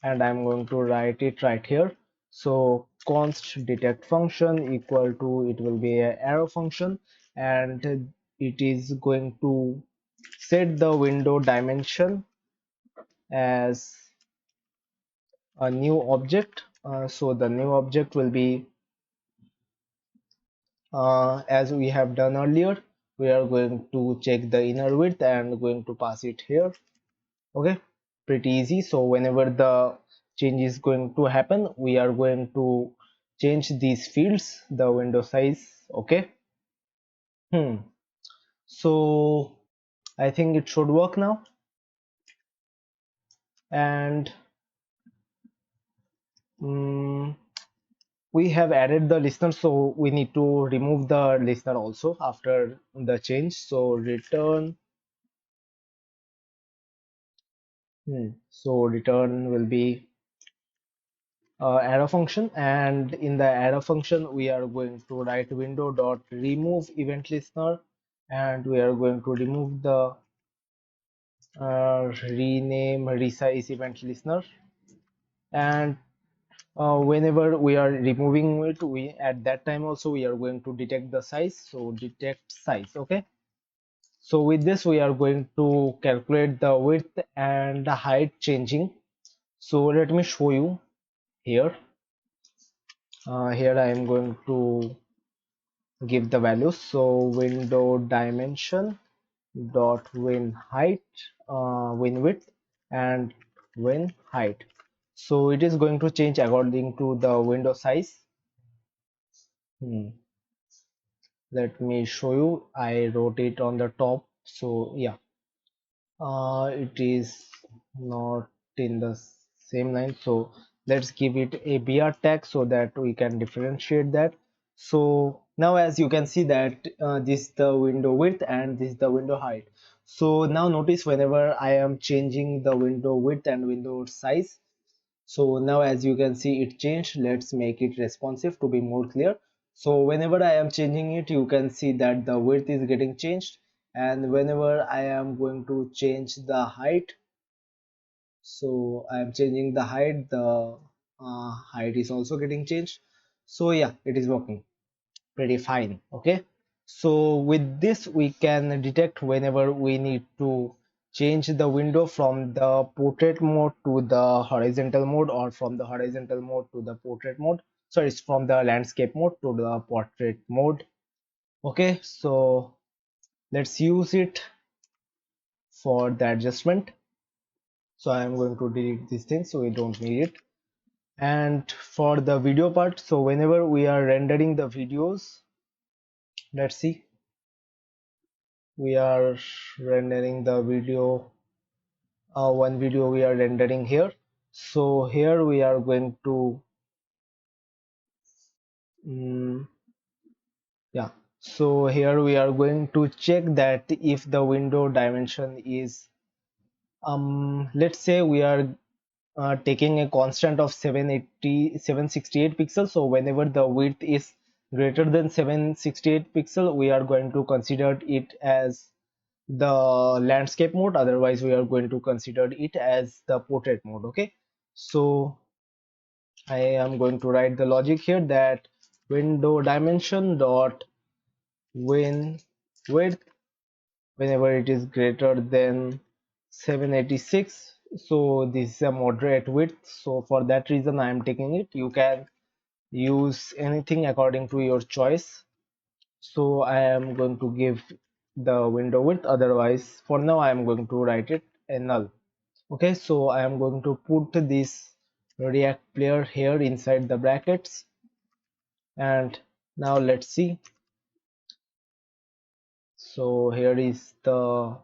A: and I'm going to write it right here. So const detect function equal to, it will be a arrow function, and it is going to set the window dimension as a new object. So the new object will be as we have done earlier. We are going to check the inner width and going to pass it here. Okay, pretty easy. So whenever the change is going to happen, we are going to change these fields, the window size. Okay. So I think it should work now, and um, we have added the listener, so we need to remove the listener also after the change. So return. So return will be arrow function, and in the arrow function we are going to write window dot remove event listener, and we are going to remove the rename resize event listener. And whenever we are removing it, we at that time also we are going to detect the size, so detect size. Okay, so with this we are going to calculate the width and the height changing. So let me show you here. Here I am going to give the values. So window dimension dot win height, win width, and win height. So it is going to change according to the window size. Let me show you. I wrote it on the top. So yeah, it is not in the same line. So let's give it a BR tag so that we can differentiate that. So now as you can see that this is the window width and this is the window height. So now notice whenever I am changing the window width and window size, so now as you can see it changed. Let's make it responsive to be more clear. So whenever I am changing it, you can see that the width is getting changed, and whenever I am going to change the height, so I am changing the height, the height is also getting changed. So yeah, it is working pretty fine. Okay, so with this we can detect whenever we need to change the window from the portrait mode to the horizontal mode, or from the horizontal mode to the portrait mode. So it's from the landscape mode to the portrait mode. Okay, so let's use it for the adjustment. So I am going to delete this thing so we don't need it. And for the video part, so whenever we are rendering the videos, let's see, we are rendering the video, one video we are rendering here. So here we are going to mm, yeah, so here we are going to check that if the window dimension is let's say we are taking a constant of 768 pixels. So whenever the width is greater than 768 pixel, we are going to consider it as the landscape mode, otherwise we are going to consider it as the portrait mode. Okay, so I am going to write the logic here that window dimension dot win width whenever it is greater than 786. So this is a moderate width, so for that reason I am taking it. You can use anything according to your choice. So I am going to give the window width, otherwise for now I am going to write it a null. Okay, so I am going to put this React player here inside the brackets, and now let's see. So here is the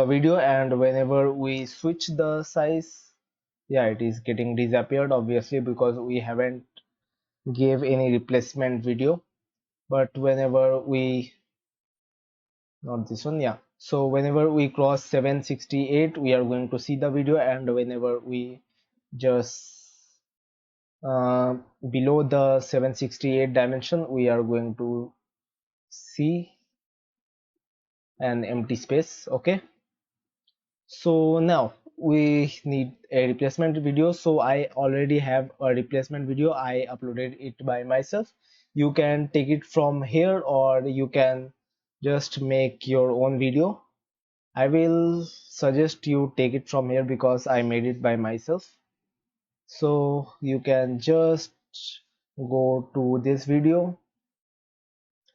A: video, and whenever we switch the size, yeah, it is getting disappeared obviously because we haven't gave any replacement video. But whenever we, not this one, yeah, so whenever we cross 768 we are going to see the video, and whenever we just uh, below the 768 dimension we are going to see an empty space. Okay, so now we need a replacement video. So I already have a replacement video. I uploaded it by myself. You can take it from here, or you can just make your own video. I will suggest you take it from here because I made it by myself. So you can just go to this video.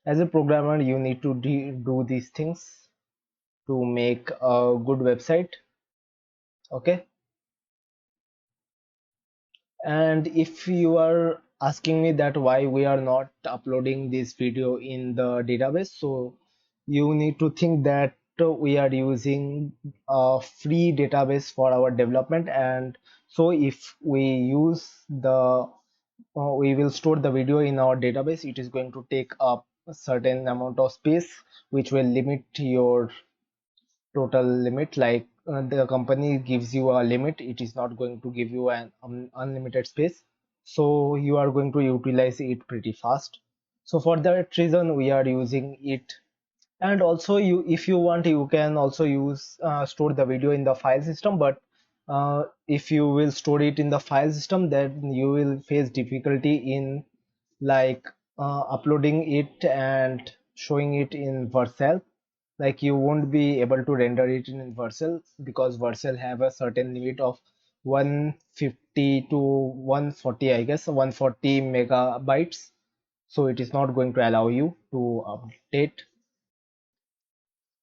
A: As a programmer, you need to do these things to make a good website. Okay, and if you are asking me that why we are not uploading this video in the database, so you need to think that we are using a free database for our development, and so if we use the we will store the video in our database, it is going to take up a certain amount of space, which will limit your total limit. Like the company gives you a limit, it is not going to give you an unlimited space, so you are going to utilize it pretty fast. So for that reason we are using it. And also, you if you want, you can also use store the video in the file system, but if you will store it in the file system, then you will face difficulty in like uploading it and showing it in Vercel. Like you won't be able to render it in Vercel because Vercel have a certain limit of 150 to 140, I guess 140 megabytes, so it is not going to allow you to update.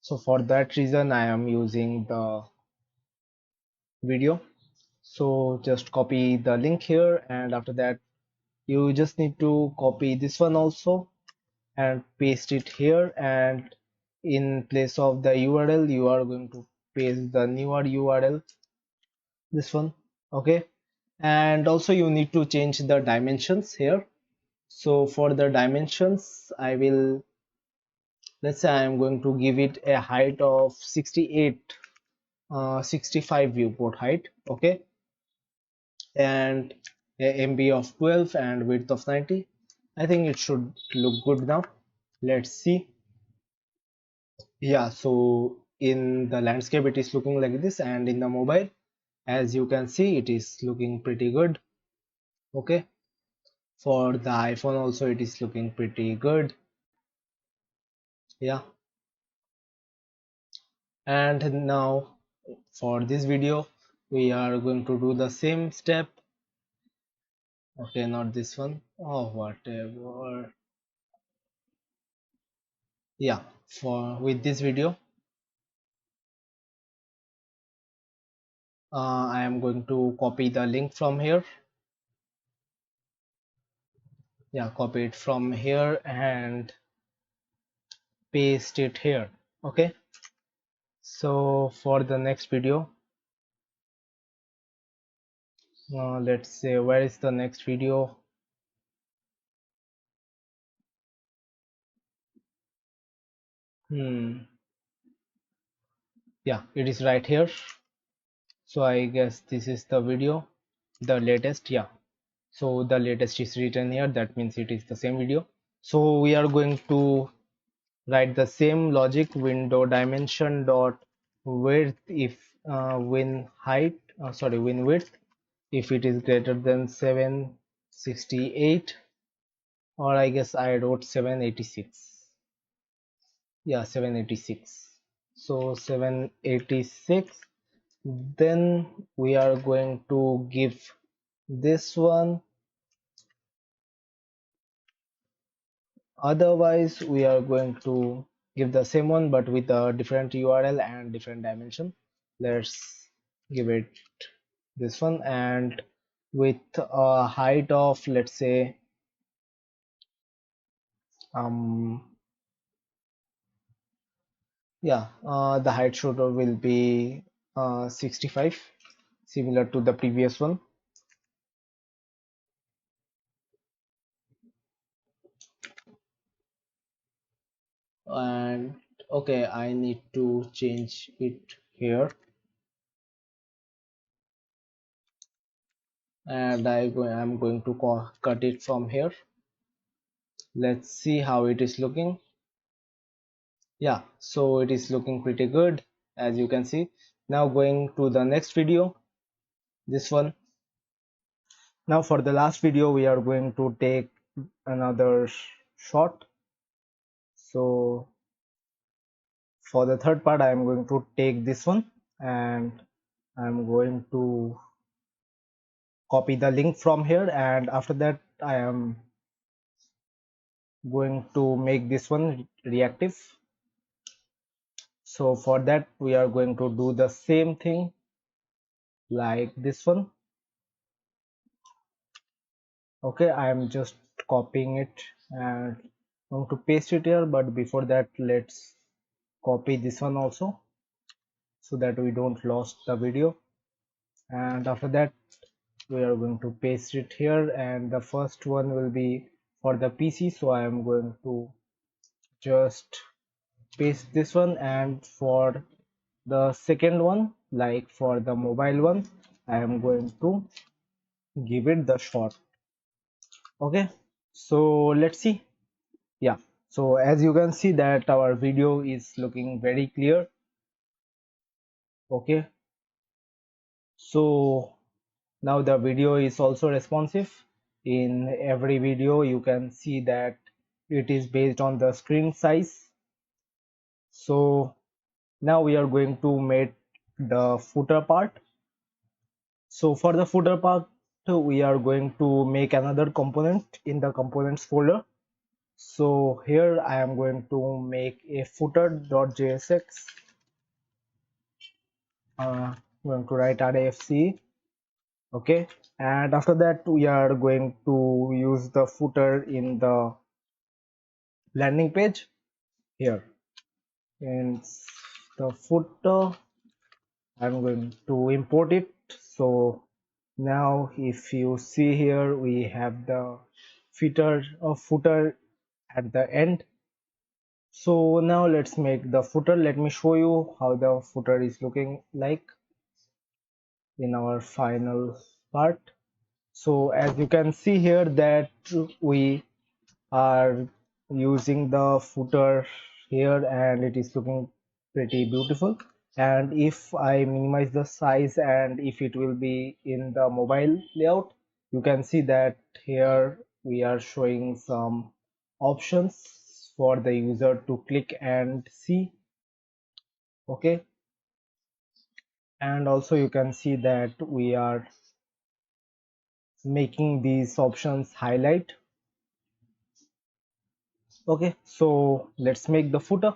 A: So for that reason I am using the video. So just copy the link here, and after that you just need to copy this one also and paste it here, and in place of the URL you are going to paste the newer URL, this one. Okay, and also you need to change the dimensions here. So for the dimensions I will, let's say I am going to give it a height of 68, 65 viewport height. Okay, and a MB of 12 and width of 90. I think it should look good now. Let's see. Yeah, so in the landscape it is looking like this, and in the mobile, as you can see, it is looking pretty good. Okay, for the iPhone also it is looking pretty good. Yeah, and now for this video we are going to do the same step. Okay, not this one. Oh, whatever. Yeah, for with this video I am going to copy the link from here. Yeah, copy it from here and paste it here. Okay, so for the next video, let's say, where is the next video? Hmm, yeah, it is right here. So I guess this is the video, the latest. Yeah, so the latest is written here, that means it is the same video. So we are going to write the same logic, window dimension dot width if win height, sorry, win width if it is greater than 768, or I guess I wrote 786. Yeah, 786. So 786. Then we are going to give this one. Otherwise, we are going to give the same one but with a different URL and different dimension. Let's give it this one, and with a height of, let's say, um yeah, the height should will be 65, similar to the previous one. And okay, I need to change it here, and I'm going to cut it from here. Let's see how it is looking. Yeah, so it is looking pretty good, as you can see. Now going to the next video, this one. Now for the last video we are going to take another shot. So for the third part I am going to take this one, and I'm going to copy the link from here, and after that I am going to make this one reactive. So for that we are going to do the same thing like this one. Okay, I am just copying it and going to paste it here, but before that let's copy this one also so that we don't lost the video. And after that we are going to paste it here, and the first one will be for the PC, so I am going to just paste this one, and for the second one, like for the mobile one, I am going to give it the shot. Okay, so let's see. Yeah, so as you can see that our video is looking very clear. Okay, so now the video is also responsive. In every video you can see that it is based on the screen size. So now we are going to make the footer part. So for the footer part, we are going to make another component in the components folder. So here I am going to make a footer.jsx. I'm going to write RAFC. Okay, and after that we are going to use the footer in the landing page here. In the footer, I'm going to import it. So now if you see here, we have the footer at the end. So now let's make the footer. Let me show you how the footer is looking like in our final part. So as you can see here that we are using the footer here and it is looking pretty beautiful. And if I minimize the size and if it will be in the mobile layout, you can see that here we are showing some options for the user to click and see. Okay, and also you can see that we are making these options highlight. Okay, so let's make the footer.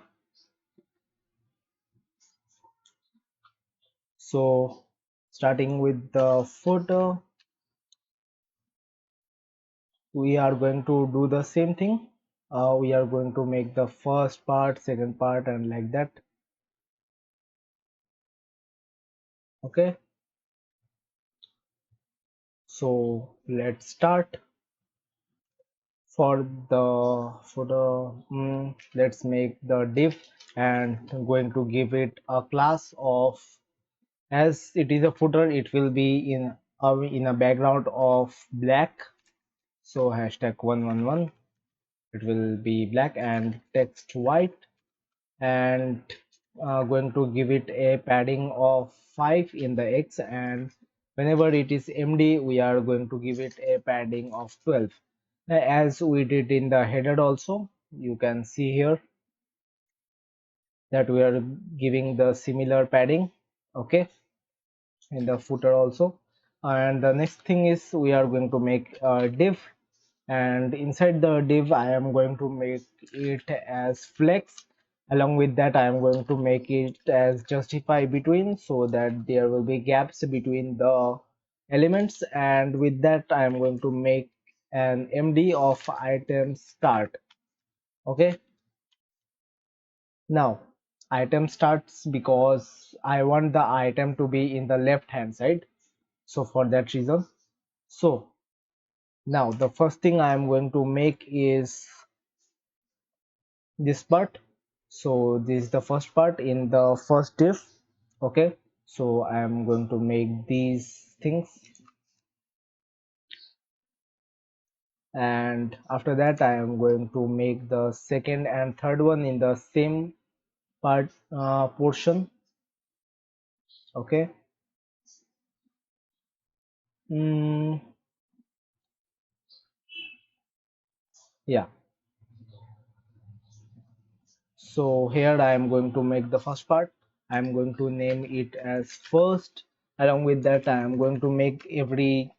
A: So starting with the footer, we are going to do the same thing. We are going to make the first part, second part, and like that. Okay, so let's start. For the footer, let's make the div and I'm going to give it a class of, as it is a footer, it will be in a background of black. So hashtag 111, it will be black and text white, and going to give it a padding of 5 in the X, and whenever it is MD we are going to give it a padding of 12. As we did in the header also, you can see here that we are giving the similar padding. Okay, in the footer also. And the next thing is we are going to make a div, and inside the div I am going to make it as flex. Along with that I am going to make it as justify between, so that there will be gaps between the elements, and with that I am going to make an MD of item start. Okay, now item starts because I want the item to be in the left hand side, so for that reason. So now the first thing I am going to make is this part. So this is the first part in the first div. Okay, so I am going to make these things, and after that I am going to make the second and third one in the same part portion. Okay, mm, yeah, so here I am going to make the first part. I am going to name it as first. Along with that I am going to make every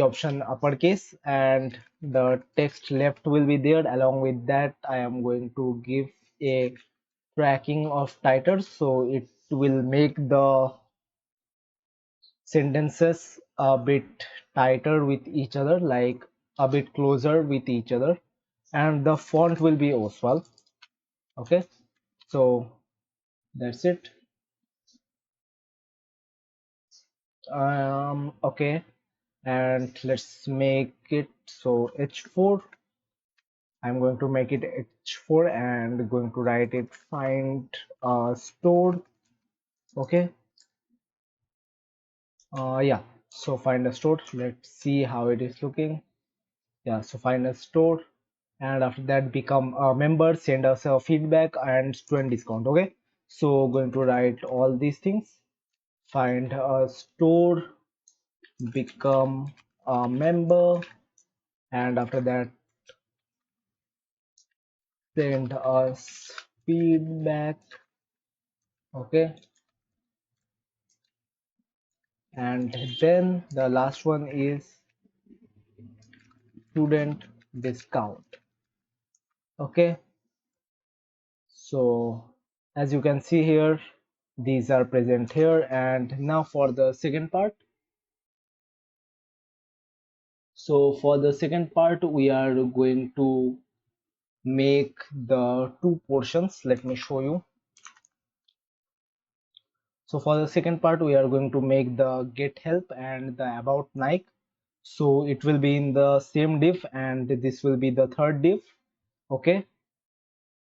A: option uppercase, and the text left will be there. Along with that I am going to give a tracking of titles, so it will make the sentences a bit tighter with each other, like a bit closer with each other, and the font will be Oswald. Okay, so that's it. Okay, and let's make it so h4. I'm going to make it h4 and going to write it find stored. Okay, yeah, so find a stored. Let's see how it is looking. Yeah, so find a stored. and after that become a member, send us a feedback and student discount. Okay, so going to write all these things. Find a store, become a member, and after that send us feedback. Okay, and then the last one is student discount. Okay, so as you can see here, these are present here. And now for the second part. So for the second part, we are going to make the two portions. Let me show you. So for the second part, we are going to make the get help and the about Nike. So it will be in the same div, and this will be the third div. Okay,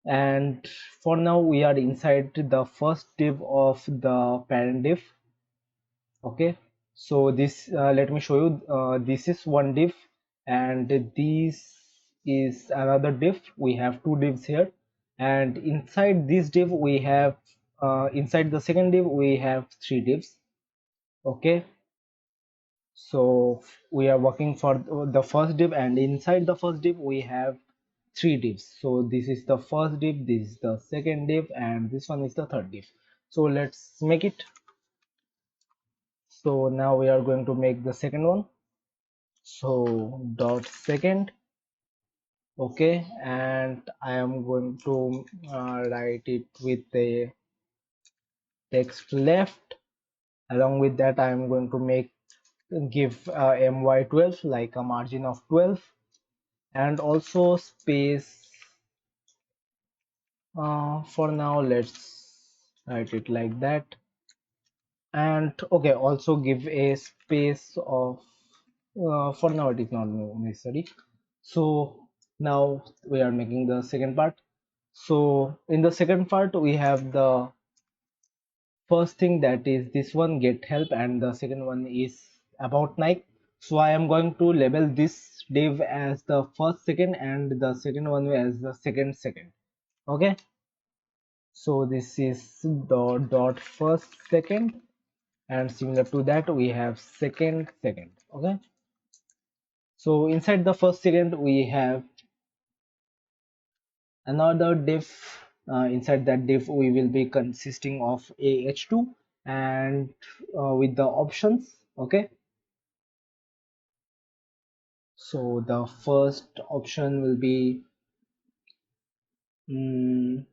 A: and for now we are inside the first div of the parent div. Okay, so this let me show you. This is one div, and this is another div. We have two divs here, and inside this div we have inside the second div we have three divs. Okay, so we are working for the first div, and inside the first div we have three divs. So this is the first div, this is the second div, and this one is the third div. So let's make it. So now we are going to make the second one. So dot second. Okay, and I am going to write it with the text left. Along with that, I am going to give my12 like a margin of 12, and also space. For now let's write it like that. And okay, also give a space of for now it is not necessary. So now we are making the second part. So in the second part we have the first thing, that is this one get help, and the second one is about Nike. So I am going to label this div as the first second, and the second one as the second. Okay, so this is dot first second, and similar to that we have second. Okay, so inside the first second we have another div. Inside that div we will be consisting of a h2 and with the options. Okay, so the first option will be mm,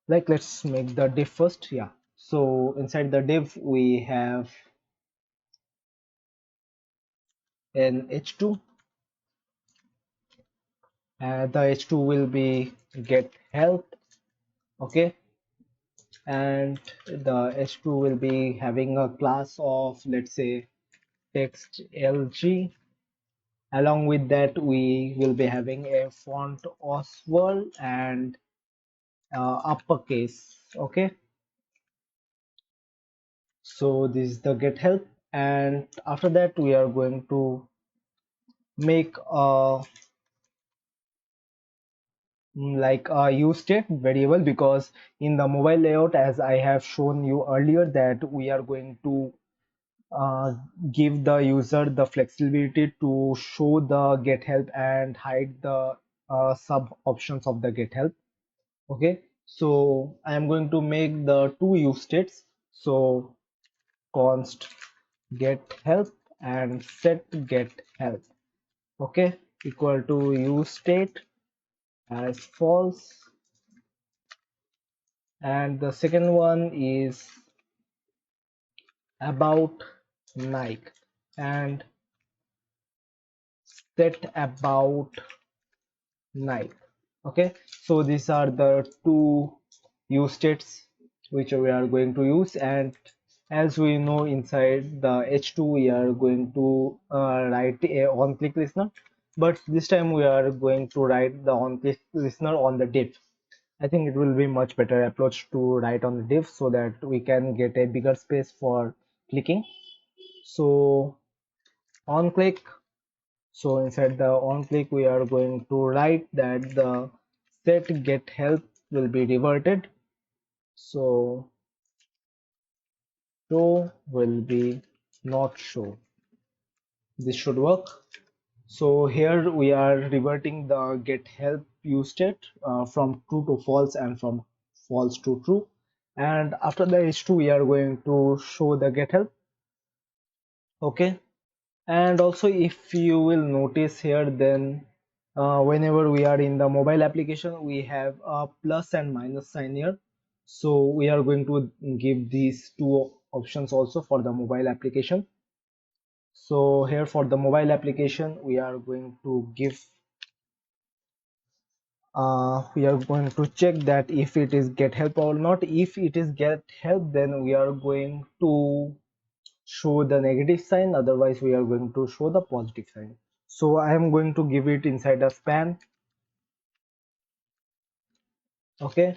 A: like let's make the div first. Yeah, so inside the div we have an h2. The h2 will be get help. Okay, and the h2 will be having a class of, let's say, text lg. Along with that we will be having a font Oswald and uppercase. Okay, so this is the get help, and after that we are going to make a like a use state variable, because in the mobile layout, as I have shown you earlier, that we are going to uh, give the user the flexibility to show the get help and hide the sub options of the get help. Okay, so I am going to make the two use states. So const get help and set get help. Okay, equal to use state as false, and the second one is about Nike and set about Nike. Okay, so these are the two use states which we are going to use. And as we know, inside the h2 we are going to write a on click listener, but this time we are going to write the on click listener on the div. I think it will be much better approach to write on the div, so that we can get a bigger space for clicking. So on click, So inside the on click, we are going to write that the set get help will be reverted. So show will be not show. This should work. So here we are reverting the get help use state from true to false and from false to true. And after the h2, we are going to show the get help. Okay. And also, if you will notice here, then whenever we are in the mobile application, we have a plus and minus sign here. So we are going to give these two options also for the mobile application. So here for the mobile application, we are going to check that if it is get help or not. If it is get help, then we are going to show the negative sign, otherwise we are going to show the positive sign. So I am going to give it inside a span. Okay,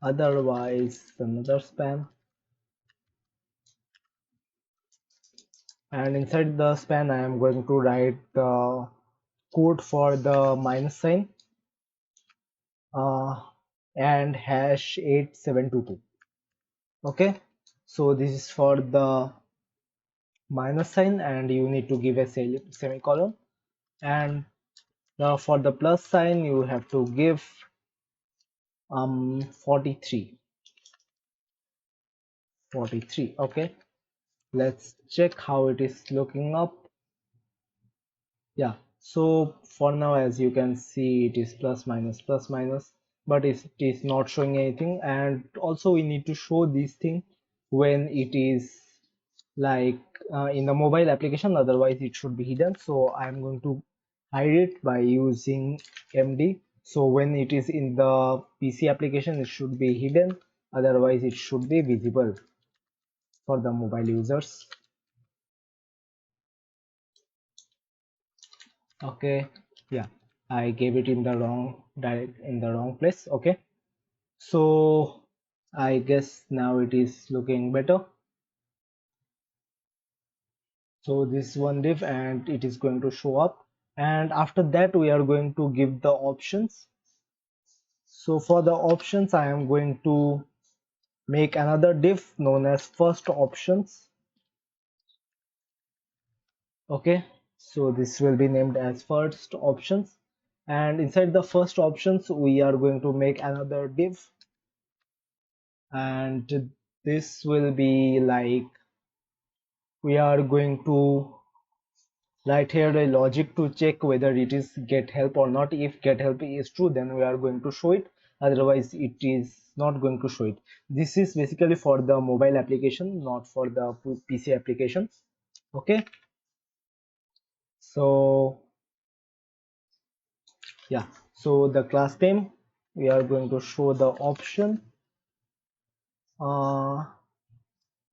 A: otherwise another span, and inside the span I am going to write the code for the minus sign uh, and hash 8722. Okay, so this is for the minus sign and you need to give a semicolon, and now for the plus sign you have to give 43. Okay, let's check how it is looking up. Yeah, so for now, as you can see, it is plus minus, but it is not showing anything. And also we need to show this thing when it is like in the mobile application, otherwise it should be hidden. So I'm going to hide it by using MD. So when it is in the PC application, it should be hidden, otherwise it should be visible for the mobile users. Okay, yeah, I gave it in the wrong place. Okay, so I guess now it is looking better. So this one div and it is going to show up, and after that we are going to give the options. So for the options I am going to make another div known as first options. Okay, so this will be named as first options, and inside the first options we are going to make another div, and this will be like we are going to write here a logic to check whether it is get help or not. If get help is true, then we are going to show it, otherwise it is not going to show it. This is basically for the mobile application, not for the PC application. Okay, so yeah, so the class name, we are going to show the option. uh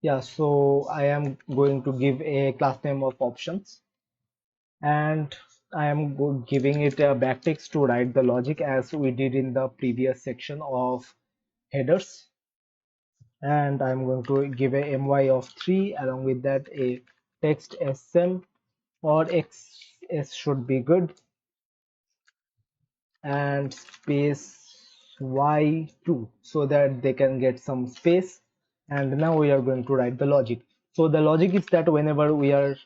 A: yeah, so I am going to give a class name of options, and I am giving it a backtext to write the logic as we did in the previous section of headers, and I'm going to give a my of 3, along with that a text sm or xs should be good, and space y2 so that they can get some space. And now we are going to write the logic. So the logic is that whenever we are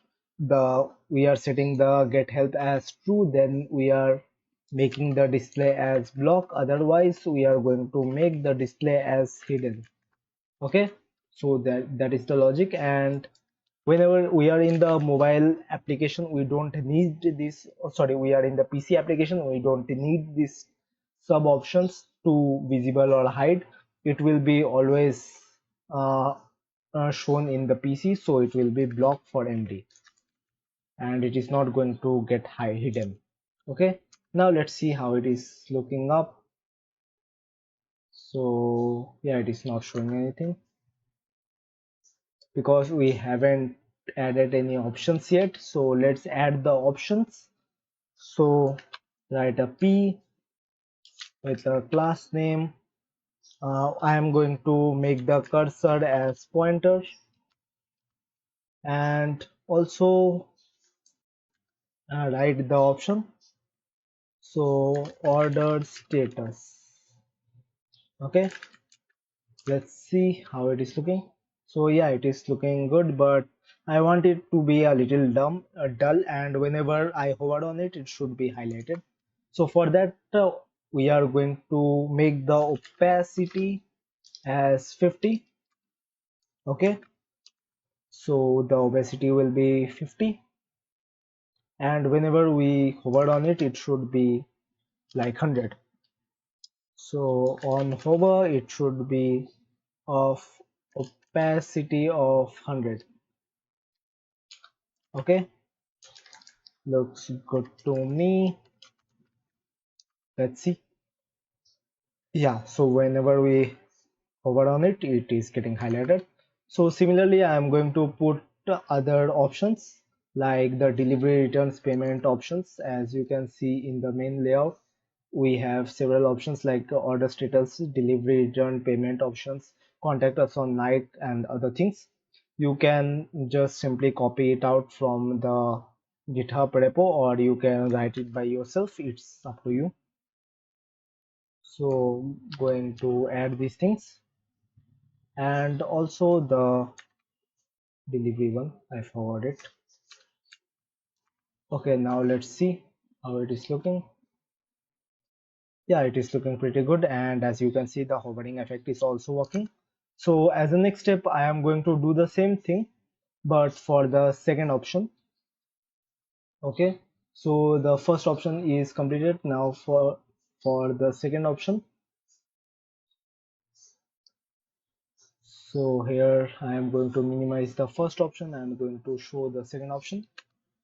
A: setting the get help as true, then we are making the display as block, otherwise we are going to make the display as hidden. Okay, so that is the logic. And whenever we are in the mobile application, we don't need this, oh, sorry, we are in the PC application, we don't need this sub options to visible or hide. It will be always uh, shown in the PC, so it will be blocked for MD, and it is not going to get hidden. Okay, now let's see how it is looking up. So yeah, it is not showing anything because we haven't added any options yet. So let's add the options. So write a p with a class name. I am going to make the cursor as pointer, and also write the option. So order status. Okay, let's see how it is looking. So yeah, it is looking good, but I want it to be a little dull, and whenever I hover on it, it should be highlighted. So for that, we are going to make the opacity as 50. Okay, so the opacity will be 50, and whenever we hover on it, it should be like 100. So on hover, it should be of opacity of 100. Okay, looks good to me. Let's see. Yeah, so whenever we hover on it, it is getting highlighted. So similarly, I am going to put other options like the delivery returns payment options. As you can see in the main layout, we have several options like order status, delivery return payment options, contact us on night, and other things. You can just simply copy it out from the GitHub repo, or you can write it by yourself. It's up to you. So going to add these things, and also the delivery one, I forgot it. Okay, now let's see how it is looking. Yeah, it is looking pretty good, and as you can see, the hovering effect is also working. So as a next step, I am going to do the same thing but for the second option. Okay, so the first option is completed. Now for the second option. So here I am going to minimize the first option. I am going to show the second option.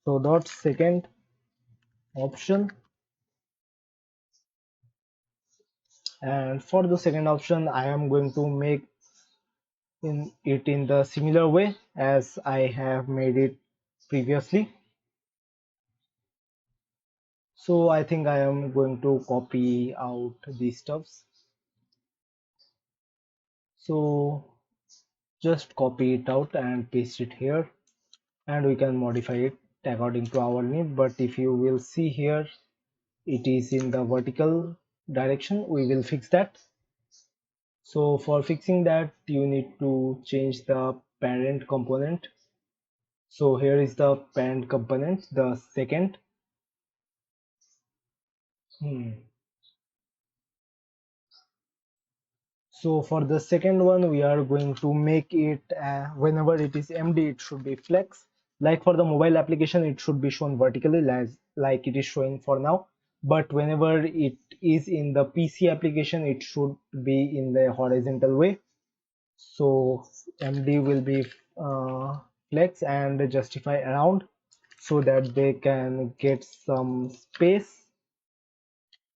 A: So dot second option, and for the second option I am going to make in the similar way as I have made it previously. So I think I am going to copy out these stuffs. So just copy it out and paste it here, and we can modify it according to our need. But if you will see here, it is in the vertical direction. We will fix that. So for fixing that, you need to change the parent component. So here is the parent component, the second. Hmm. So for the second one, we are going to make it whenever it is MD, it should be flex. Like for the mobile application, it should be shown vertically like it is showing for now. But whenever it is in the PC application, it should be in the horizontal way. So MD will be flex and justify around so that they can get some space.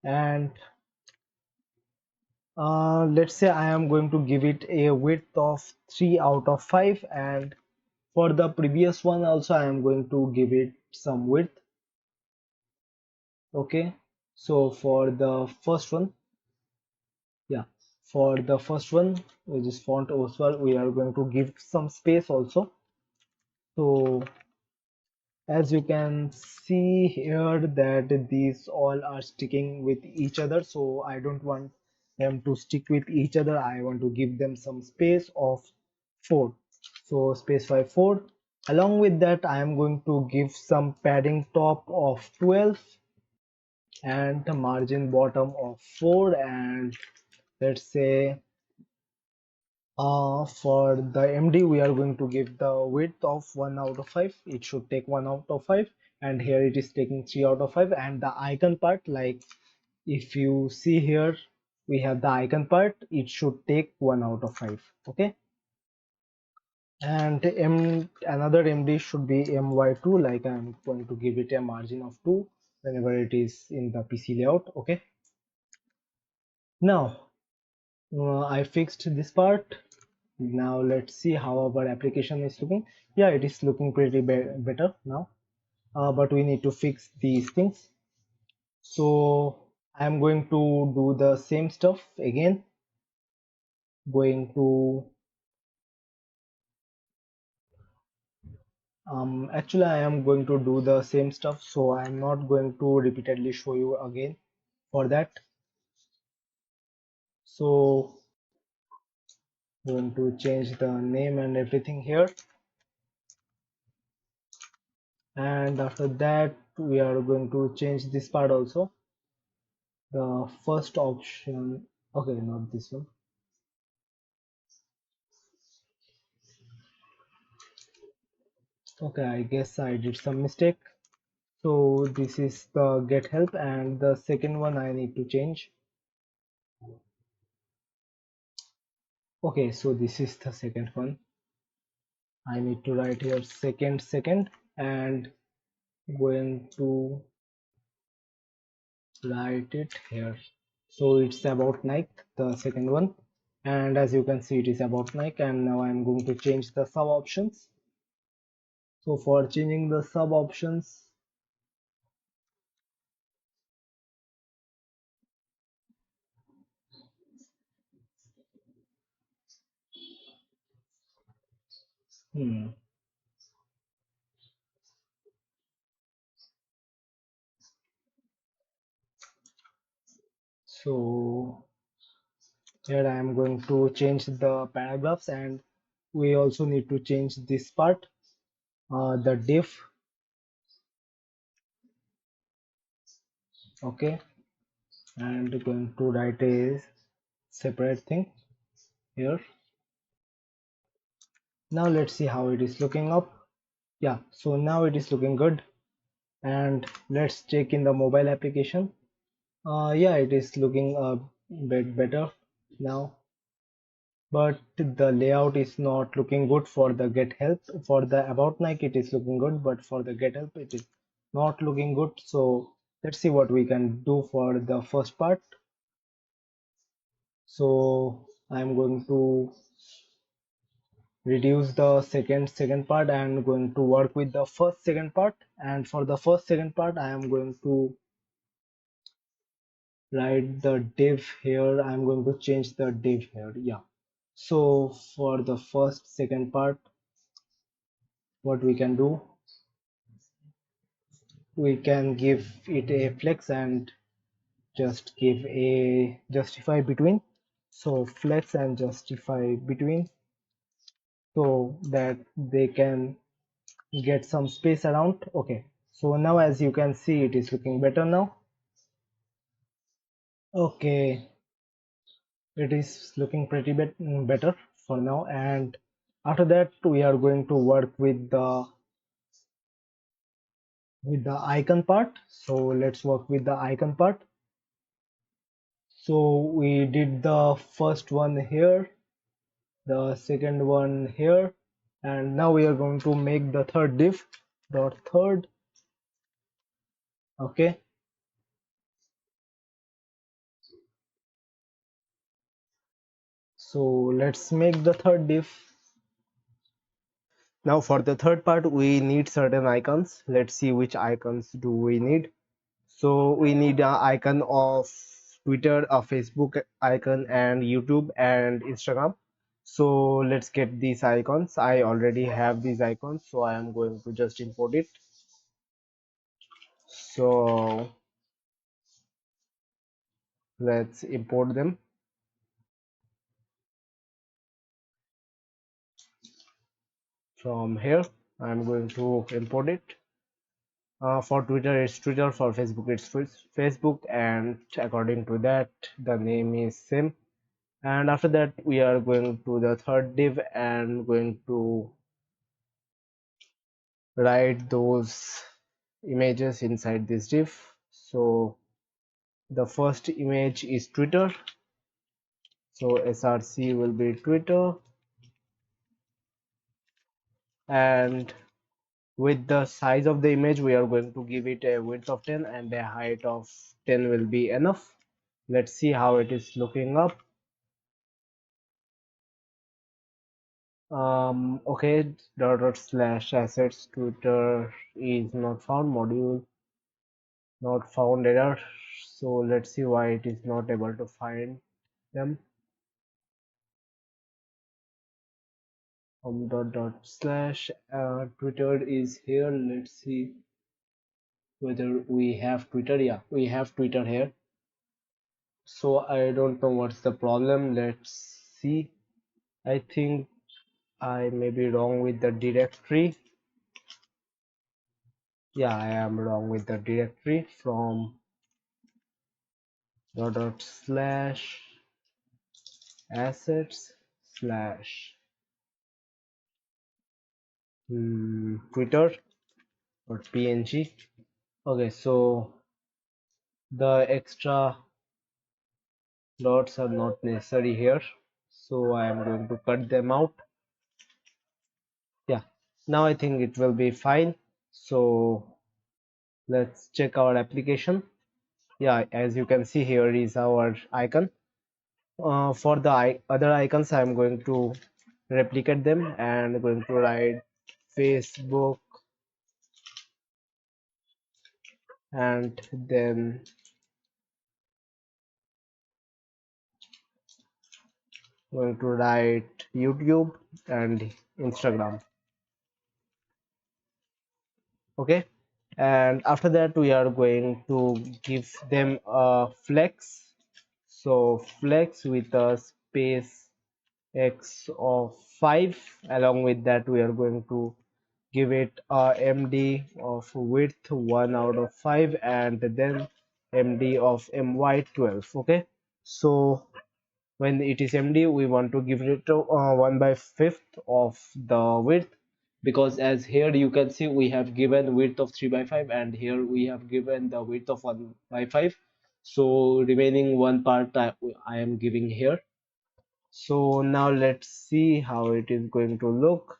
A: And let's say I am going to give it a width of 3 out of 5, and for the previous one also I am going to give it some width. Okay, so for the first one, yeah, for the first one, which is font Oswald, we are going to give some space also. So as you can see here that these all are sticking with each other, so I don't want them to stick with each other. I want to give them some space of 4, so space by 4. Along with that, I am going to give some padding top of 12 and the margin bottom of 4, and let's say for the MD, we are going to give the width of 1 out of 5. It should take 1 out of 5, and here it is taking 3 out of 5. And the icon part, like if you see here, we have the icon part, it should take 1 out of 5. Okay, and another MD should be MY2, like I'm going to give it a margin of 2 whenever it is in the PC layout. Okay, now I fixed this part. Now let's see how our application is looking. Yeah, it is looking pretty better now, but we need to fix these things. So I'm going to do the same stuff again. Going to
B: Actually, I am going to do the same stuff, so I am not going to repeatedly show you again for that. So, going to change the name and everything here, and after that, we are going to change this part also. The first option, okay, not this one. Okay, I guess I did some mistake. So, this is the get help, and the second one I need to change. Okay, so this is the second one. I need to write here second, and going to write it here. So it's about Nike, the second one. And as you can see, it is about Nike. And now I'm going to change the sub options. So for changing the sub options, hmm, so here I am going to change the paragraphs, and we also need to change this part, the div. Okay, and going to write a separate thing here. Now let's see how it is looking up. Yeah, so now it is looking good. And let's check in the mobile application. Yeah, it is looking a bit better now, but the layout is not looking good for the get help. For the about Nike it is looking good, but for the get help it is not looking good. So let's see what we can do for the first part. So I'm going to reduce the second part and going to work with the first second part. And for the first second part I am going to write the div here. I'm going to change the div here. Yeah, so for the first second part, what we can do, we can give it a flex and just give a justify between. So flex and justify between, so that they can get some space around. Okay, so now as you can see it is looking better now. Okay, it is looking pretty better for now. And after that we are going to work with the icon part. So let's work with the icon part. So we did the first one here, the second one here, and now we are going to make the third div dot third. Okay, so let's make the third div. Now for the third part we need certain icons. Let's see which icons do we need. So we need an icon of Twitter, a Facebook icon, and YouTube and Instagram. So let's get these icons. I already have these icons, so I am going to just import it. So let's import them from here. I'm going to import it. For Twitter, it's Twitter. For Facebook, it's Facebook. And according to that, the name is same. And after that, we are going to the third div and going to write those images inside this div. So the first image is Twitter, so src will be Twitter, and with the size of the image we are going to give it a width of 10 and a height of 10 will be enough. Let's see how it is looking up. Okay, dot slash assets Twitter is not found, module not found, error. So let's see why it is not able to find them.
A: dot slash Twitter is here. Let's see whether we have Twitter. Yeah, we have Twitter here. So I don't know what's the problem. Let's see. I think I may be wrong with the directory. Yeah, I am wrong with the directory from dot slash assets slash Twitter or png. Okay, so the extra dots are not necessary here, so I am going to cut them out. Yeah, now I think it will be fine. So let's check our application. Yeah, as you can see, here is our icon. For the other icons, I'm going to replicate them and going to write Facebook, and then going to write YouTube and Instagram. Okay, and after that we are going to give them a flex. So flex with a space x of 5. Along with that we are going to give it a MD of width 1 out of 5 and then MD of my 12. Okay, so when it is MD we want to give it 1 by 5th of the width, because as here you can see we have given width of 3 by 5 and here we have given the width of 1 by 5, so remaining one part I am giving here. So now let's see how it is going to look.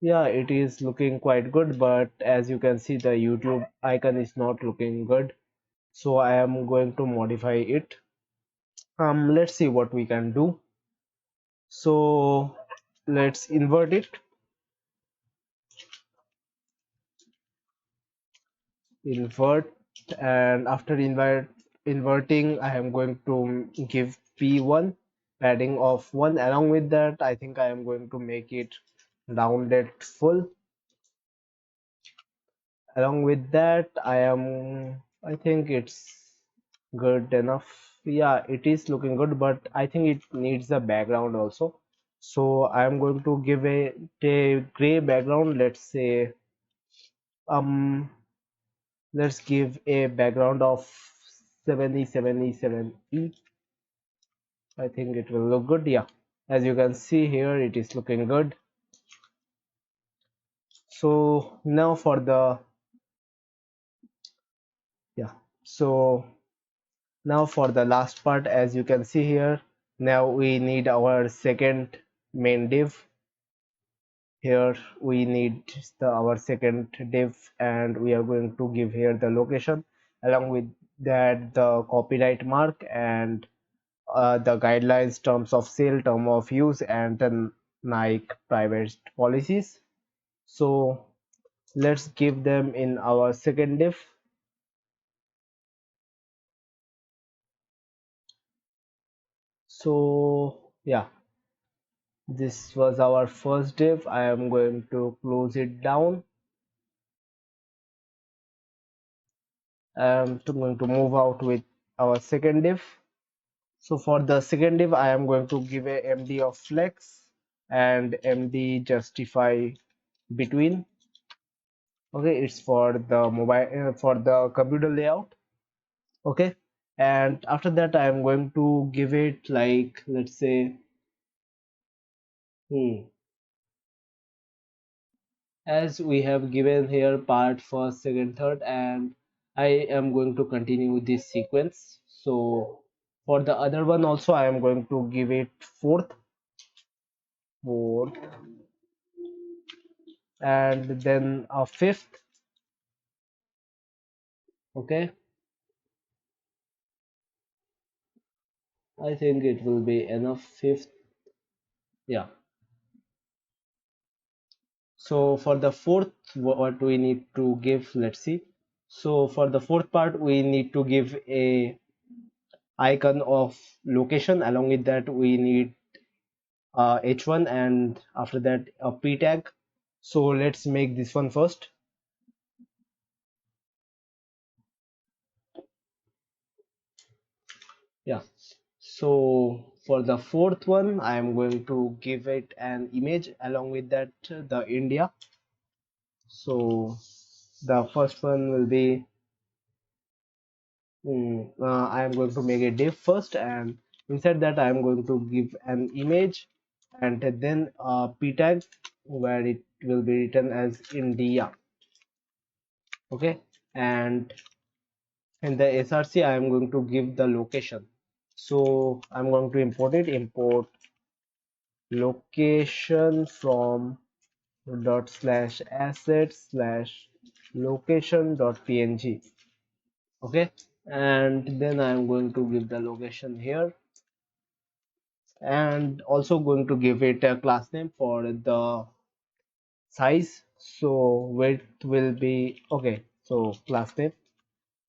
A: Yeah, it is looking quite good, but as you can see the YouTube icon is not looking good, so I am going to modify it. Let's see what we can do. So let's invert it. Invert, and after inverting I am going to give p1 padding of 1. Along with that I think I am going to make it rounded full. Along with that I think it's good enough. Yeah, it is looking good, but I think it needs a background also, so I am going to give a gray background. Let's say um let's give a background of 7077E. I think it will look good. Yeah, as you can see here it is looking good. So now for the yeah so now for the last part, as you can see here, now we need our second main div. Here we need our second div, and we are going to give here the location, along with that the copyright mark and the guidelines, terms of sale, term of use, and the Nike private policies. So let's give them in our second div. So yeah, this was our first div. I am going to close it down. I'm going to move out with our second div. So for the second div, I am going to give a MD of flex and MD justify between. Okay, it's for the mobile for the computer layout. Okay, and after that I am going to give it like, let's say, as we have given here part first, second, third, and I am going to continue this sequence. So for the other one also I am going to give it fourth, and then a fifth. Okay, I think it will be enough, fifth. Yeah, so for the fourth, what we need to give, let's see. So for the fourth part we need to give a icon of location. Along with that we need h1 and after that a p tag. So let's make this one first. Yeah, so for the fourth one I am going to give it an image, along with that the India. So the first one will be I am going to make a div first, and inside that I am going to give an image and then a p tag where it will be written as India. Okay, and in the src I am going to give the location. So I'm going to import location from dot slash asset slash location dot png. Okay, and then I'm going to give the location here, and also going to give it a class name for the size. So width will be okay, so class name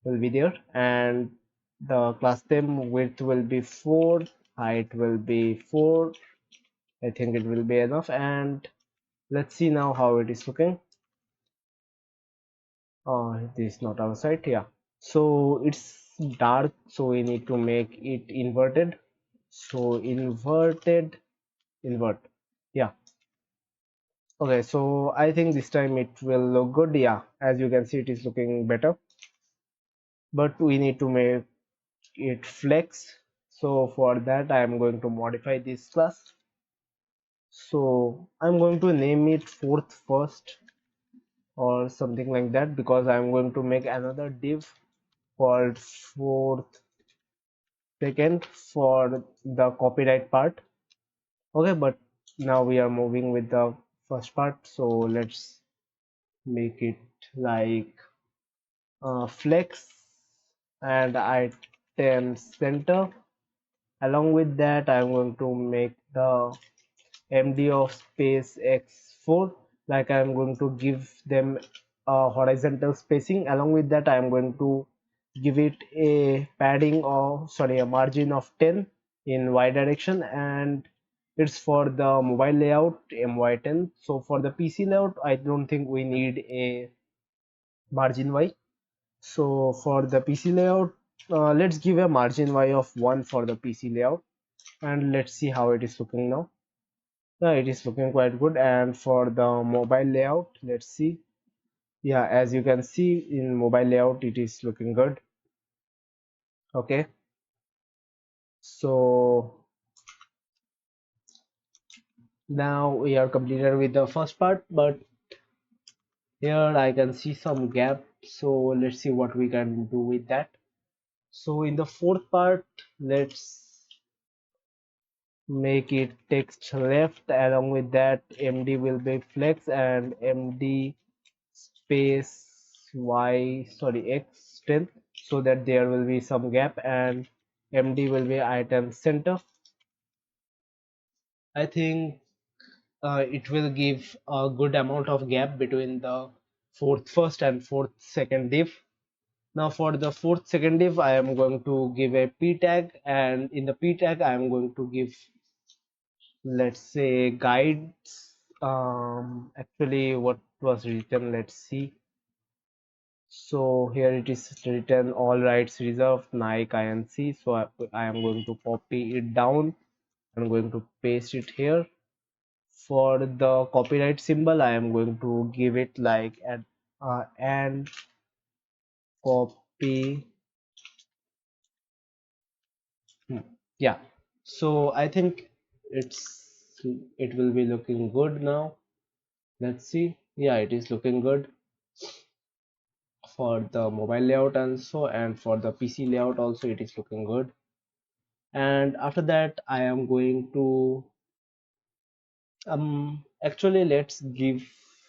A: will be there, and the class name width will be 4, height will be 4. I think it will be enough, and let's see now how it is looking. This is not our site. Yeah, so it's dark, so we need to make it inverted. So inverted, invert. Yeah, okay, so I think this time it will look good. Yeah, as you can see it is looking better, but we need to make it flex. So for that I am going to modify this class. So I'm going to name it fourth first or something like that, because I'm going to make another div called fourth second for the copyright part. Okay, but now we are moving with the first part, so let's make it like flex and item center. Along with that I'm going to make the md of space x4, like I'm going to give them a horizontal spacing. Along with that I'm going to give it a padding of, sorry, a margin of 10 in y direction, and it's for the mobile layout my10. So for the pc layout I don't think we need a margin y. So for the pc layout, let's give a margin y of 1 for the pc layout, and let's see how it is looking now. Yeah, it is looking quite good. And for the mobile layout, let's see. Yeah, as you can see in mobile layout, it is looking good. Okay, so now we are completed with the first part, but here I can see some gap. So let's see what we can do with that. So in the fourth part, let's make it text left. Along with that, MD will be flex and MD space y, sorry, x strength, so that there will be some gap, and MD will be item center. I think it will give a good amount of gap between the fourth first and fourth second div. Now for the fourth second div I am going to give a p tag, and in the p tag I am going to give, let's say, guides. Actually what was written, let's see. So here it is written all rights reserved Nike Inc. So I am going to copy it down. I'm going to paste it here. For the copyright symbol I am going to give it like an copy. Hmm. Yeah, so I think it will be looking good now. Let's see. Yeah, it is looking good for the mobile layout also, and for the PC layout also it is looking good. And after that I am going to actually let's give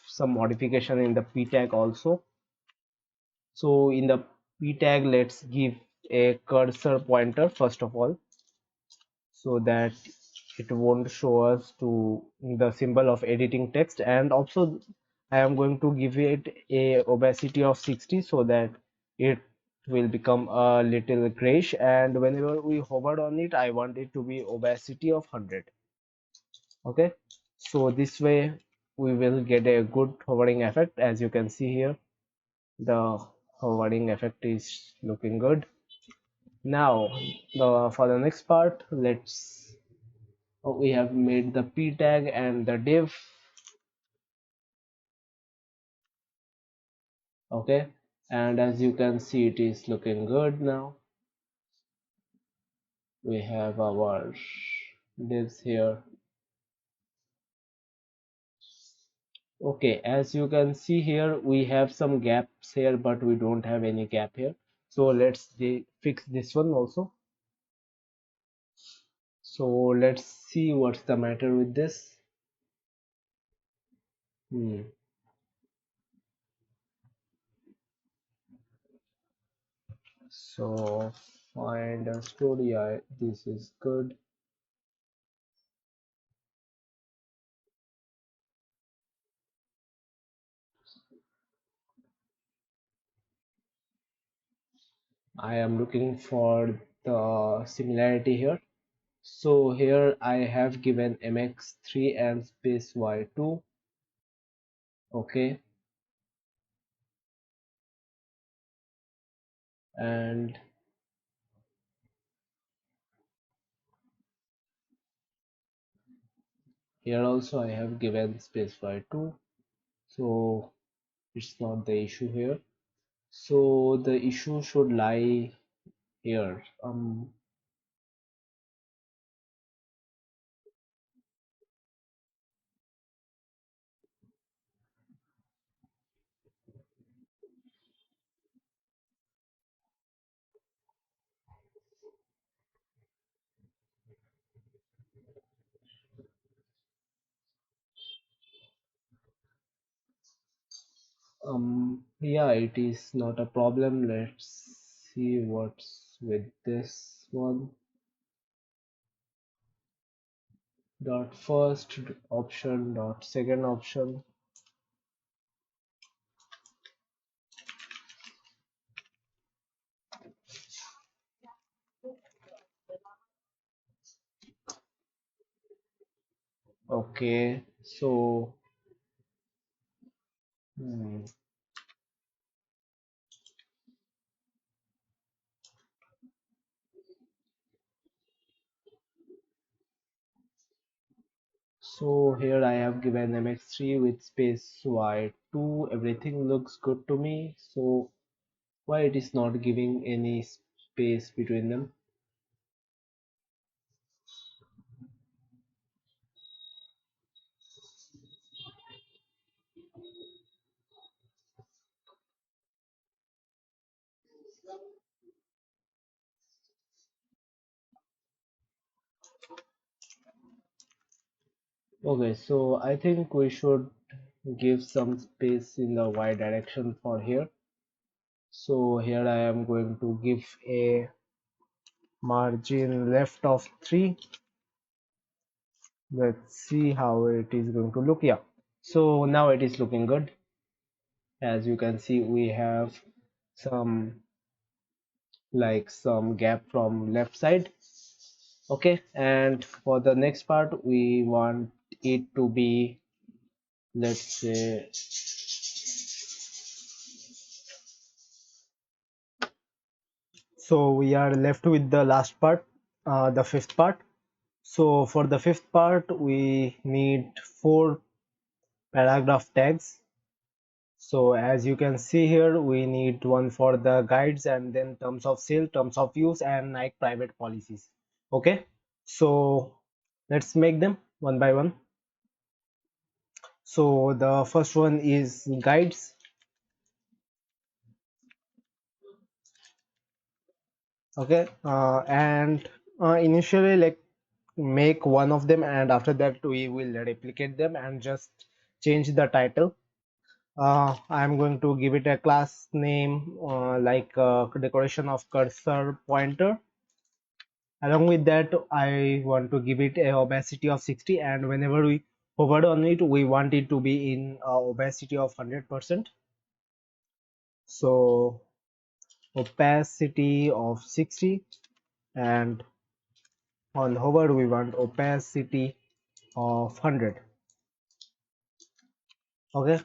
A: some modification in the p tag also. So in the p tag let's give a cursor pointer first of all, so that it won't show us to the symbol of editing text. And also I am going to give it a opacity of 60, so that it will become a little grayish, and whenever we hover on it I want it to be opacity of 100. Okay, so this way we will get a good hovering effect. As you can see here, the hovering effect is looking good. Now for the next part, let's we have made the p tag and the div. Okay, and as you can see, it is looking good. Now we have our divs here. Okay, as you can see here, we have some gaps here, but we don't have any gap here. So let's fix this one also. So let's see what's the matter with this. Hmm. So find a story. This is good. I am looking for the similarity here. So here I have given mx3 and space y2. Okay, and here also I have given space y2. So it's not the issue here. So the issue should lie here. Yeah, it is not a problem. Let's see what's with this one. Dot first option, dot second option. Okay, so hmm, so here I have given mx3 with space y2. Everything looks good to me. So why it is not giving any space between them? Okay, so I think we should give some space in the y direction for here. So here I am going to give a margin left of 3. Let's see how it is going to look. Yeah, so now it is looking good. As you can see, we have some some gap from left side. Okay, and for the next part we want it to be, let's say, so we are left with the last part, the fifth part. So for the fifth part, we need 4 paragraph tags. So as you can see here, we need one for the guides and then terms of sale, terms of use, and Nike private policies. Okay, so let's make them one by one. So the first one is guides. Okay, and initially like make one of them, and after that we will replicate them and just change the title. I'm going to give it a class name decoration of cursor pointer. Along with that, I want to give it a opacity of 60, and whenever we hover on it, we want it to be in opacity of 100%. So opacity of 60, and on hover we want opacity of 100. Okay,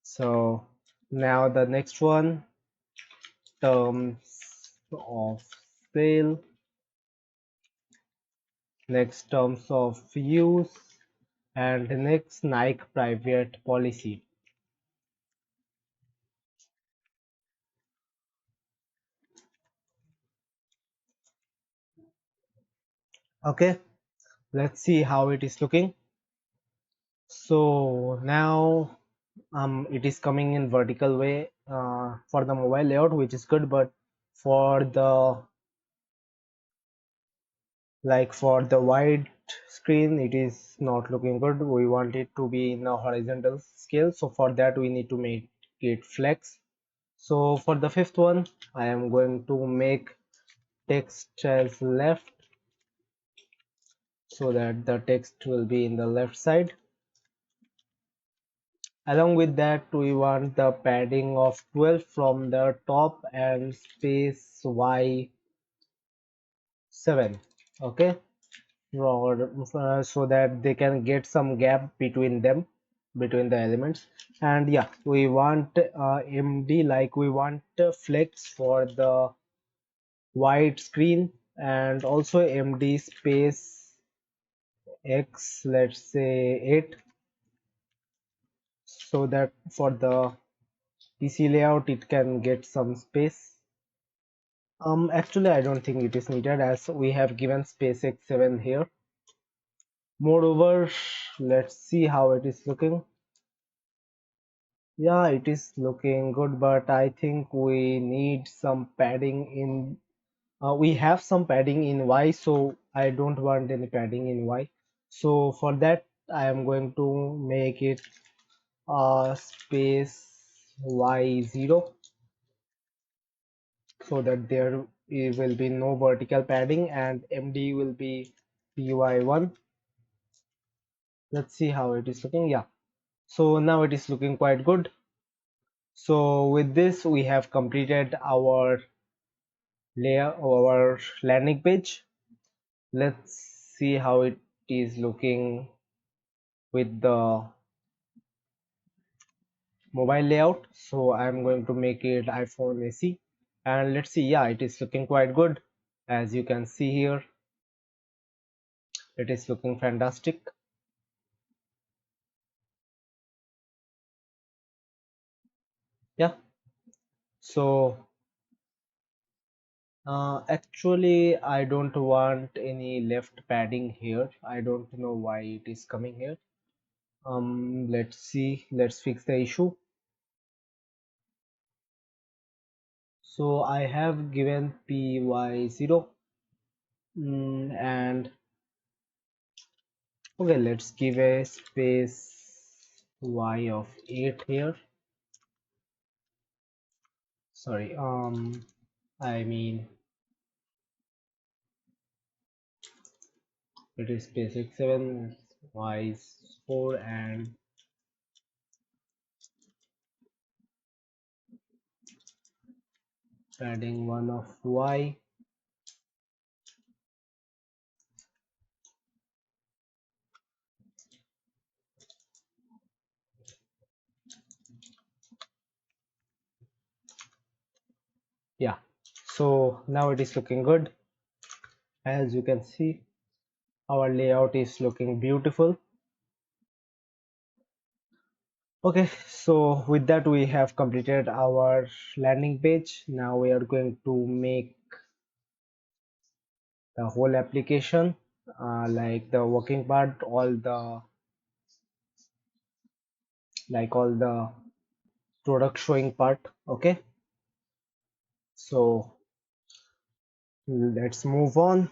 A: so now the next one, terms of sale, next terms of use, and next Nike private policy. Okay, let's see how it is looking. So now it is coming in vertical way for the mobile layout, which is good, but for the for the wide screen it is not looking good. We want it to be in a horizontal scale, so for that we need to make it flex. So for the fifth one, I am going to make text as left, so that the text will be in the left side. Along with that, we want the padding of 12 from the top and space Y7. Okay, so that they can get some gap between them, between the elements. And yeah, we want MD, like we want flex for the wide screen, and also MD space X, let's say 8, so that for the PC layout it can get some space. Actually, I don't think it is needed, as we have given SpaceX 7 here. Moreover, let's see how it is looking. Yeah, it is looking good, but I think we need some padding in. We have some padding in Y, so I don't want any padding in Y. So for that, I am going to make it space Y0, so that there will be no vertical padding, and MD will be PY1. Let's see how it is looking. Yeah, so now it is looking quite good. So with this we have completed our layer, our landing page. Let's see how it is looking with the mobile layout. So I'm going to make it iPhone SE, and let's see. Yeah, it is looking quite good. As you can see here, it is looking fantastic. Yeah, so actually I don't want any left padding here. I don't know why it is coming here. Let's see, let's fix the issue. So I have given py0, and okay, let's give a space y of 8 here. Sorry, I mean it is space x7, y is 4, and padding 1 of y. Yeah, so now it is looking good. As you can see, our layout is looking beautiful. Okay, so with that we have completed our landing page. Now we are going to make the whole application, like the working part, all the product showing part. Okay, so let's move on.